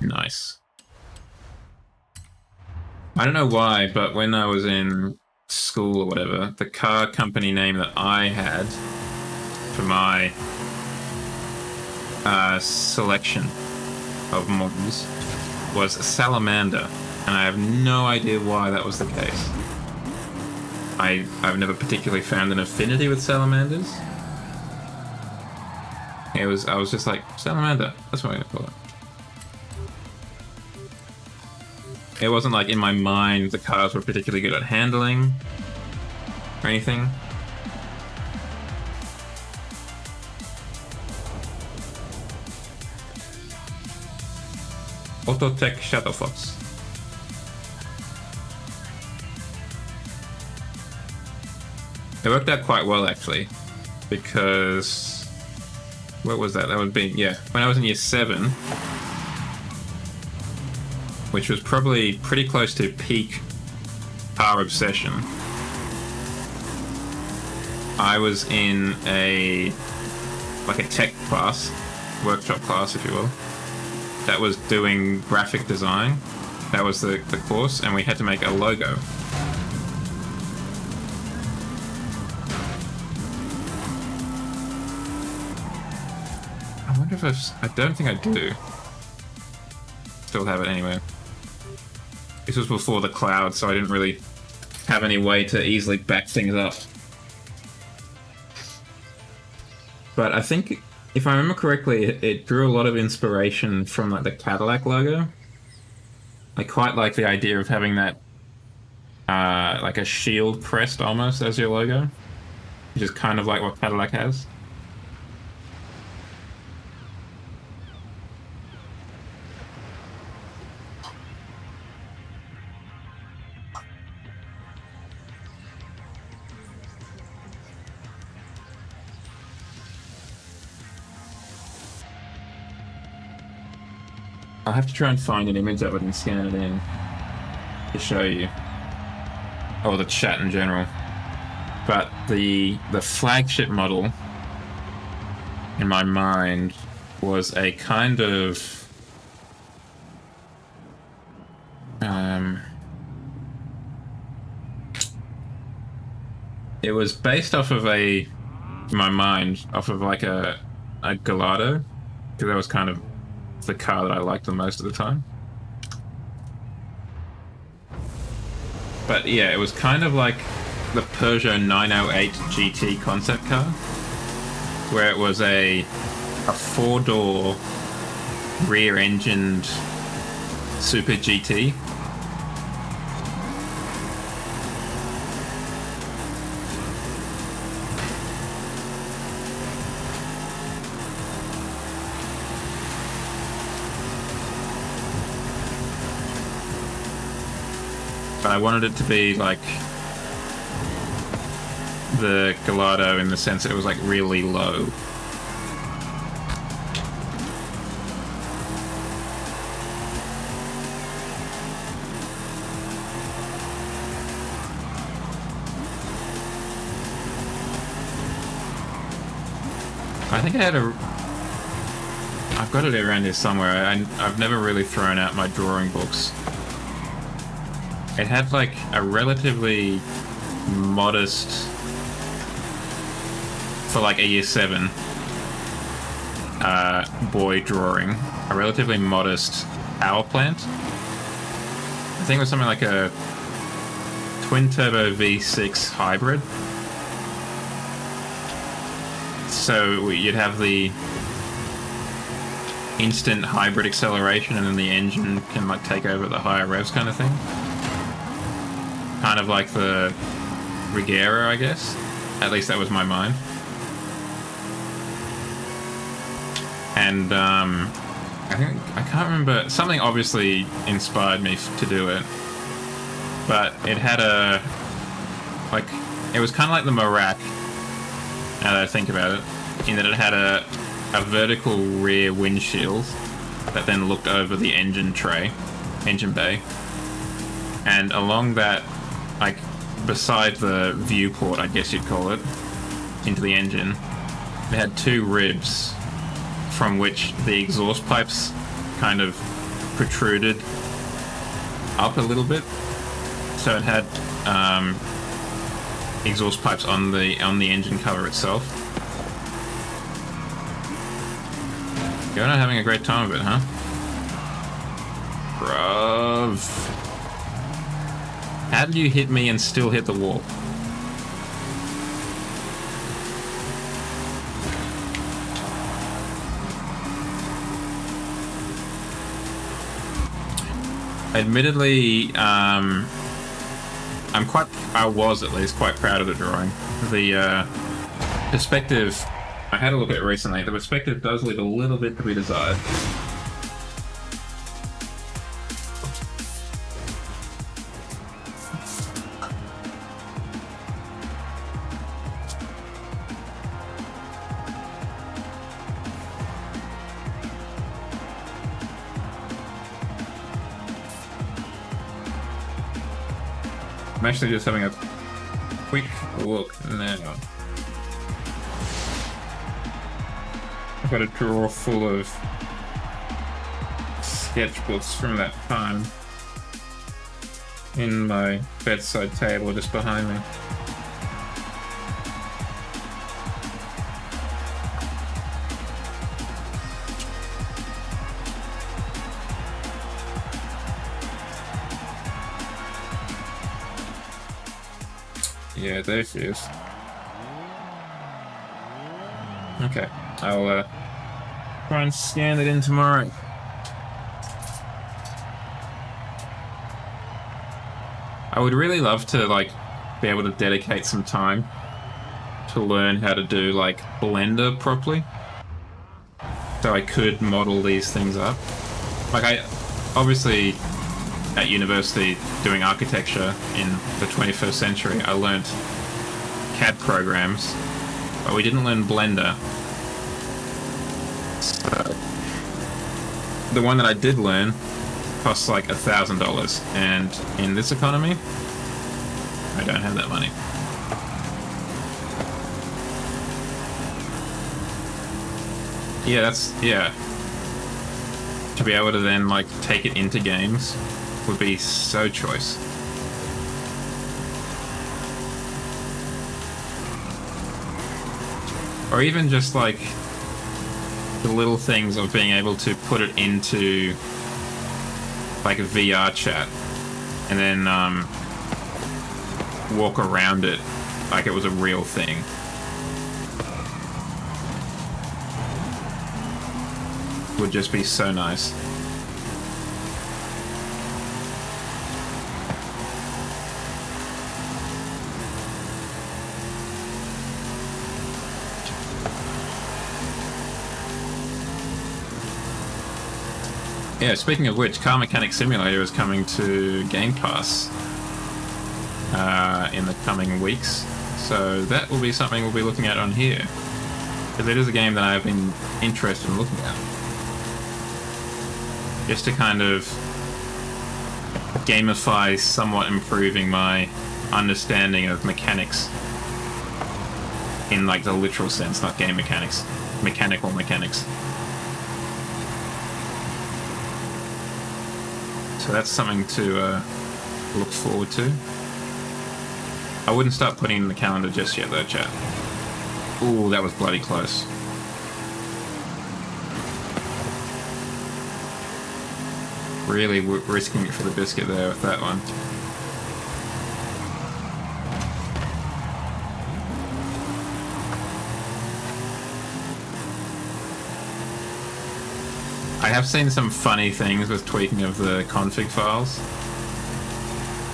Nice. I don't know why, but when I was in school or whatever, the car company name that I had for my selection of models was Salamander, and I have no idea why that was the case. I've never particularly found an affinity with salamanders. I was just like, salamander, that's what I'm gonna call it. It wasn't like in my mind the cars were particularly good at handling or anything. Autotech Shadowfox. It worked out quite well actually, because what was that? That would be, yeah, when I was in year 7, which was probably pretty close to peak car obsession. I was in a tech class, workshop class if you will, that was doing graphic design. That was the course, and we had to make a logo. I wonder if I don't think I do. Still have it anyway. This was before the cloud, so I didn't really have any way to easily back things up. But I think, if I remember correctly, it drew a lot of inspiration from like the Cadillac logo. I quite like the idea of having that like a shield crest almost as your logo, which is kind of like what Cadillac has. I'll have to try and find an image of it and scan it in to show you. Or the chat in general. But the flagship model, in my mind, was a kind of... it was based off of in my mind, off of like a Gallardo, because that was kind of the car that I liked the most at the time. But yeah, it was kind of like the Peugeot 908 GT concept car, where it was a 4-door rear-engined Super GT. But I wanted it to be like the Gallardo in the sense that it was like really low. I think I had I've got it around here somewhere. I've never really thrown out my drawing books. It had like a relatively modest, for like a year 7 boy drawing, a relatively modest power plant. I think it was something like a twin turbo V6 hybrid. So you'd have the instant hybrid acceleration, and then the engine can like take over the higher revs kind of thing. Kind of like the Regera, I guess. At least that was my mind. And I can't remember. Something obviously inspired me to do it, but it had it was kind of like the Merak. Now that I think about it, in that it had a vertical rear windshield that then looked over the engine bay, and along that, like beside the viewport, I guess you'd call it, into the engine, it had 2 ribs from which the exhaust pipes kind of protruded up a little bit. So it had exhaust pipes on the engine cover itself. You're not having a great time of it, huh? Bruv. How did you hit me and still hit the wall? Admittedly, I was at least quite proud of the drawing. The perspective, I had a look at it recently, the perspective does leave a little bit to be desired. I'm actually just having a quick look now. I've got a drawer full of sketchbooks from that time in my bedside table just behind me. Yeah, there she is. Okay, I'll try and scan it in tomorrow. I would really love to like be able to dedicate some time to learn how to do like Blender properly, so I could model these things up. Like I obviously at university doing architecture in the 21st century, I learnt CAD programs, but we didn't learn Blender. So the one that I did learn costs like $1,000, and in this economy, I don't have that money. Yeah. To be able to then like take it into games would be so choice. Or even just like the little things of being able to put it into like a VR chat and then walk around it like it was a real thing. Would just be so nice. Yeah, speaking of which, Car Mechanic Simulator is coming to Game Pass in the coming weeks, so that will be something we'll be looking at on here, because it is a game that I've been interested in looking at, just to kind of gamify, somewhat improving my understanding of mechanics in like the literal sense, not game mechanics, mechanical mechanics. So that's something to look forward to. I wouldn't start putting in the calendar just yet though, chat. Ooh, that was bloody close. Really risking it for the biscuit there with that one. I have seen some funny things with tweaking of the config files.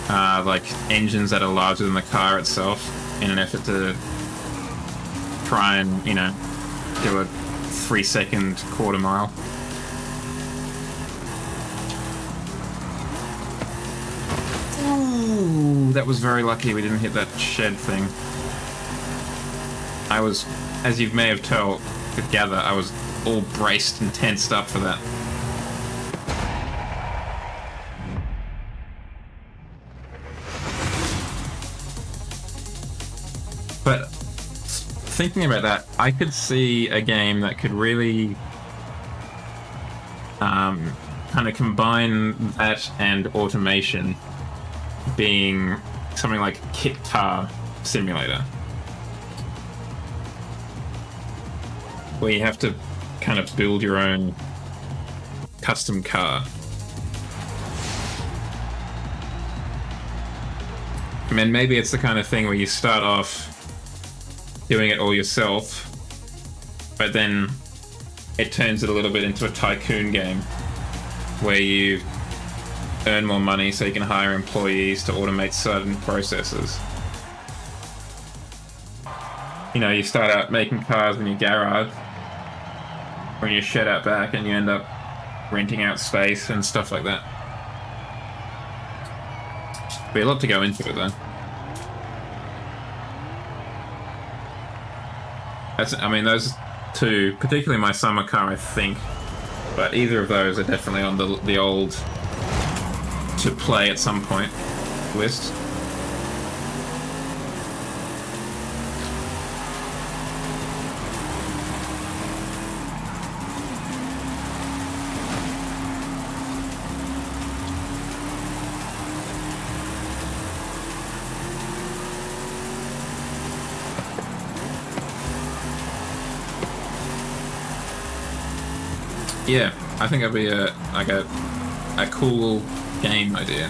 Like engines that are larger than the car itself in an effort to try and, you know, do a 3-second quarter mile. Ooh, that was very lucky we didn't hit that shed thing. I was, as you may have could gather, I was all braced and tensed up for that. But thinking about that, I could see a game that could really kind of combine that and automation, being something like Kit Car Simulator, where you have to kind of build your own custom car. I mean, maybe it's the kind of thing where you start off doing it all yourself, but then it turns it a little bit into a tycoon game where you earn more money so you can hire employees to automate certain processes. You know, you start out making cars in your garage or in your shed out back, and you end up renting out space and stuff like that. Be a lot to go into it, though. I mean, those two, particularly my summer car, I think, but either of those are definitely on the old to play at some point list. Yeah, I think it'd be a cool game idea.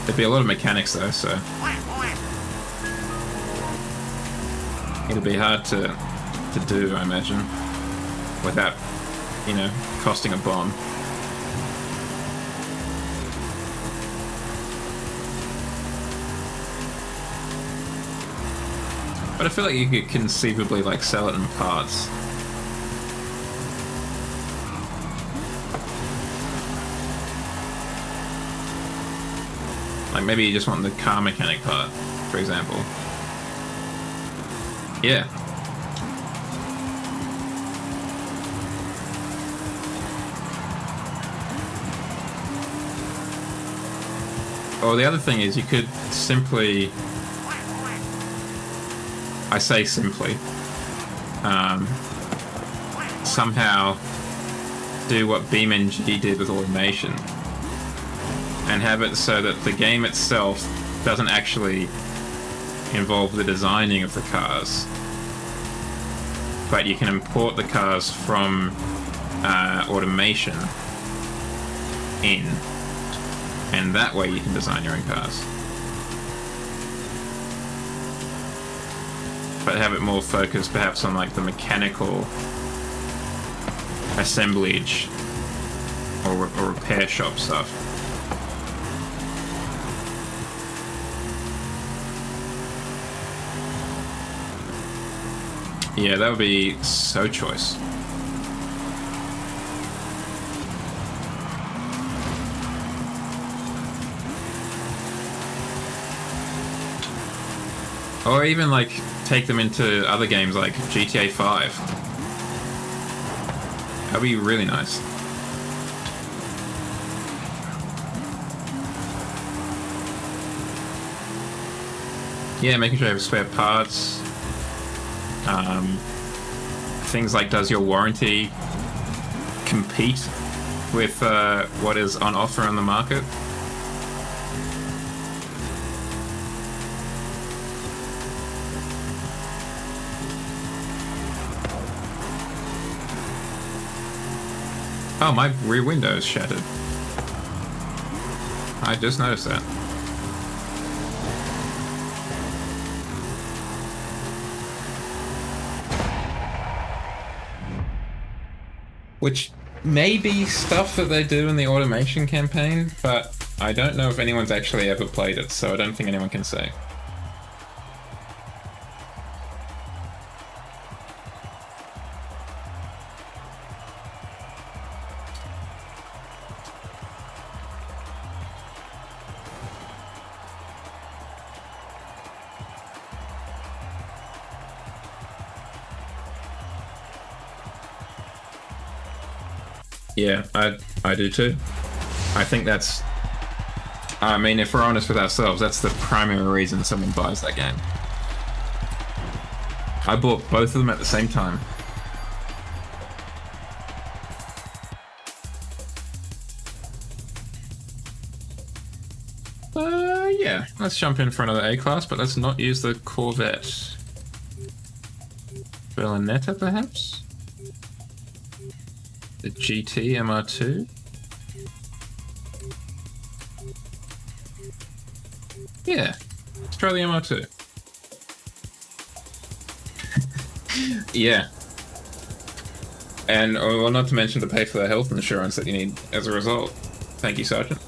There'd be a lot of mechanics though, so it'll be hard to do, I imagine, without, you know, costing a bomb. But I feel like you could conceivably like sell it in parts. Like maybe you just want the car mechanic part, for example. Yeah. Or the other thing is you could simply, I say simply, somehow do what PNG did with automation and have it so that the game itself doesn't actually involve the designing of the cars, but you can import the cars from automation in, and that way you can design your own cars. But have it more focused perhaps on like the mechanical assemblage or repair shop stuff. Yeah, that would be so choice. Or even like take them into other games like GTA 5. That'd be really nice. Yeah, making sure you have spare parts. Things like, does your warranty compete with what is on offer on the market? Oh, my rear window is shattered. I just noticed that. Which may be stuff that they do in the automation campaign, but I don't know if anyone's actually ever played it, so I don't think anyone can say. Yeah, I do too. I think that's, I mean, if we're honest with ourselves, that's the primary reason someone buys that game. I bought both of them at the same time. Yeah, let's jump in for another A-class, but let's not use the Corvette. Berlinetta, perhaps? The GT MR2? Yeah, let's try the MR2. Yeah. And well, not to mention to pay for the health insurance that you need as a result. Thank you, Sergeant.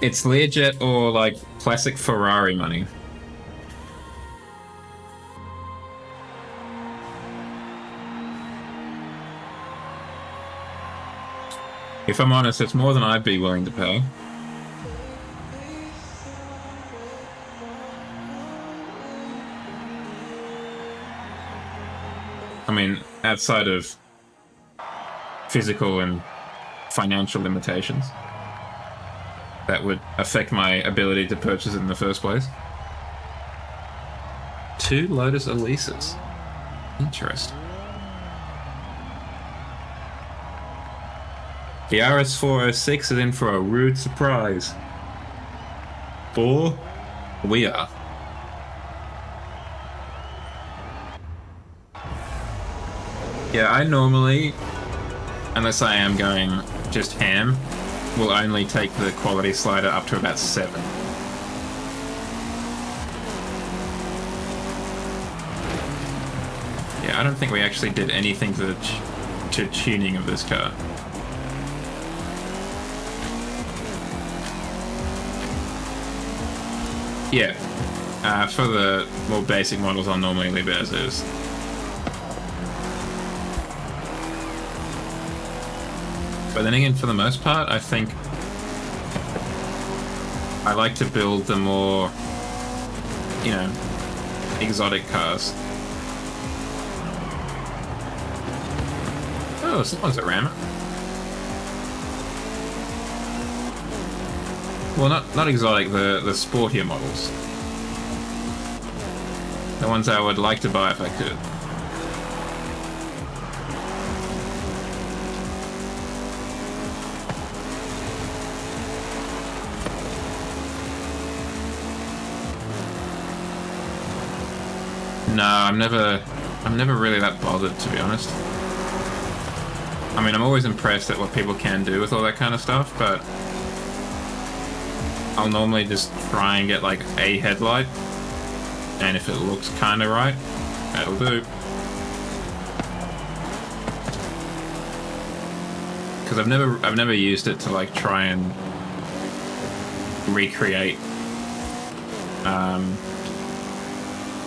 It's Learjet or like classic Ferrari money. If I'm honest, it's more than I'd be willing to pay. I mean, outside of physical and financial limitations that would affect my ability to purchase it in the first place. 2 Lotus Elises. Interesting. The RS406 is in for a rude surprise. Or we are. Yeah, I normally, unless I am going just ham, will only take the quality slider up to about 7. Yeah, I don't think we actually did anything to the tuning of this car. Yeah, for the more basic models, I'll normally leave it as is. But then again, for the most part, I think I like to build the more, you know, exotic cars. Oh, someone's a rammer. Well, not exotic, the sportier models. The ones I would like to buy if I could. No, I'm never really that bothered, to be honest. I mean, I'm always impressed at what people can do with all that kind of stuff, but I'll normally just try and get like a headlight, and if it looks kind of right, that'll do. Because I've never used it to like try and recreate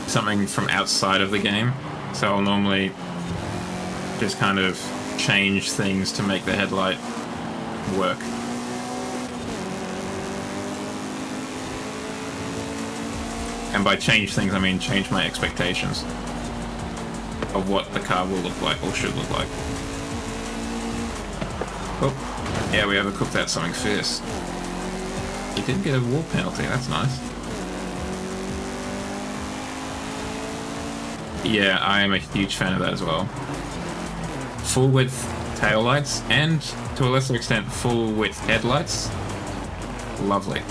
something from outside of the game, so I'll normally just kind of change things to make the headlight work. And by change things, I mean change my expectations of what the car will look like or should look like. Oh, yeah, we overcooked that something fierce. He didn't get a wall penalty, that's nice. Yeah, I am a huge fan of that as well. Full width taillights and, to a lesser extent, full width headlights. Lovely.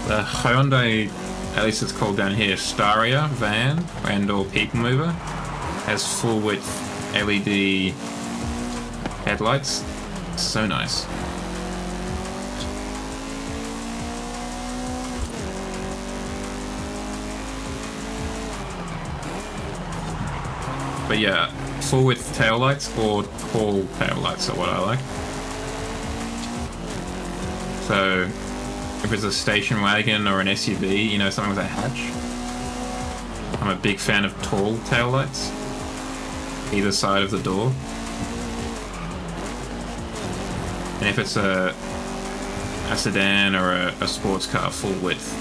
The Hyundai, at least it's called down here, Staria van and or people mover, has full width LED headlights. So nice. But yeah, full width taillights or tall taillights are what I like. So if it's a station wagon or an SUV, you know, something with a hatch, I'm a big fan of tall taillights, either side of the door. And if it's a sedan or a sports car, full width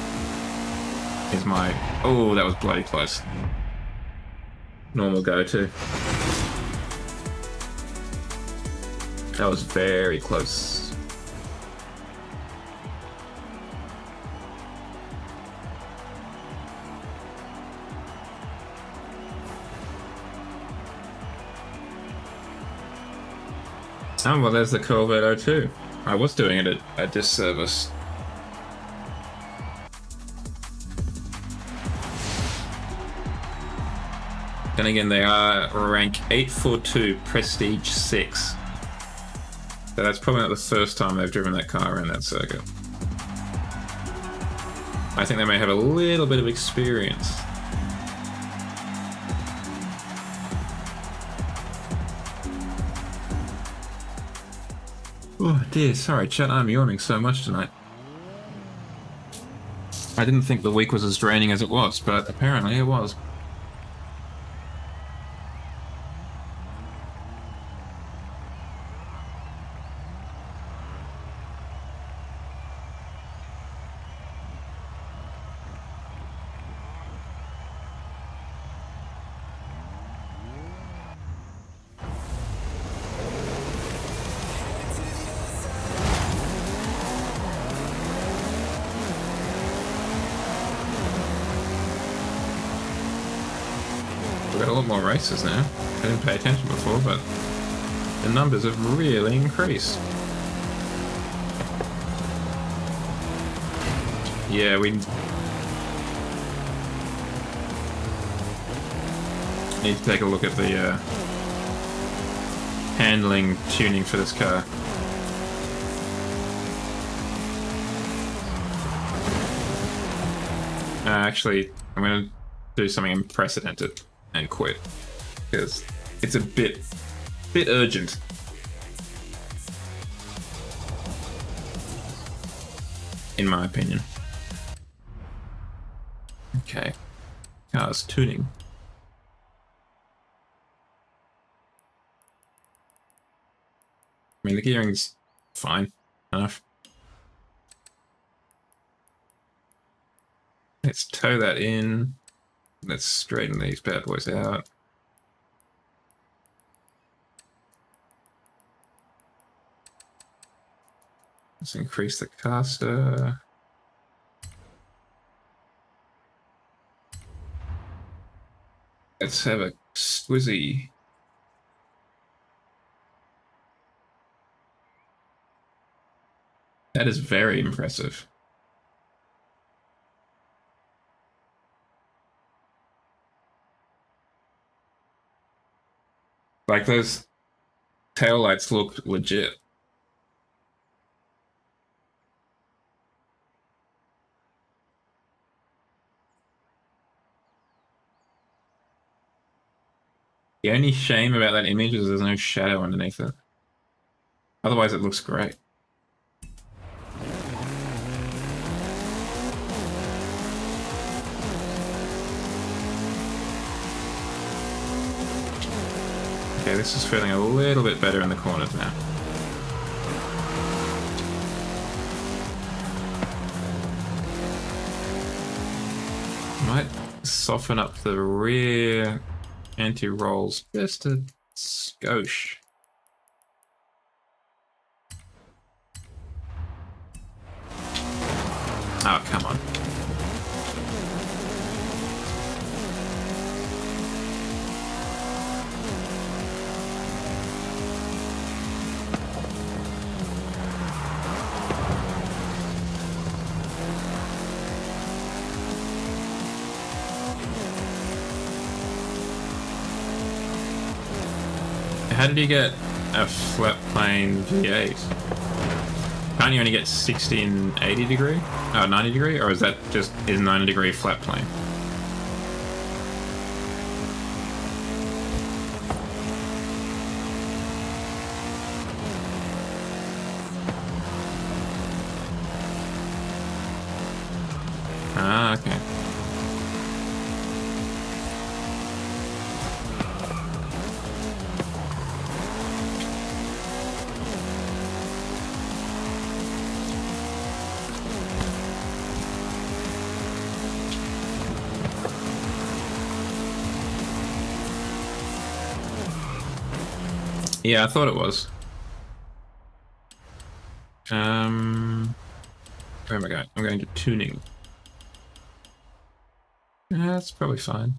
is my... Oh, that was bloody close. normal go-to. That was very close. Oh, well, there's the Corvette 02. I was doing it at a disservice. Then again, they are rank 842, Prestige 6. So that's probably not the first time they've driven that car around that circuit. I think they may have a little bit of experience. Oh dear, sorry chat, I'm yawning so much tonight. I didn't think the week was as draining as it was, but apparently it was. We've got a lot more races now. I didn't pay attention before, but the numbers have really increased. Yeah, we need to take a look at the handling tuning for this car. Actually, I'm going to do something unprecedented and quit, because it's a bit urgent. In my opinion. Okay. Car's tuning. I mean, the gearing's fine enough. Let's tow that in. Let's straighten these bad boys out. Let's increase the caster. Let's have a squizzy. That is very impressive. Like, those taillights look legit. The only shame about that image is there's no shadow underneath it. Otherwise it looks great. Okay, this is feeling a little bit better in the corners now. Might soften up the rear anti-rolls just a skosh. Oh, come on. How did you get a flat plane V8? Can't you only get 60 and 80 degree? Oh, 90 degree? Or is that just is 90 degree flat plane? Ah, okay. Yeah, I thought it was. Where am I going? I'm going to tuning. Yeah, that's probably fine.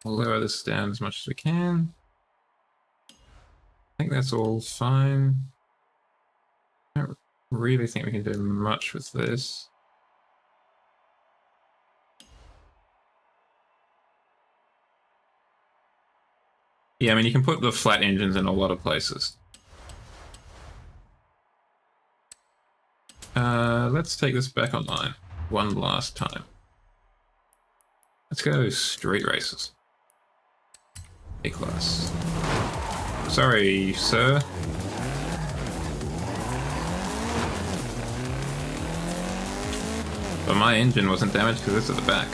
We'll lower this down as much as we can. I think that's all fine. I don't really think we can do much with this. Yeah, I mean, you can put the flat engines in a lot of places. Let's take this back online one last time. Let's go street races. A-class. Sorry, sir. But my engine wasn't damaged because it's at the back.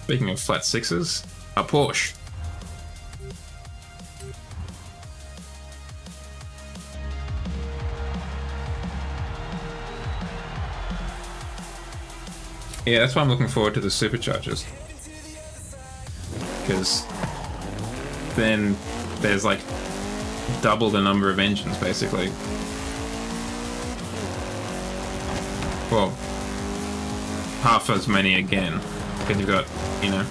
Speaking of flat sixes, a Porsche. Yeah, that's why I'm looking forward to the superchargers. Because then there's like double the number of engines, basically. Well, half as many again. Because you've got, you know,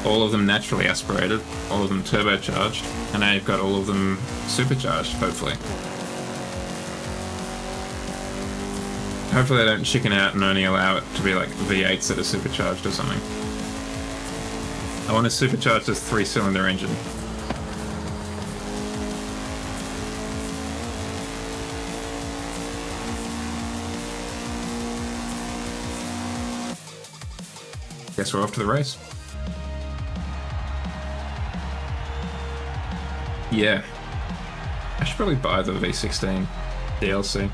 all of them naturally aspirated, all of them turbocharged, and now you've got all of them supercharged, hopefully. Hopefully they don't chicken out and only allow it to be like V8s that are supercharged or something. I want to supercharge this 3-cylinder engine. Guess we're off to the race. Yeah. I should probably buy the V16 DLC.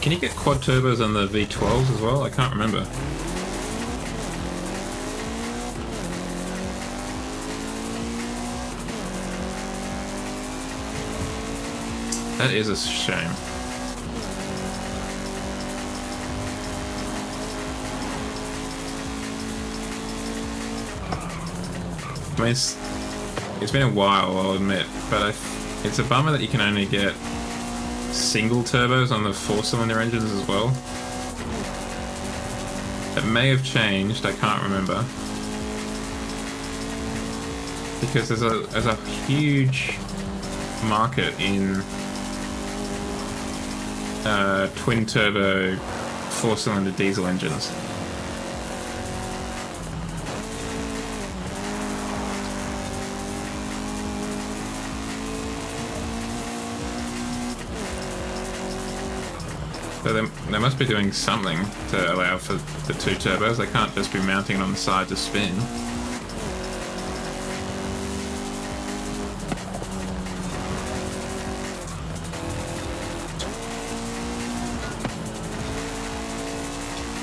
Can you get quad turbos on the V12s as well? I can't remember. That is a shame. I mean, it's been a while, I'll admit, but it's a bummer that you can only get single turbos on the 4-cylinder engines as well. It may have changed, I can't remember. Because there's a huge market in twin turbo 4-cylinder diesel engines. So they must be doing something to allow for the 2 turbos. They can't just be mounting it on the side to spin.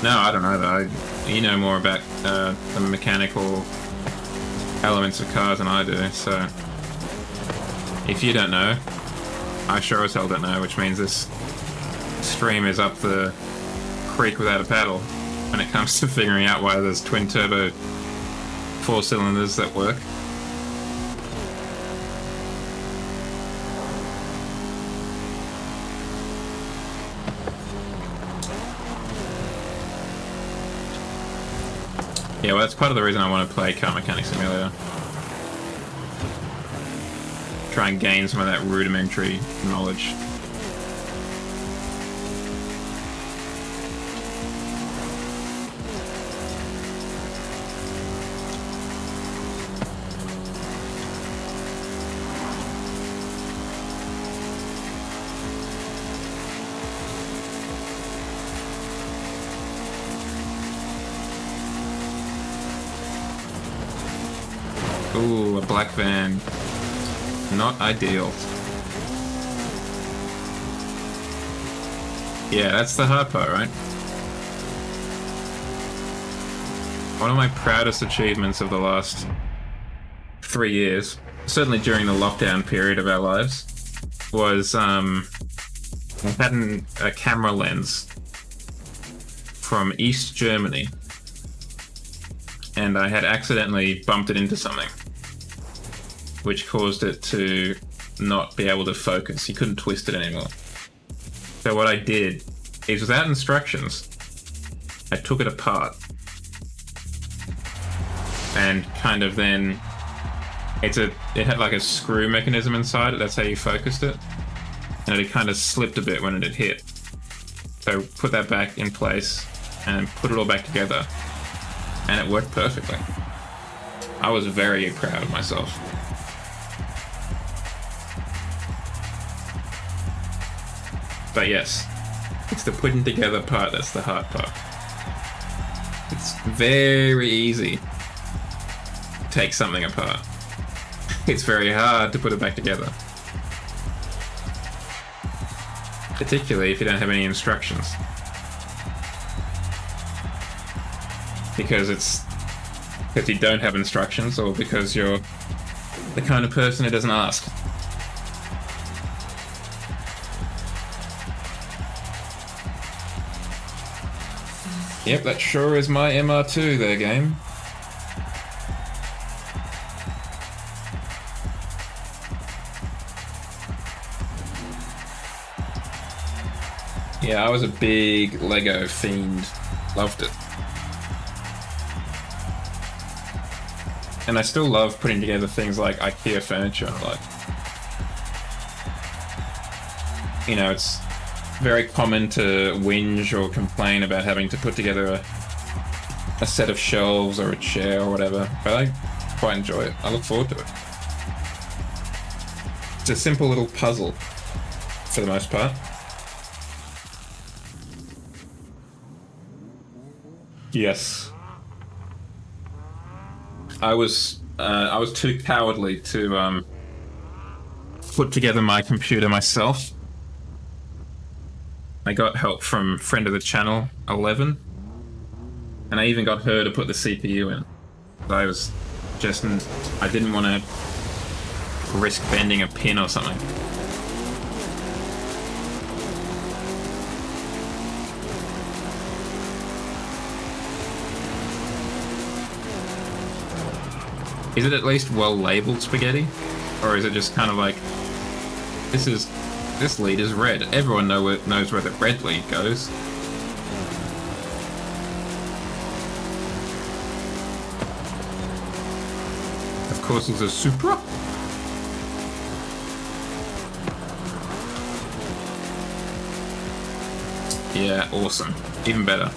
No, I don't know though. You know more about the mechanical elements of cars than I do, so if you don't know, I sure as hell don't know, which means this stream is up the creek without a paddle when it comes to figuring out why there's twin turbo 4-cylinders that work. Yeah, well, that's part of the reason I want to play Car Mechanic Simulator. Try and gain some of that rudimentary knowledge. Ooh, a black van. Not ideal. Yeah, that's the hard part, right? One of my proudest achievements of the last 3 years, certainly during the lockdown period of our lives, was I had a camera lens from East Germany, and I had accidentally bumped it into something, which caused it to not be able to focus. You couldn't twist it anymore. So what I did is, without instructions, I took it apart and kind of then it had like a screw mechanism inside it. That's how you focused it, and it kind of slipped a bit when it had hit. So put that back in place and put it all back together, and it worked perfectly. I was very proud of myself. But yes, it's the putting together part that's the hard part. It's very easy to take something apart. It's very hard to put it back together. Particularly if you don't have any instructions. Because you don't have instructions, or because you're the kind of person who doesn't ask. Yep, that sure is my MR2 there, game. Yeah, I was a big Lego fiend. Loved it. And I still love putting together things like IKEA furniture. Like, you know, it's very common to whinge or complain about having to put together a set of shelves or a chair or whatever, but I quite enjoy it. I look forward to it. It's a simple little puzzle, for the most part. Yes. I was too cowardly to put together my computer myself. I got help from friend of the channel, 11, and I even got her to put the CPU in. I didn't want to risk bending a pin or something. Is it at least well-labeled spaghetti? Or is it just kind of like, this lead is red. Everyone knows where the red lead goes. Of course, it's a Supra. Yeah, awesome. Even better.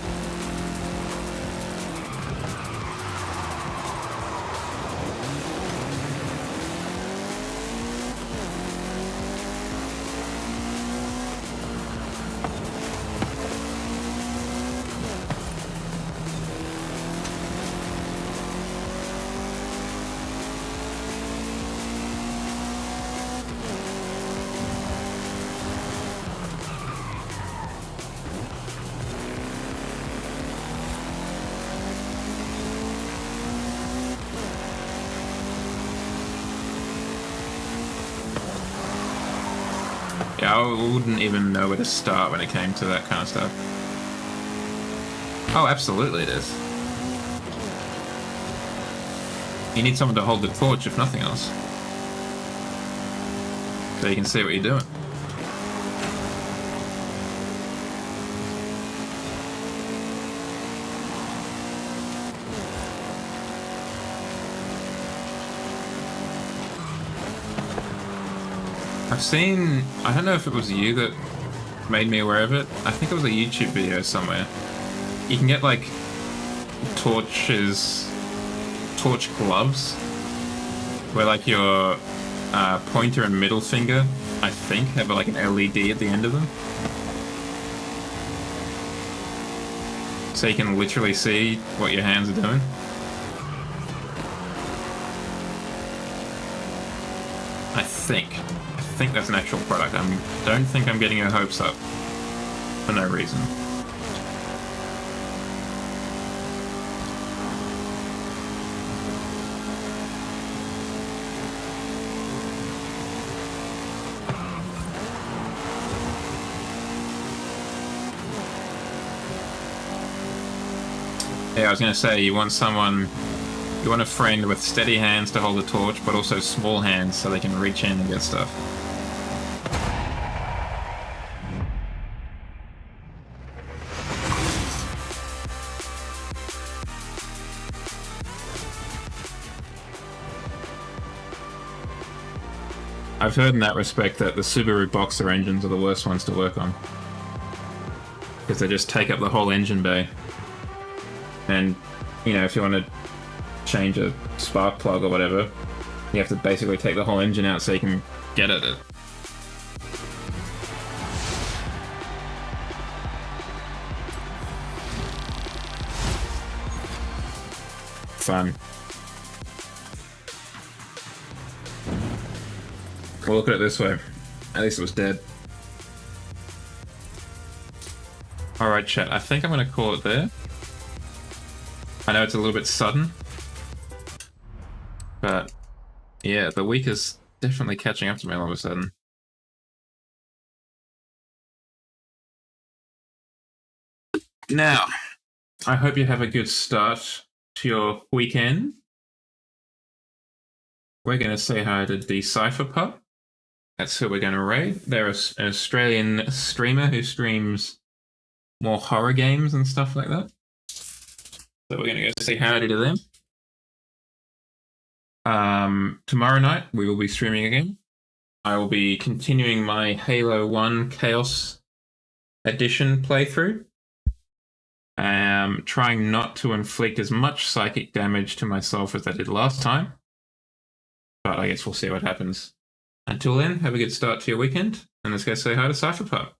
Yeah, I wouldn't even know where to start when it came to that kind of stuff. Oh, absolutely it is. You need someone to hold the torch, if nothing else. So you can see what you're doing. I've seen, I don't know if it was you that made me aware of it. I think it was a YouTube video somewhere. You can get like torch gloves, where like your pointer and middle finger, I think, have like an LED at the end of them. So you can literally see what your hands are doing. think that's an actual product. I don't think I'm getting your hopes up for no reason. Yeah, I was going to say, you want a friend with steady hands to hold the torch, but also small hands so they can reach in and get stuff. I've heard in that respect that the Subaru Boxer engines are the worst ones to work on, because they just take up the whole engine bay. And, you know, if you want to change a spark plug or whatever, you have to basically take the whole engine out so you can get at it. Fun. We'll look at it this way. At least it was dead. Alright, chat. I think I'm going to call it there. I know it's a little bit sudden, but yeah, the week is definitely catching up to me all of a sudden. Now, I hope you have a good start to your weekend. We're going to say hi to Decipher Pup. That's who we're going to raid. They're an Australian streamer who streams more horror games and stuff like that. So we're going to go say howdy to them. Tomorrow night, we will be streaming again. I will be continuing my Halo 1 Chaos Edition playthrough. Trying not to inflict as much psychic damage to myself as I did last time. But I guess we'll see what happens. Until then, have a good start to your weekend, and let's go say hi to Cypherpup.